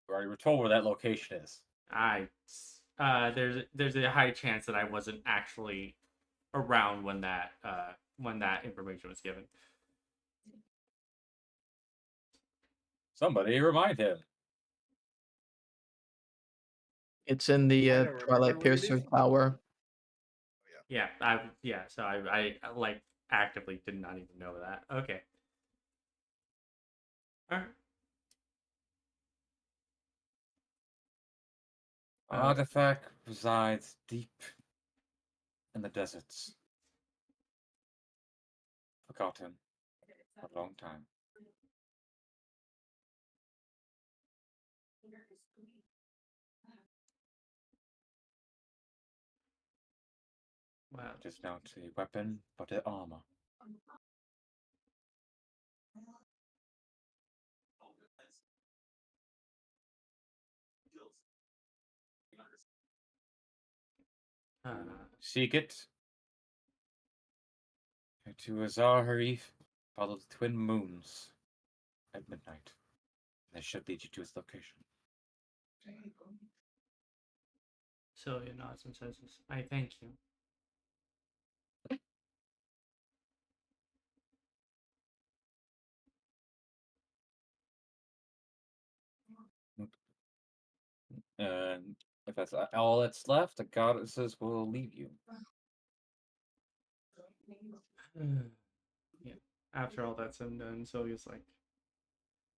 We already were told where that location is. There's a high chance that I wasn't actually around when that information was given. Somebody remind him. It's in the I don't remember Twilight what it Piercer is. Tower. So I like actively did not even know that. Okay. All right. Artifact resides deep in the deserts. Forgotten for a long time. Wow. Just not a weapon, but an armor. Seek it. To Azar Harif, follow the twin moons at midnight. They should lead you to its location. Sylvia nods and says, "I thank you." And if that's all that's left, the goddesses will leave you. Yeah. After all that's said and done, Sylvia's like,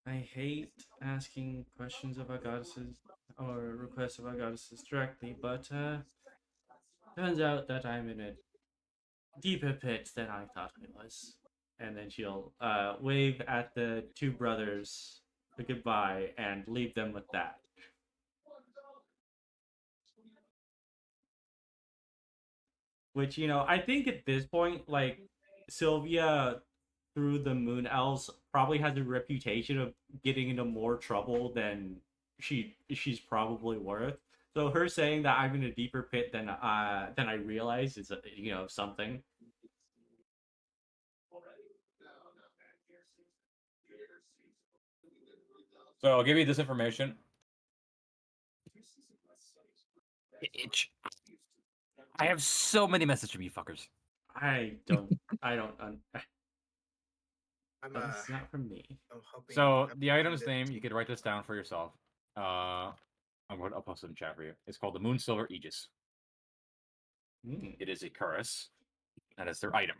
"I hate asking questions about goddesses or requests about goddesses directly, but turns out that I'm in a deeper pit than I thought I was." And then she'll wave at the two brothers a goodbye and leave them with that. Which, I think at this point, like, Sylvia, through the Moon Elves, probably has a reputation of getting into more trouble than she's probably worth. So her saying that I'm in a deeper pit than I realized is something. So I'll give you this information. I have so many messages from you fuckers. I don't. I'm That's not from me. I'm hoping. So I'm the hoping item's that- name, you could write this down for yourself. I'll post it in chat for you. It's called the Moon Silver Aegis. Mm. It is a cuirass. That is their item.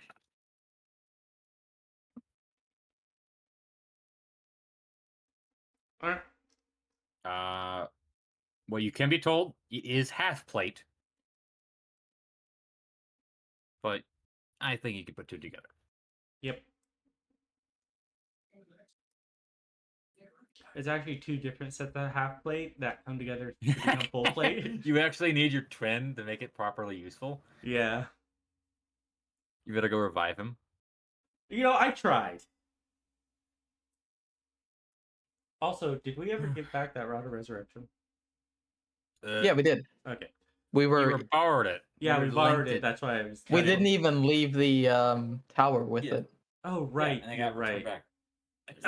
Alright. Well, you can be told it is half plate, but I think you can put two together. Yep. It's actually two different sets of half plate that come together to become full plate. You actually need your twin to make it properly useful. Yeah. You better go revive him. I tried. Also, did we ever give back that Rod of Resurrection? Yeah, we did. Okay. We You were. were borrowed it. Yeah, You we were borrowed linked it. That's why I was. We telling didn't you. even leave the tower with Yeah. it. Oh, right. and they You're got returned right. back. Oh, is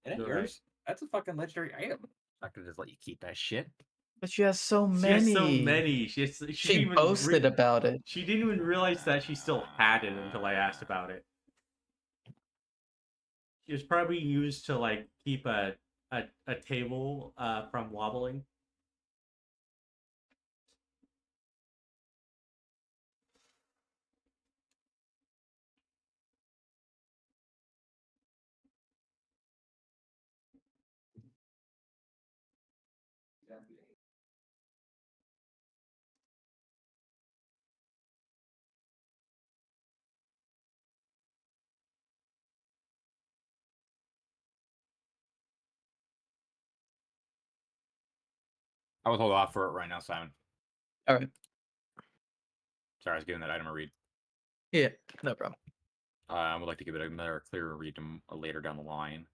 that You're yours? right. That's a fucking legendary item. I'm not gonna just let you keep that shit. But she has so She many. has so many. She She didn't even boasted about it. She didn't even realize that she still had it until I asked about it. It was probably used to like keep a table from wobbling. I would hold off for it right now, Simon. All right. Sorry, I was giving that item a read. Yeah, no problem. I would like to give it another clearer read later down the line.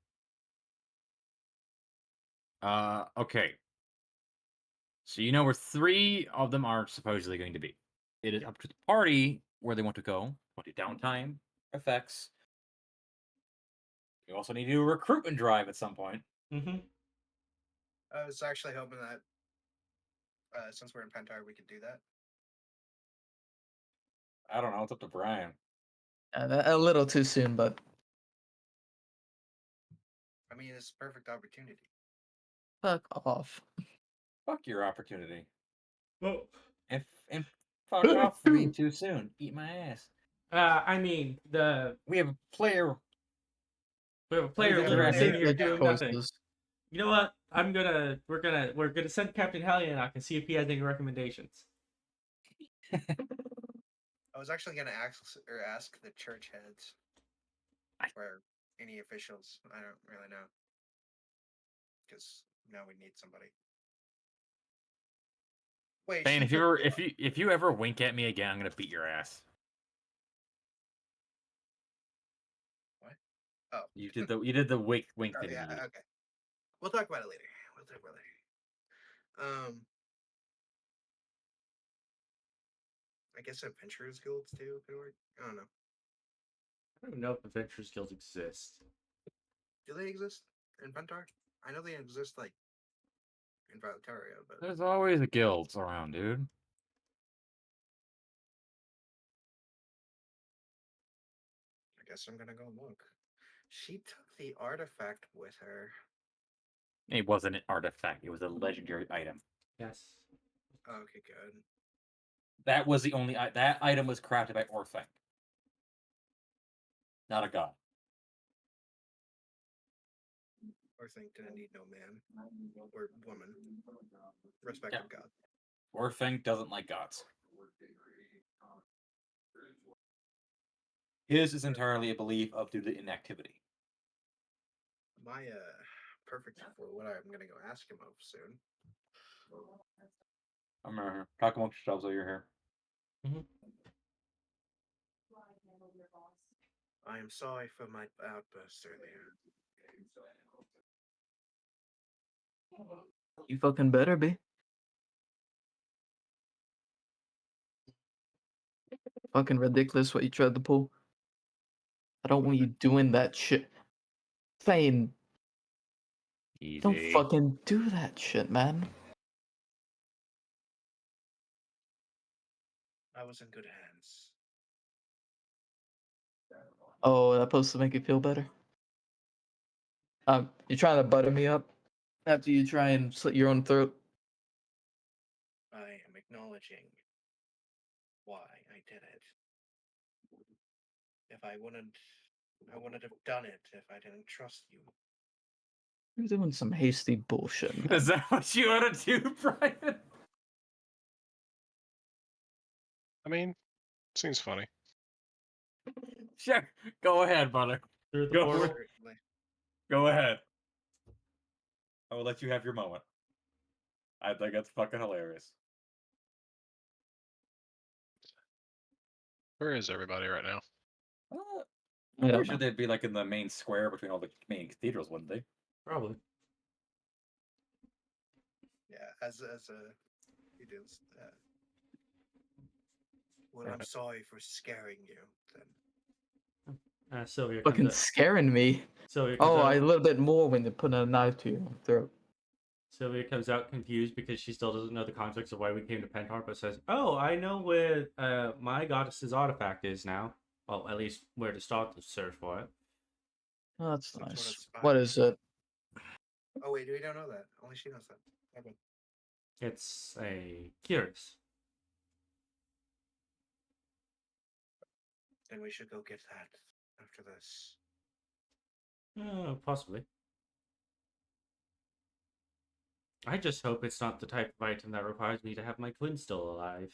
Okay. So you know where 3 of them are supposedly going to be. It is up to the party where they want to go. What do downtime effects. You also need to do a recruitment drive at some point. Mm-hmm. I was actually hoping that since we're in Pentar, we could do that. I don't know. It's up to Brian. A little too soon, but I mean, it's a perfect opportunity. fuck off. Fuck your opportunity. Well, And fuck off for being too soon. Eat my ass. I mean We have a player. we have a player Yeah, literally right. sitting here Good doing nothing. choices. You know what? We're gonna send Captain Hallianock and see if he has any recommendations. I was actually gonna ask the church heads or any officials. I don't really know because now we need somebody. Wait, Fane, she if you took ever the- if you ever wink at me again, I'm gonna beat your ass. What? Oh, You did the wink oh, thing. yeah. to me. Okay, we'll talk about it later. We'll talk about it later. I guess adventurers guilds too could work. I don't know. I don't even know if adventurers guilds exist. Do they exist in Pentar? I know they exist like in Valtaria, but There's always a guilds around, dude. I guess I'm gonna go look. She took the artifact with her. It wasn't an artifact. It was a legendary item. Yes. Okay, good. That was the only that item was crafted by Orphanc, not a god. Or think didn't need no man or woman. Respect of God. Orphanc doesn't like gods. His is entirely a belief of due to inactivity. My perfect for what I'm gonna go ask him of soon. I'm talk amongst yourselves while you're here. I am sorry for my outburst earlier. You fucking better be. Fucking ridiculous what you tried to pull. I don't want you doing that shit. Fane, Easy. don't fucking do that shit, man. I was in good hands. Oh, that's supposed to make you feel better? You trying to butter me up after you try and slit your own throat? I am acknowledging why I did it. If I wouldn't have done it if I didn't trust you. You're doing some hasty bullshit, man. Is that what you want to do, Brian? I mean, seems funny. Sure. Go ahead, brother. Through the Go portal. for it. Go ahead. I will let you have your moment. I think that's fucking hilarious. Where is everybody right now? I I'm don't pretty sure know. they'd be like in the main square between all the main cathedrals, wouldn't they? Probably. Yeah, as a he does that. Well, I'm sorry for scaring you. Then Sylvia Fucking comes out. scaring me. Sylvia comes Oh, out. a little bit more when they put a knife to your throat. Sylvia comes out confused because she still doesn't know the context of why we came to Pentar, but says, "Oh, I know where my goddess's artifact is now. Well, at least where to start to search for it." Oh, that's Some sort of nice. spy. What is it? Oh wait, we don't know that. Only she knows that. Okay. It's a cuirass. Then we should go get that after this. Possibly. I just hope it's not the type of item that requires me to have my twin still alive.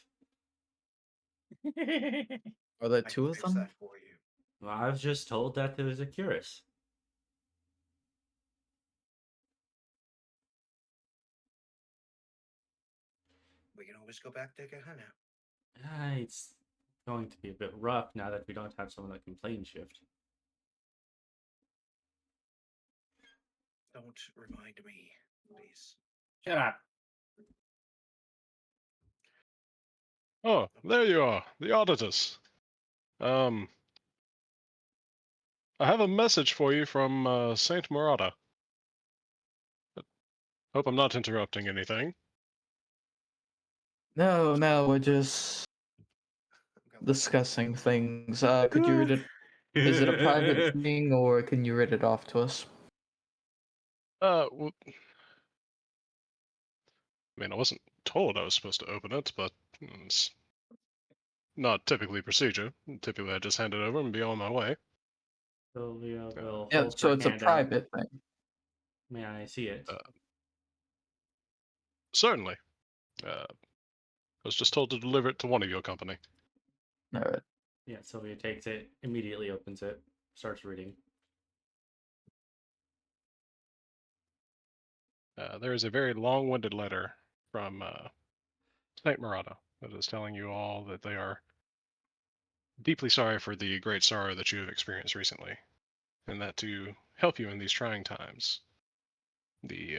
Are there I two can of fix them? that for you. Well, I was just told that there was a cuirass. We can always go back to Gehenna. It's going to be a bit rough now that we don't have someone that can plane shift. Don't remind me, please. Shut up. Oh, there you are, the auditors. I have a message for you from Saint Murata. Hope I'm not interrupting anything. No, we're just discussing things. Could you read it? Is it a private thing, or can you read it off to us? Well, I mean, I wasn't told I was supposed to open it, but it's not typically procedure. Typically, I just hand it over and be on my way. Sylvia will Yeah, hold so her it's a hand out. private thing. May I see it? Certainly. I was just told to deliver it to one of your company. All right. Yeah, Sylvia takes it, immediately opens it, starts reading. There is a very long-winded letter from Saint Murata that is telling you all that they are deeply sorry for the great sorrow that you have experienced recently, and that to help you in these trying times, the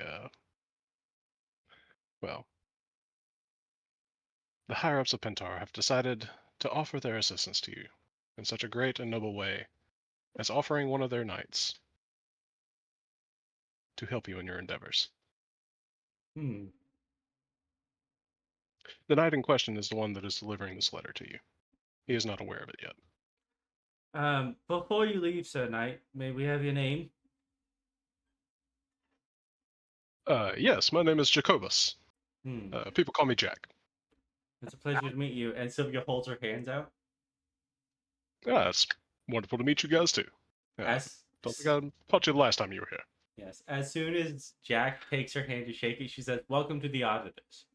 the higher-ups of Pentar have decided to offer their assistance to you in such a great and noble way as offering one of their knights to help you in your endeavors. Hmm. The knight in question is the one that is delivering this letter to you. He is not aware of it yet. Before you leave, Sir Knight, may we have your name? Yes, my name is Jacobus. Hmm. People call me Jack. It's a pleasure to meet you. And Sylvia holds her hands out. It's wonderful to meet you guys too. As Don't think I caught you the last time you were here. Yes, as soon as Jack takes her hand to shake it, she says, "Welcome to the auditors."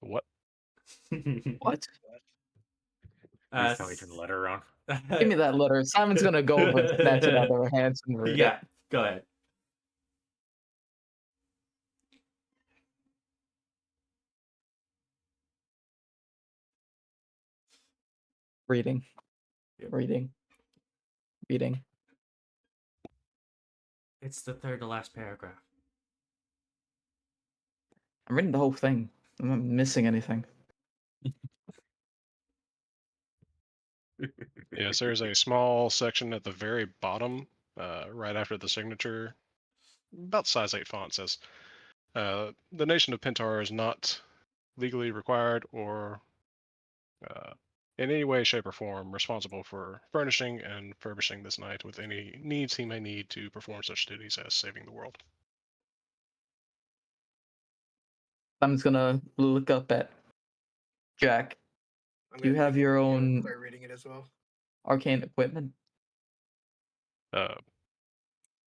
What? What? Please tell me to turn the letter around. Give me that letter. Simon's gonna go over and snatch it out of her hands and read Yeah, it. go ahead. Reading. Yep. Reading. Reading. It's the third to last paragraph. I'm reading the whole thing. I'm not missing anything. Yes, there's a small section at the very bottom, right after the signature, about size 8 font says, the nation of Pentar is not legally required or in any way, shape, or form responsible for furnishing and furbishing this knight with any needs he may need to perform such duties as saving the world. Simon's gonna look up at Jack. I'm Do you gonna have take it your and own start reading it as well. arcane equipment?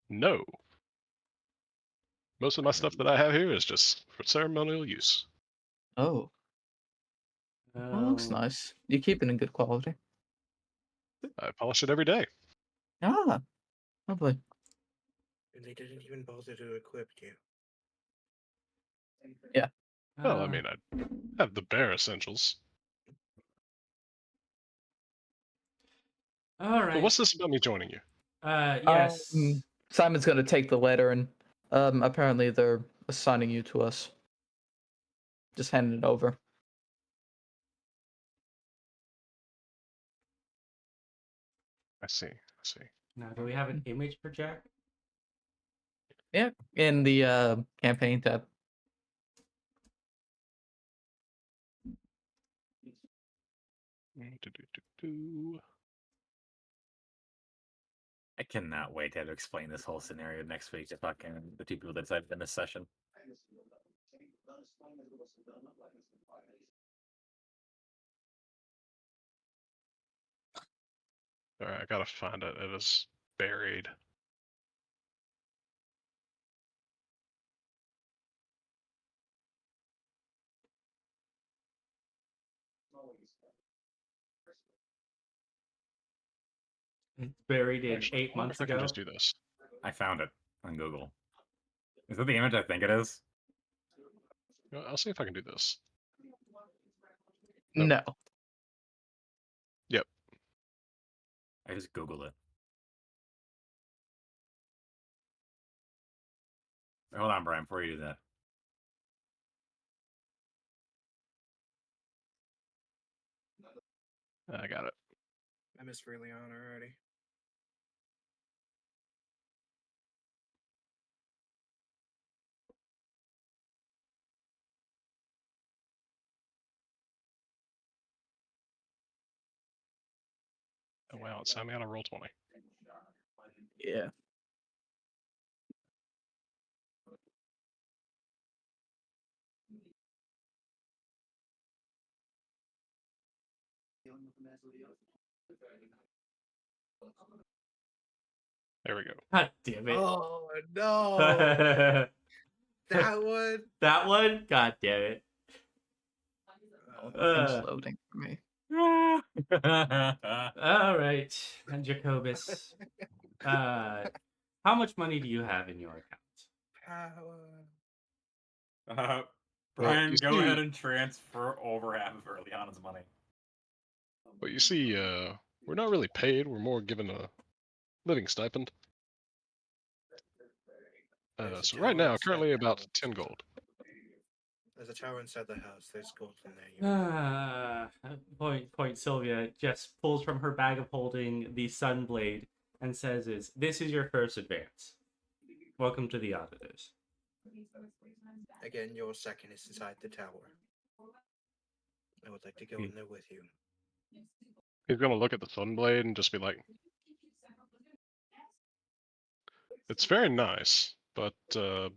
No. Most of my stuff that I have here is just for ceremonial use. Oh, that looks nice. You keep it in good quality. I polish it every day. Ah, lovely. And they didn't even bother to equip you. Well, I mean, I have the bare essentials. All But right. what's this about me joining you? Yes. Simon's gonna take the letter and apparently they're assigning you to us. Just hand it over. I see. Now, do we have an image for Jack? Yeah, in the campaign tab. I cannot wait to have to explain this whole scenario next week to fucking the two people that decided in this session. Alright, I gotta find it. It is buried. It's buried in Actually, 8 I wonder months if I can ago. just do this. I found it on Google. Is that the image I think it is? I'll see if I can do this. Nope. No. Yep. I just Googled it. Hold on, Brian, before you do that. I got it. I miss Verleana already. Oh wow, it signed me on a roll 20. Yeah. There we go. God damn it. Oh no! That one. That one? God damn it. Things loading for me. All right, and Jacobus. How much money do you have in your account? Power. Brian, you go see- ahead and transfer over half of Verleana's money. But you see, we're not really paid. We're more given a living stipend. There's a So right tower now, inside currently the about house. 10 gold. There's a tower inside the house. There's gold in there. Point Sylvia just pulls from her bag of holding the Sunblade and says, "This is your first advance. Welcome to the auditors." Again, your second is inside the tower. I would like to go in there with you. He's gonna look at the Sunblade and just be like, "It's very nice, but am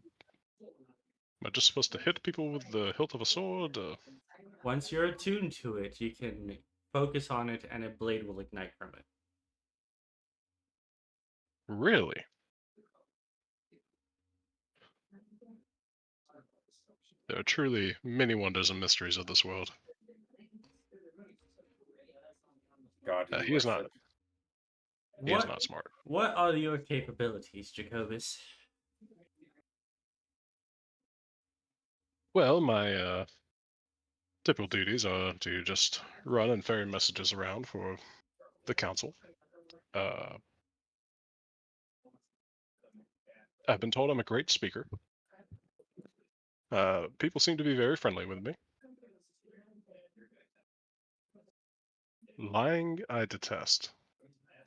I just supposed to hit people with the hilt of a sword?" Once you're attuned to it, you can focus on it and a blade will ignite from it. Really? There are truly many wonders and mysteries of this world. God, He is not. He is What not smart. What are your capabilities, Jacobus? Well, my typical duties are to just run and ferry messages around for the council. I've been told I'm a great speaker. People seem to be very friendly with me. Lying, I detest,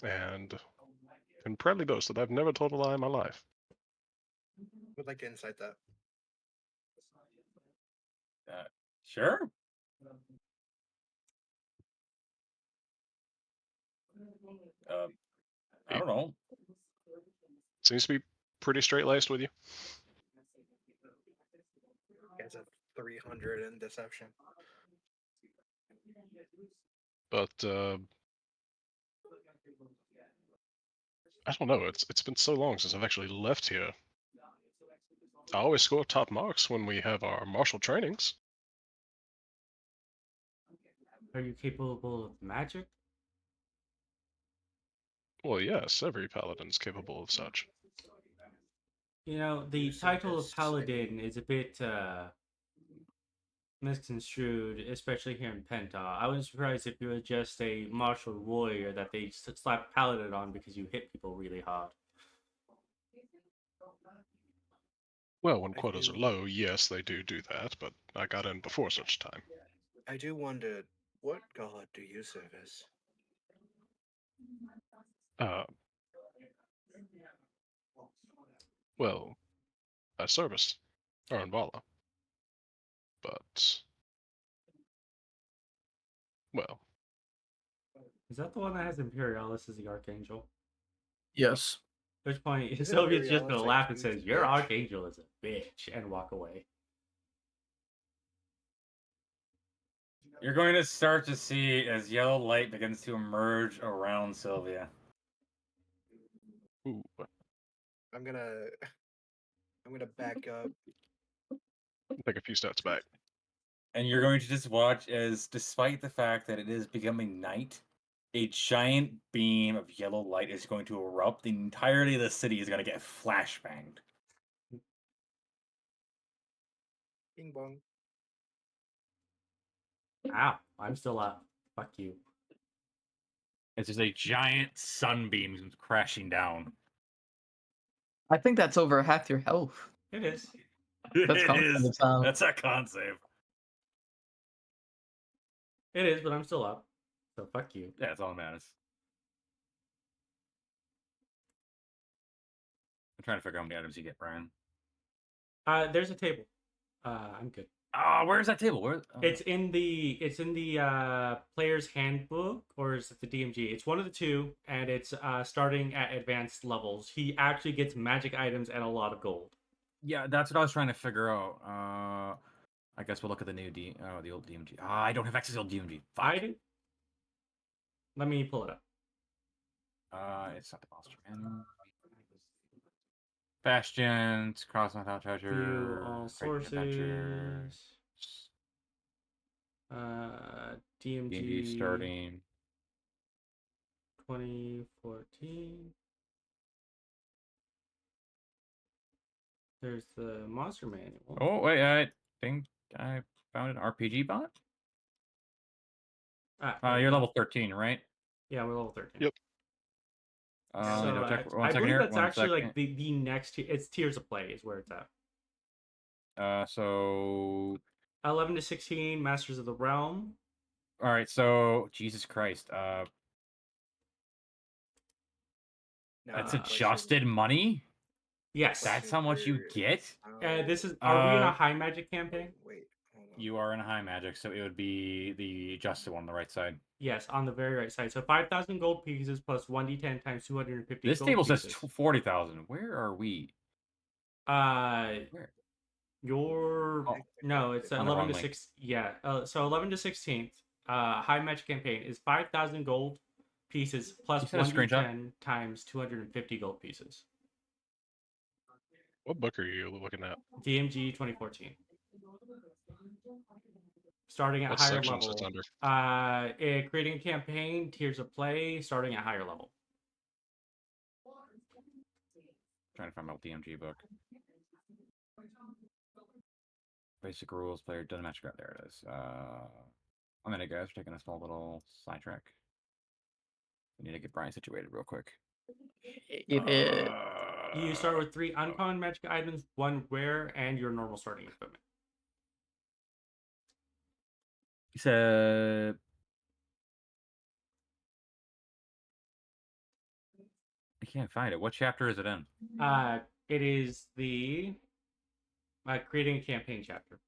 and can proudly boast that I've never told a lie in my life. Would like to insight that. Sure. I don't know. Seems to be pretty straight-laced with you. Gets a 300 in deception. But I don't know. It's been so long since I've actually left here. I always score top marks when we have our martial trainings. Are you capable of magic? Well, yes, every paladin's capable of such. You know, the You say title of this, paladin is a bit misconstrued, especially here in Penta. I was surprised if you were just a martial warrior that they slapped paladin on because you hit people really hard. Well, when I quotas are do- low, yes, they do that, but I got in before such time. I do wonder, what god do you service? Well, I serviced Aranvala, but, well, Is that the one that has Imperialis as the Archangel? Yes. At which point, Is Sylvia's just gonna Imperialis a laugh and huge says, "Your bitch?" Archangel is a bitch," and walk away. You're going to start to see as yellow light begins to emerge around Sylvia. ooh, I'm gonna back up. take a few steps back. And you're going to just watch as, despite the fact that it is becoming night, a giant beam of yellow light is going to erupt. The entirety of the city is going to get flashbanged. Bing bong. Ow, I'm still up. Fuck you. It's just a giant sunbeam crashing down. I think that's over half your health. It is. That's It is. confidence. That's a con save. It is, but I'm still up. So fuck you. Yeah, that's all that matters. I'm trying to figure out how many items you get, Brian. There's a table. I'm good. Where's that table? Where? It's in the player's handbook, or is it the DMG? It's one of the two, and it's starting at advanced levels. He actually gets magic items and a lot of gold. Yeah, that's what I was trying to figure out. I guess we'll look at the new the old DMG. I don't have access to the old DMG. Fuck. I do. Let me pull it up. It's not the monster manual. Bastions, Cross Without View Treasure, all Great Adventure, sources. DMG D&D starting. 2014. There's the monster manual. Oh wait, I think I found an RPG bot. Wait, You're no. level 13, right? Yeah, we're level 13. Yep. Let me double check. I One second believe here. that's One actually second. like the next tier. It's tiers of play is where it's at. So 11 to 16, Masters of the Realm. all right. So Jesus Christ. Now That's the question- adjusted money. Yes. That's how much you get. This is. Are we in a Uh, high magic campaign? Wait, hold on. You are in high magic, so it would be the adjusted one on the right side. Yes, on the very right side. So 5,000 gold pieces plus 1d10 times 250 This gold table pieces. says 40,000. Where are we? Where? Your Oh, no, it's on the 11 wrong to link. 6. Yeah, so 11 to 16th. High magic campaign is 5,000 gold pieces plus You sent a screenshot? 1d10 times 250 gold pieces. What book are you looking at? DMG 2014. Starting at What higher sections level. it's under? Creating a campaign, tiers of play, starting at higher level. Trying to find my DMG book. Basic rules, player doesn't match. There it is. I'm gonna guys taking a small little sidetrack. We need to get Brian situated real quick. It is. You start with 3 uncommon magic items, 1 rare, and your normal starting equipment. He said. I can't find it. What chapter is it in? It is the creating a campaign chapter.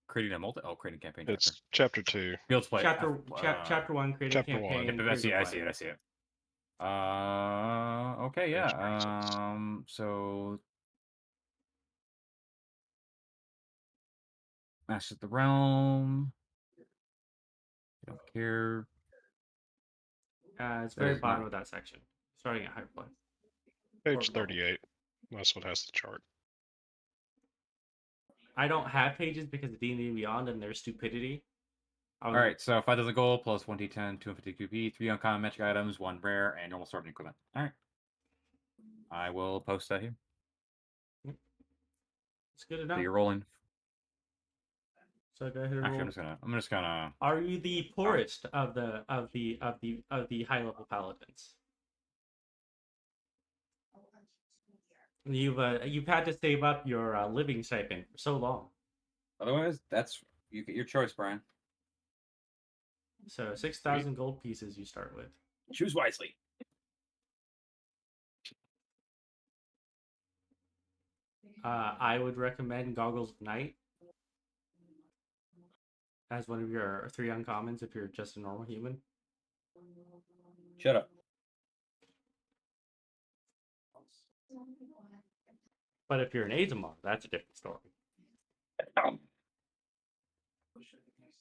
Creating a creating campaign It's chapter. chapter 2. Fields play. Chapter 1, creating Chapter one. campaign. Yep, I see it. I tiers of see play. it. I see it. Okay, There's yeah. So Master of the Realm. I don't care. It's That very is bottom not- of that section, starting at higher play. Page Or- 38. That's what has the chart. I don't have pages because of D&D Beyond and their stupidity. All right, so 5,000 gold plus 1d10, 250 QP, 3 uncommon magic items, 1 rare, and normal starting equipment. All right. I will post that here. It's good So enough. you're rolling. So go ahead and Actually, roll. I'm just gonna. Are you the poorest of the high level paladins? You've had to save up your living stipend for so long. Otherwise, that's you get your choice, Brian. So 6,000 gold pieces you start with. Choose wisely. I would recommend Goggles of Night as one of your 3 uncommons if you're just a normal human. Shut up. But if you're an Azamar, that's a different story.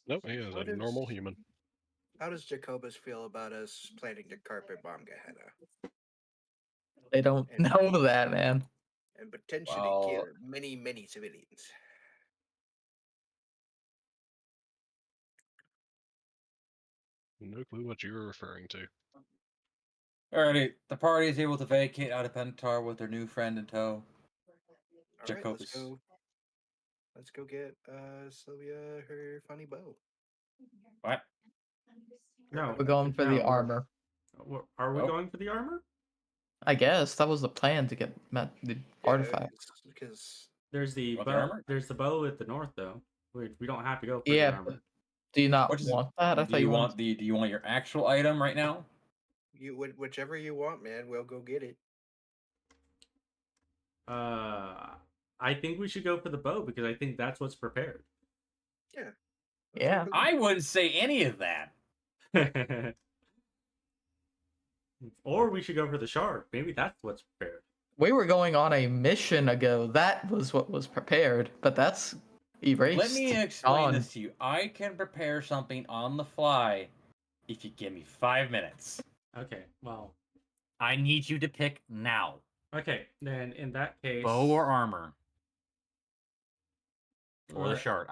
Nope, he is a What is- normal human. How does Jacobus feel about us planning to carpet bomb Gehenna They don't know that, man. and potentially Well- kill many, many civilians? No clue what you're referring to. Alrighty, the party is able to vacate out of Pentar with their new friend in tow. All right, Jacobus. let's go get Sylvia her funny bow. What? No, We're going for no, the we're- armor. Are we Oh. going for the armor? I guess that was the plan to get the artifact. Because There's the Want the bow. armor? There's the bow at the north, though. We don't have to go for Yeah, the armor. Do you not What is- want that? I Do thought you you want the? Do you want your actual item right now? whichever you want, man, we'll go get it. I think we should go for the bow because I think that's what's prepared. Let's Yeah. go. I wouldn't say any of that. Or we should go for the shard. Maybe that's what's prepared. We were going on a mission ago. That was what was prepared, but that's erased. Let me explain Gone. this to you. I can prepare something on the fly if you give me 5 minutes. Okay, well, I need you to pick now. Okay, then in that case, Bow or armor? Or the let- shard?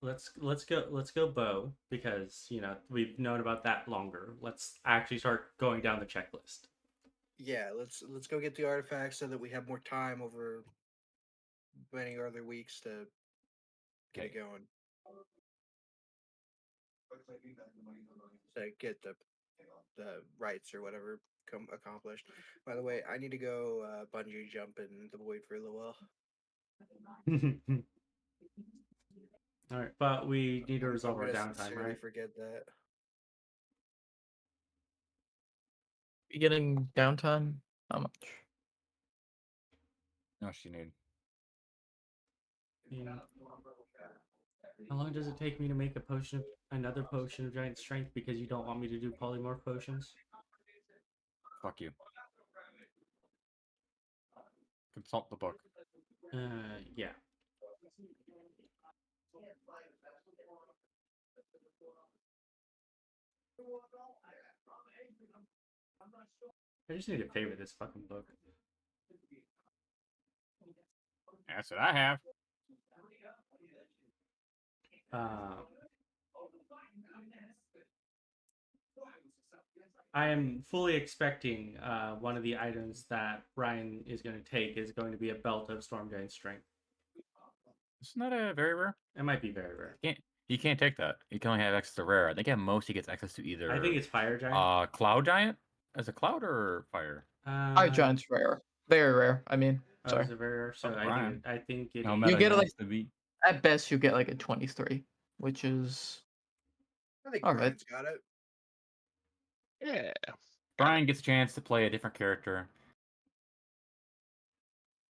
let's go bow, because we've known about that longer. Let's actually start going down the checklist. Yeah, let's go get the artifacts so that we have more time over many other weeks to get it going. To get the rights or whatever accomplished. By the way, I need to go bungee jump in the void for a little while. All right, but we need to I'm resolve our gonna downtime, sincerely right? forget that. You getting downtime? How much? No, she need. Yeah. How long does it take me to make another potion of giant strength, because you don't want me to do polymorph potions? Fuck you. Consult the book. Yeah. I just need to favorite this fucking book. That's what I have. I am fully expecting one of the items that Brian is going to take is going to be a belt of storm giant strength. Isn't that a very rare? It might be very rare. He can't take that. He can only have access to rare. I think at most he gets access to either. I think it's fire giant. Cloud giant. As a cloud or fire? Fire giant's rare. Very rare. I mean, sorry. Is it very rare? So Oh, I Brian. think it. No is- matter You get who like- wants to be. At best, you get like a 23, which is I think All right. Brian's got it. Yeah. Brian gets a chance to play a different character.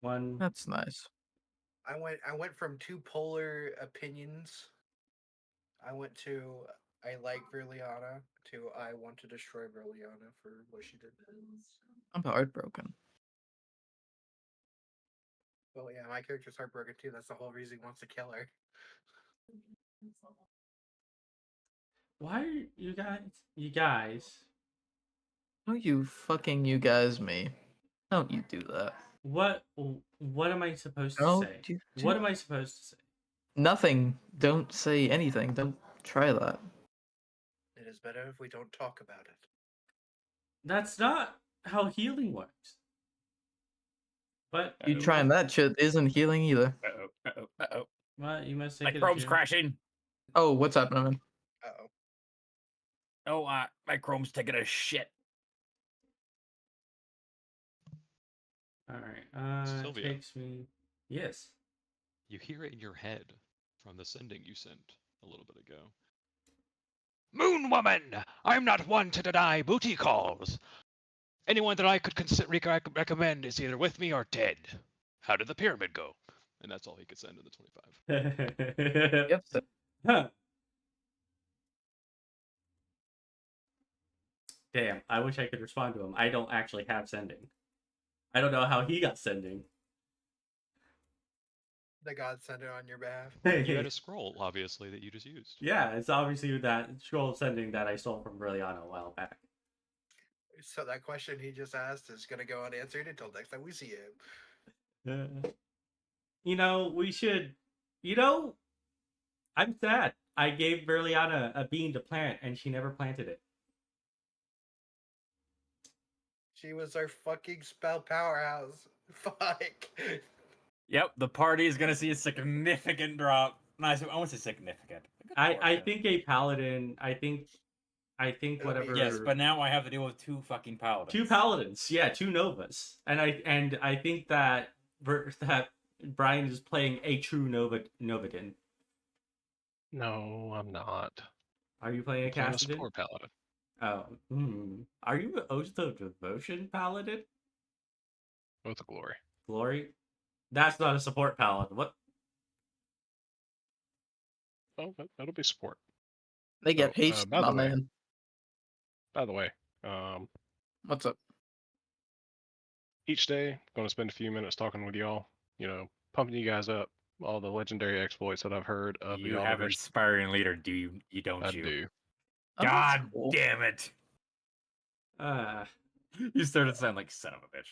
one. that's nice. I went from two polar opinions. I went to I like Verleana to I want to destroy Verleana for what she did. I'm heartbroken. Well, yeah, my character's heartbroken too. That's the whole reason he wants to kill her. Why are you guys? You guys. Don't you fucking you guys me. Don't you do that. What am I supposed to No, say? do- What am I supposed to say? Nothing. Don't say anything. Don't try that. It is better if we don't talk about it. That's not how healing works. But You trying that shit isn't healing either. Well, you must My take it. Chrome's crashing. Oh, what's happening, man? Uh-oh. Oh, my Chrome's taking a shit. All right. Sylvia. Takes me. Yes. You hear it in your head from the sending you sent a little bit ago. Moon woman! I'm not one to deny booty calls. Anyone that I could recommend is either with me or dead. How did the pyramid go? And that's all he could send in the 25. Yep. Huh. Damn, I wish I could respond to him. I don't actually have sending. I don't know how he got sending. The god sent it on your behalf. You had a scroll, obviously, that you just used. Yeah, it's obviously that scroll of sending that I stole from Verleana a while back. So that question he just asked is gonna go unanswered until next time we see him. We should. I'm sad. I gave Verleana a bean to plant, and she never planted it. She was our fucking spell powerhouse. Fuck. Yep, the party is gonna see a significant drop. Nice. I won't say significant. I think a paladin. I think It'll be- whatever. Yes, but now I have to deal with two fucking paladins. Two paladins. Yeah, two novas, and I think that that Brian is playing a true Novadin. No, I'm not. Are you playing a I'm playing a Cassidin? support paladin. Oh, Are you an Oath of Devotion paladin? Oath of Glory. Glory? That's not a support paladin. What? Oh, that'll be support. They get Oh, haste, by my the way. man. By the way, What's up? each day, going to spend a few minutes talking with y'all. Pumping you guys up. All the legendary exploits that I've heard of You the have an Oliver's. inspiring leader, do you? You don't I you? do. Oh, that's God cool. damn it! Uh, You started to sound like son of a bitch.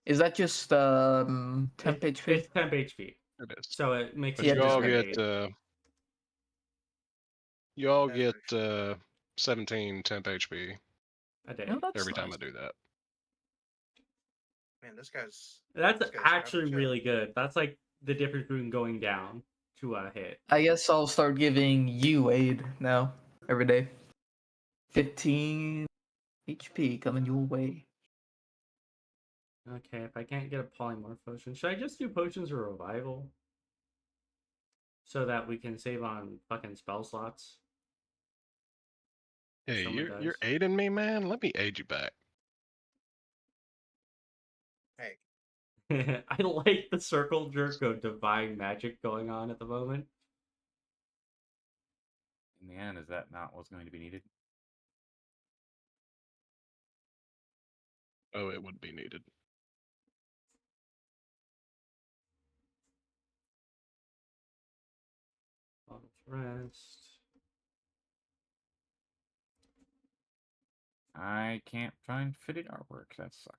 Is that just temp HP? It's temp HP, It is. so it makes But Yeah, it you just all just temp. get you all That's get actually- 17 temp HP a day. No, that's every time nice. I do that. Man, this guy's That's this guy's actually chill. really good. That's like the difference between going down to a hit. I guess I'll start giving you aid now every day. 15 HP coming your way. Okay, if I can't get a polymorph potion, should I just do potions of revival? So that we can save on fucking spell slots? Hey, Someone you're does. aiding me, man. Let me aid you back. Hey, I like the circle jerk of divine magic going on at the moment. In the end, is that not what's going to be needed? Oh, it would be needed. Bottle of rest. I can't find fitted artwork. That sucks.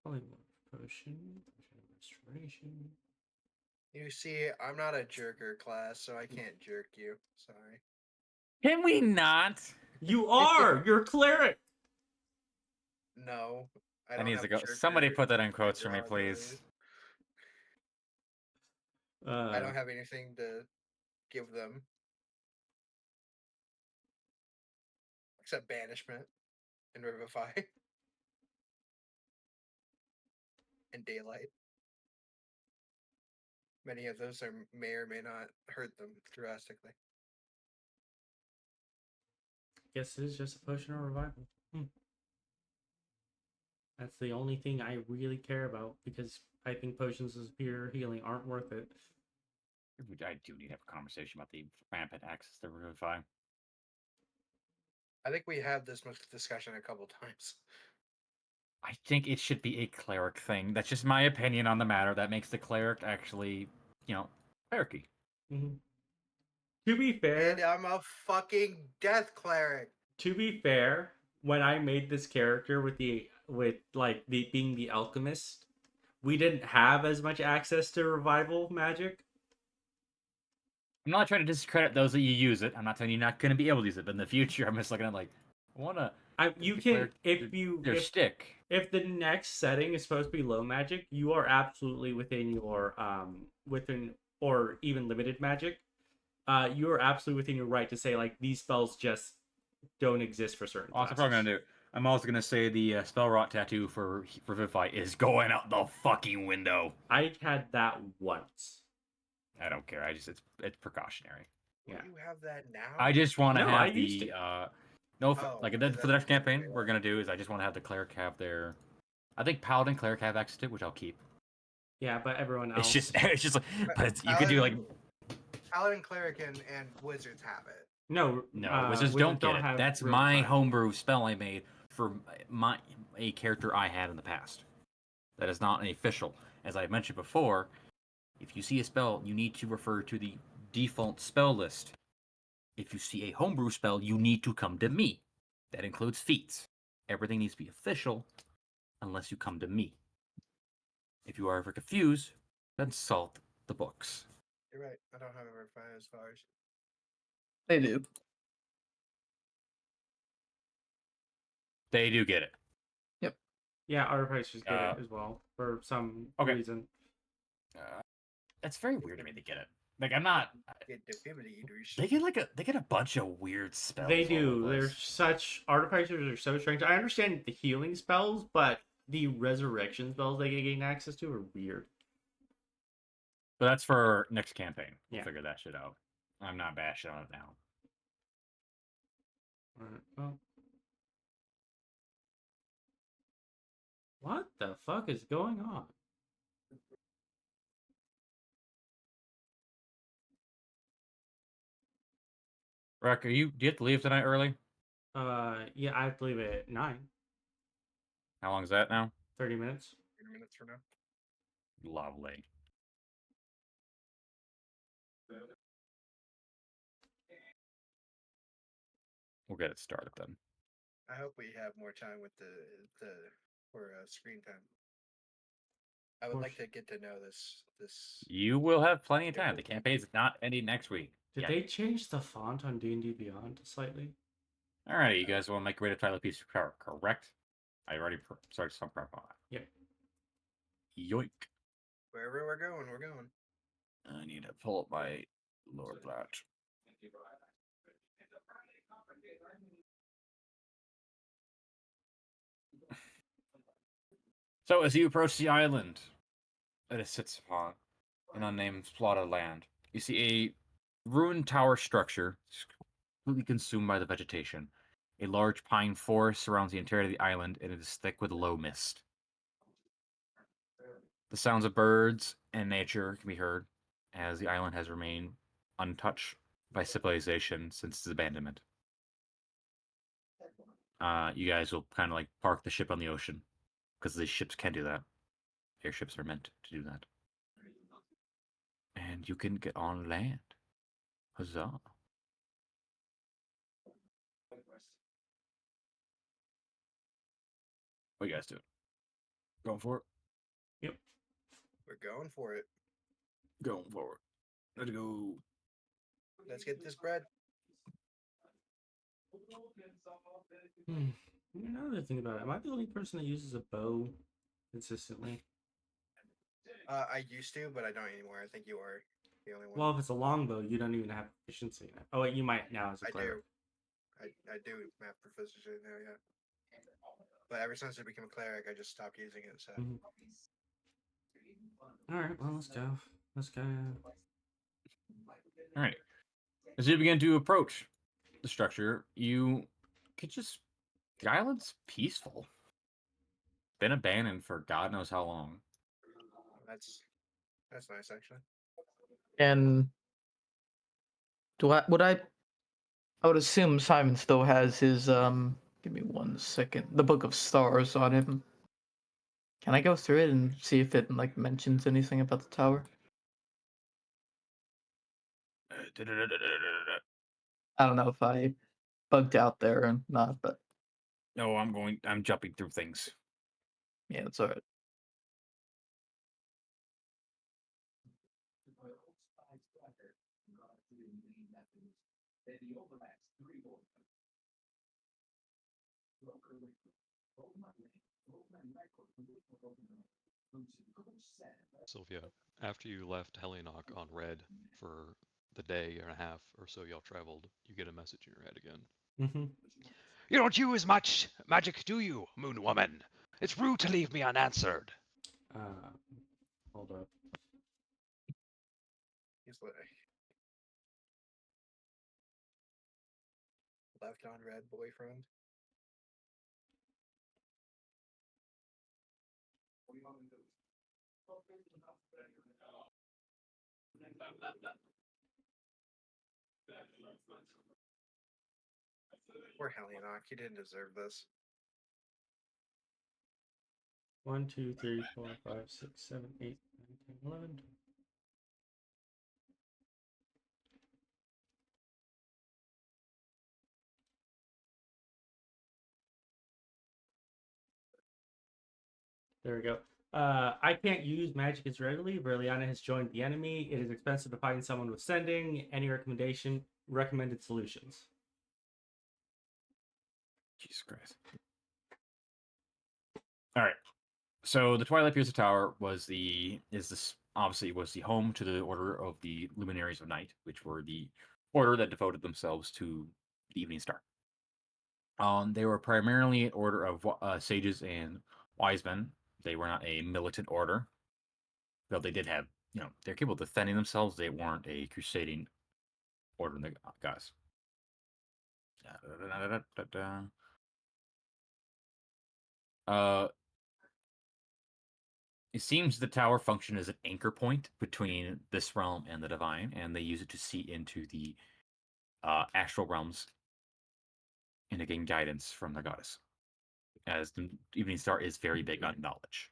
Polymorph potion. Potion of restoration. you see, I'm not a jerker class, so I can't jerk you. Sorry. Can we not? You are! You're a cleric! No, I That don't needs have to go. Somebody jerker put that in quotes for me, draw please. abilities. I Uh, don't have anything to give them except banishment and revivify and daylight. Many of those may or may not hurt them drastically. guess it is just a potion of revival. That's the only thing I really care about because I think potions of superior healing aren't worth it. I do need to have a conversation about the rampant access to Revivify. I think we had this much discussion a couple times. I think it should be a cleric thing. That's just my opinion on the matter. That makes the cleric actually, clericy. Mm-hmm. To be fair, And I'm a fucking death cleric. when I made this character with the being the alchemist, we didn't have as much access to revival magic. I'm not trying to discredit those that you use it. I'm not telling you you're not going to be able to use it, but in the future, I'm just looking at like, I want to. You can Their stick. If the next setting is supposed to be low magic, you are absolutely within your within or even limited magic. You are absolutely within your right to say like these spells just don't exist for certain Also, classes. probably gonna do. I'm also gonna say the spell rot tattoo for Revivify is going out the fucking window. I had that once. I don't care. It's precautionary. Yeah. You have that now. I just want to No, I have used the to. for the next campaign we're gonna do is I just want to have the cleric have their. I think paladin cleric have access to it, which I'll keep. Yeah, but everyone else. It's just like, but you could do like Paladin, cleric, and wizards have it. No, wizards don't get it. have That's real my time. homebrew spell I made for a character I had in the past. That is not an official. As I mentioned before, if you see a spell, you need to refer to the default spell list. If you see a homebrew spell, you need to come to me. That includes feats. Everything needs to be official unless you come to me. If you are ever confused, consult the books. You're right. I don't have a refine as far as. They do. They do get it. Yeah, artificers get Uh, it as well for some okay. reason. That's very weird to me to get it. Like I'm not. Get defibrillators. They get a bunch of weird spells. They all do. over the They're place. such artificers are so strange. I understand the healing spells, but the resurrection spells they gain access to are weird. But that's for next campaign. We'll Yeah. figure that shit out. I'm not bashing on it now. Alright, well. What the fuck is going on? Rock, do you have to leave tonight early? Yeah, I have to leave at 9. How long is that now? 30 minutes. 30 minutes from now. Lovely. We'll get it started then. I hope we have more time with the for screen time. I would like to get to know this. You will have plenty of Yeah, time. The campaign's not ending next week. Did Yeah. they change the font on D&D Beyond slightly? Alright, you guys want to make your way to Twilight Piece of Power, correct? I already started some prep on that. Yep. Yoink. Wherever we're going, we're going. I need to pull up my lower plat. So as you approach the island that it sits upon, an unnamed plot of land, you see a ruined tower structure completely consumed by the vegetation. A large pine forest surrounds the entirety of the island, and it is thick with low mist. The sounds of birds and nature can be heard, as the island has remained untouched by civilization since its abandonment. You guys will kind of like park the ship on the ocean, because these ships can do that. Airships are meant to do that. And you can get on land. Huzzah. What you guys doing? Going for it? Yep. We're going for it. Going for it. Let's go. Let's get this bread. Another thing about it, am I the only person that uses a bow consistently? I used to, but I don't anymore. I think you are the only one. Well, if it's a longbow, you don't even have proficiency in it. Oh, wait, you might now as a I cleric. do. I do have proficiency now, yeah. But ever since I became a cleric, I just stopped using it. So. Mhm. All right, well, let's go. Let's go. All right. As you begin to approach the structure, you could just. The island's peaceful. Been abandoned for God knows how long. That's nice, actually. And I would assume Simon still has his give me 1 second. The Book of Stars on him. Can I go through it and see if it like mentions anything about the tower? I don't know if I bugged out there or not, but No, I'm jumping through things. yeah, it's alright. Sylvia, after you left Helionok on red for the day and a half or so y'all traveled, you get a message in your head again. Mm-hmm. You don't use much magic, do you, Moon Woman? It's rude to leave me unanswered. Hold up. He's like left on red boyfriend. Poor Helionok, he didn't deserve this. 1, 2, 3, 4, 5, 6, 7, 8, 9, 10, 11. There we go. I can't use magic as regularly. Verleana has joined the enemy. It is expensive to find someone with sending. Any recommended solutions? Jesus Christ. All right. So the Twilight Piercer Tower was the home to the Order of the Luminaries of Night, which were the order that devoted themselves to the Evening Star. They were primarily an order of sages and wise men. They were not a militant order, though they did have, they're capable of defending themselves. They weren't a crusading order, guys. It seems the tower functioned as an anchor point between this realm and the divine, and they use it to see into the astral realms and to gain guidance from the goddess, as the Evening Star is very big on knowledge.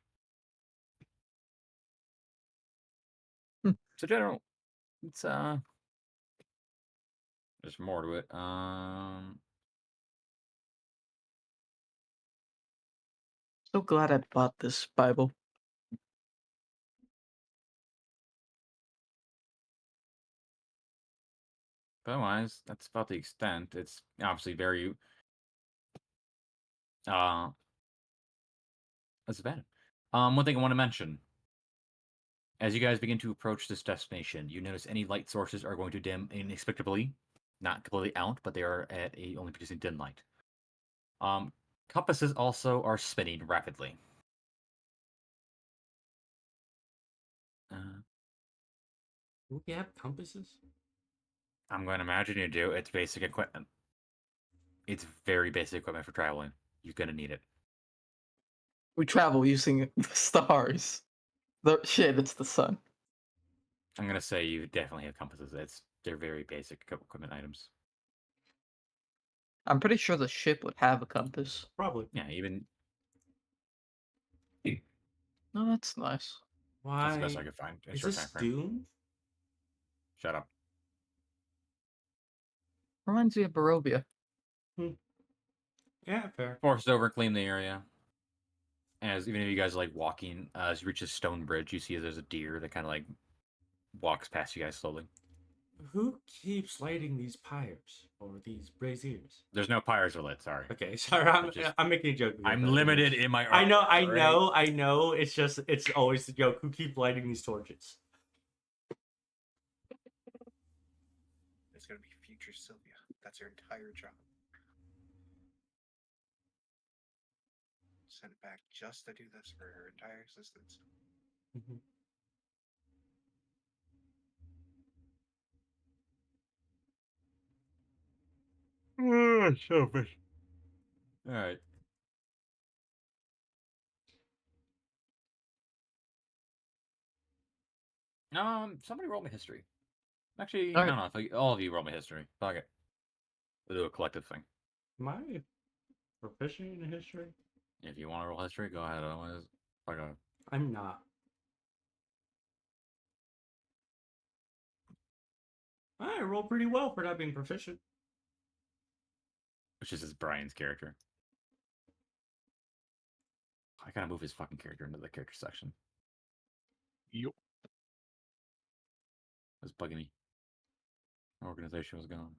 So general, it's there's more to it. So glad I bought this Bible. But otherwise, that's about the extent. It's obviously very that's about it. One thing I want to mention. As you guys begin to approach this destination, you notice any light sources are going to dim inexplicably. Not completely out, but they are at a only producing dim light. Compasses also are spinning rapidly. Do we have compasses? I'm going to imagine you do. It's basic equipment. It's very basic equipment for traveling. You're going to need it. We travel using the stars. It's the sun. I'm going to say you definitely have compasses. They're very basic equipment items. I'm pretty sure the ship would have a compass. Probably. Yeah, even... No, that's nice. Why? That's the best I could find. In Is short this time frame. Doom? Shut up. Reminds me of Barovia. Yeah, fair. Forces over and clean the area. As even if you guys are like walking, as you reach a stone bridge, you see there's a deer that kind of like walks past you guys slowly. Who keeps lighting these pyres or these braziers? There's no pyres are lit. Sorry. Okay, sorry, I'm making a joke. I'm limited in my. I know, artwork, I know. It's just, it's always the joke. Who keeps lighting these torches? It's gonna be future Sylvia. That's her entire job. Sent back just to do this for her entire existence. Selfish. All right. Somebody roll me history. Actually, All no, right. no. All of you roll me history. Fuck it. We'll do a collective thing. Am I proficient in history? If you want to roll history, go ahead. Otherwise, fuck off. I'm not. I roll pretty well for not being proficient. Which is just Brian's character. I gotta move his fucking character into the character section. Yup. It's bugging me. My organization was gone.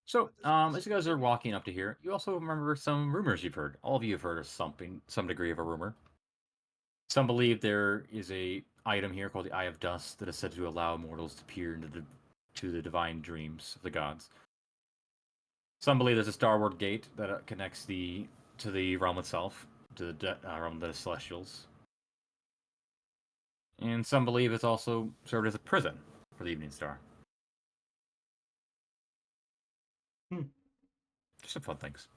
So, as you guys are walking up to here, you also remember some rumors you've heard. All of you have heard of something, some degree of a rumor. Some believe there is a item here called the Eye of Dust that is said to allow mortals to peer into the divine dreams of the gods. Some believe there's a starward gate that connects to the realm itself, to the realm of the celestials. And some believe it's also served as a prison for the Evening Star. Just some fun things.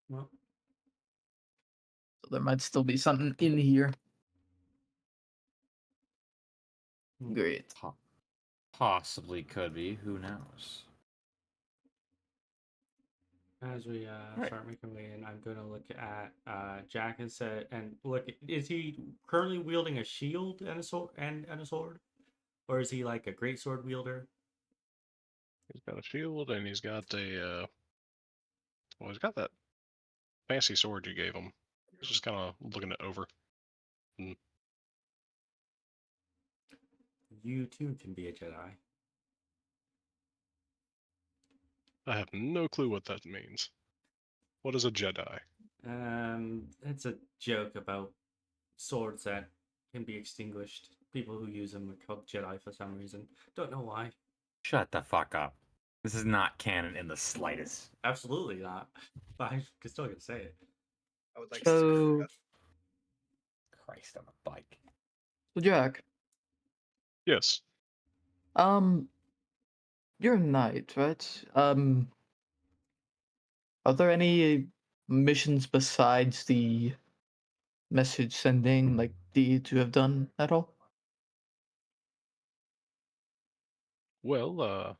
Well, So there might still be something in here. Great. Possibly could be. Who knows? as we Right. start making way in, I'm going to look at Jack and say, and look, is he currently wielding a shield and a sword and a sword, or is he like a great sword wielder? He's got a shield and he's got a well, he's got that fancy sword you gave him. He's just kind of looking it over. You too can be a Jedi. I have no clue what that means. What is a Jedi? It's a joke about swords that can be extinguished. People who use them are called Jedi for some reason. Don't know why. Shut the fuck up. This is not canon in the slightest. Absolutely not. But I'm still gonna say it. I would like So- to. Christ on a bike. So Jack, Yes. you're a knight, right? Are there any missions besides the message sending, like deeds you have done at all? Well,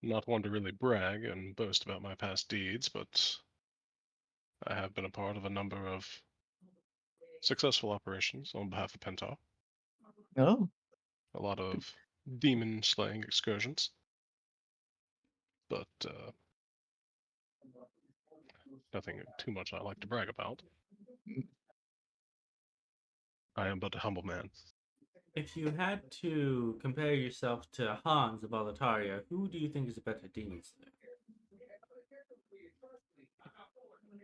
not one to really brag and boast about my past deeds, but I have been a part of a number of successful operations on behalf of Pentar. Oh, A lot of demon slaying excursions. But nothing too much I like to brag about. I am but a humble man. If you had to compare yourself to Hans of Alitaria, who do you think is a better demon slayer?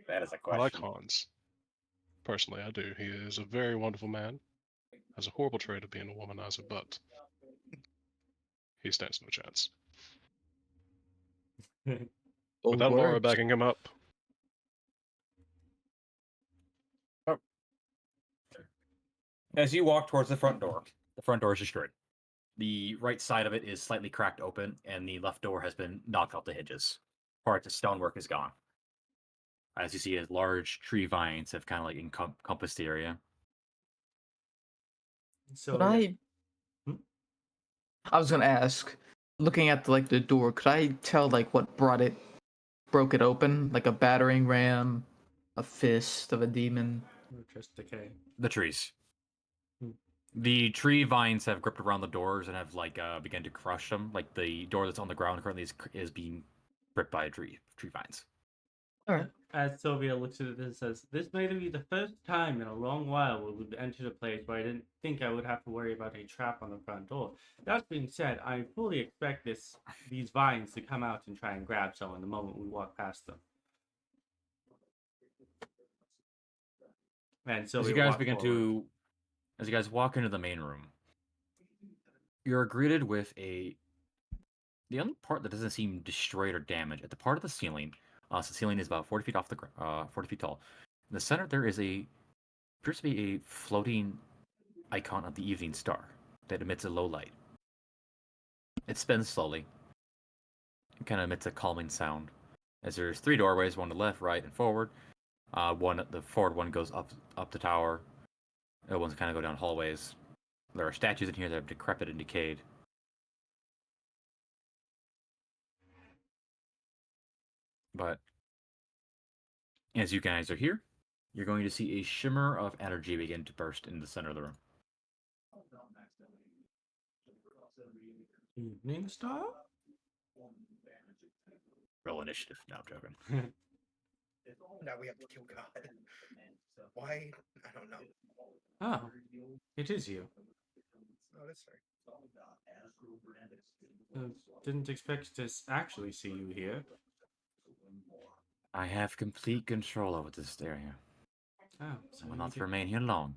That is a I like question. Hans. Personally, I do. He is a very wonderful man. Has a horrible trait of being a womanizer, but he stands no chance. Old Without Laura words. backing him up, As you walk towards the front door is destroyed. The right side of it is slightly cracked open, and the left door has been knocked off the hinges. Parts of stonework is gone. As you see, as large tree vines have kind of like encompassed the area. So Could yeah. I was gonna ask, looking at like the door, could I tell like what broke it open? Like a battering ram, a fist of a demon. Or just decay. The trees. Hmm. The tree vines have gripped around the doors and have like begun to crush them. Like the door that's on the ground currently is being gripped by tree vines. All right. As Sylvia looks at it and says, "This may be the first time in a long while we would enter a place where I didn't think I would have to worry about a trap on the front door. That being said, I fully expect these vines to come out and try and grab someone the moment we walk past them." And As Sylvia you guys walks begin forward. to, as you guys walk into the main room, you're greeted with the only part that doesn't seem destroyed or damaged at the part of the ceiling. So the ceiling is about 40 feet off the 40 feet tall. In the center, there appears to be a floating icon of the evening star that emits a low light. It spins slowly. It kind of emits a calming sound. As there's 3 doorways, one to the left, right, and forward. The forward one goes up the tower. The other ones kind of go down hallways. There are statues in here that have decrepit and decayed. But as you guys are here, you're going to see a shimmer of energy begin to burst in the center of the room. Evening Star? Roll initiative. No, I'm joking. Now we have to kill God. Why? I don't know. Oh, it is you. Oh, that's sorry. Didn't expect to actually see you here. I have complete control over this area. Oh, I so will you not do. remain here long.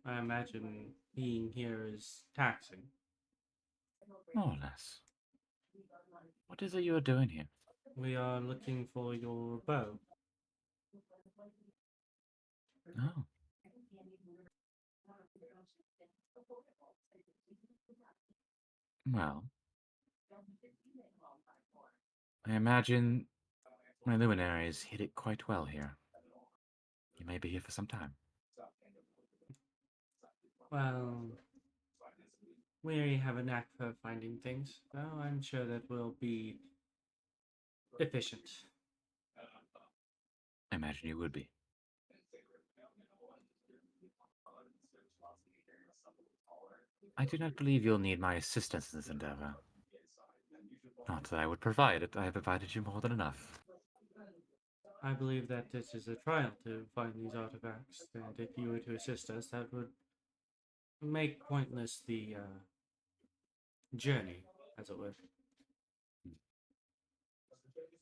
I imagine being here is taxing. More or less. What is it you are doing here? We are looking for your bow. Oh. Well, I imagine my luminaries hit it quite well here. You may be here for some time. Well, we have a knack for finding things, so I'm sure that will be efficient. I imagine you would be. I do not believe you'll need my assistance in this endeavor. Not that I would provide it. I have provided you more than enough. I believe that this is a trial to find these artifacts, and if you were to assist us, that would make pointless the journey, as it were.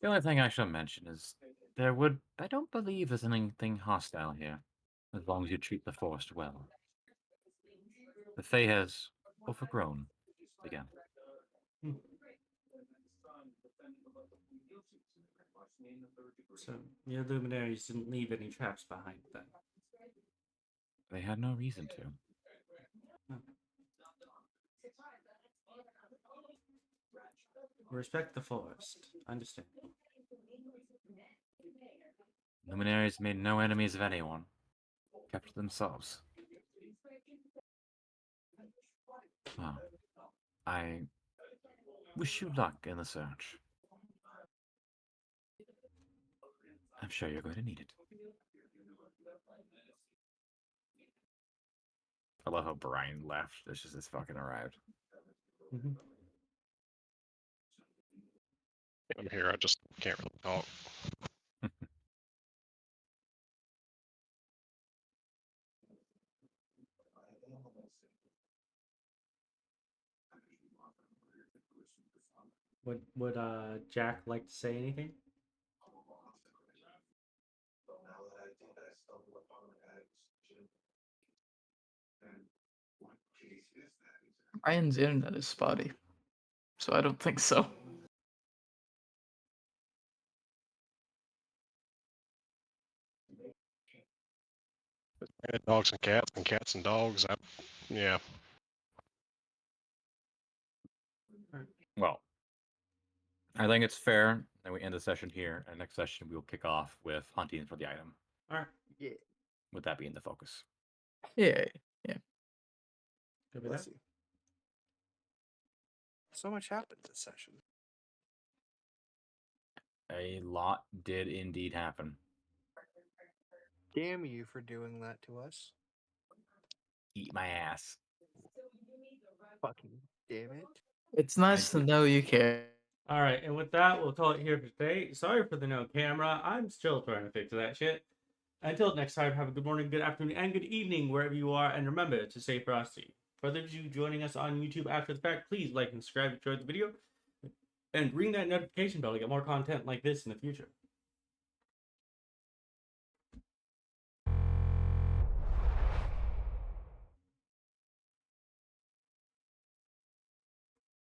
The only thing I shall mention is I don't believe there's anything hostile here, as long as you treat the forest well. The Fae has overgrown again. So your luminaries didn't leave any traps behind then. They had no reason to. Respect the forest. Understand. Luminaries made no enemies of anyone, kept to themselves. Well, I wish you luck in the search. I'm sure you're going to need it. I love how Brian left. This just fucking arrived. Mhm. I'm here. I just can't really talk. Would Jack like to say anything? Ryan's internet is spotty, so I don't think so. Dogs and cats and dogs. Yeah. Well, I think it's fair that we end the session here. And next session, we will kick off with hunting for the item, All right. Yeah. with that being the focus. Yeah. Good with Bless that. you. So much happened this session. A lot did indeed happen. Damn you for doing that to us. Eat my ass. Fucking damn it. It's nice to know you care. All right, and with that, we'll call it here for today. Sorry for the no camera. I'm still trying to fix that shit. Until next time, have a good morning, good afternoon, and good evening wherever you are. And remember to stay frosty. For those of you joining us on YouTube after the fact, please like and subscribe if you enjoyed the video. And ring that notification bell to get more content like this in the future.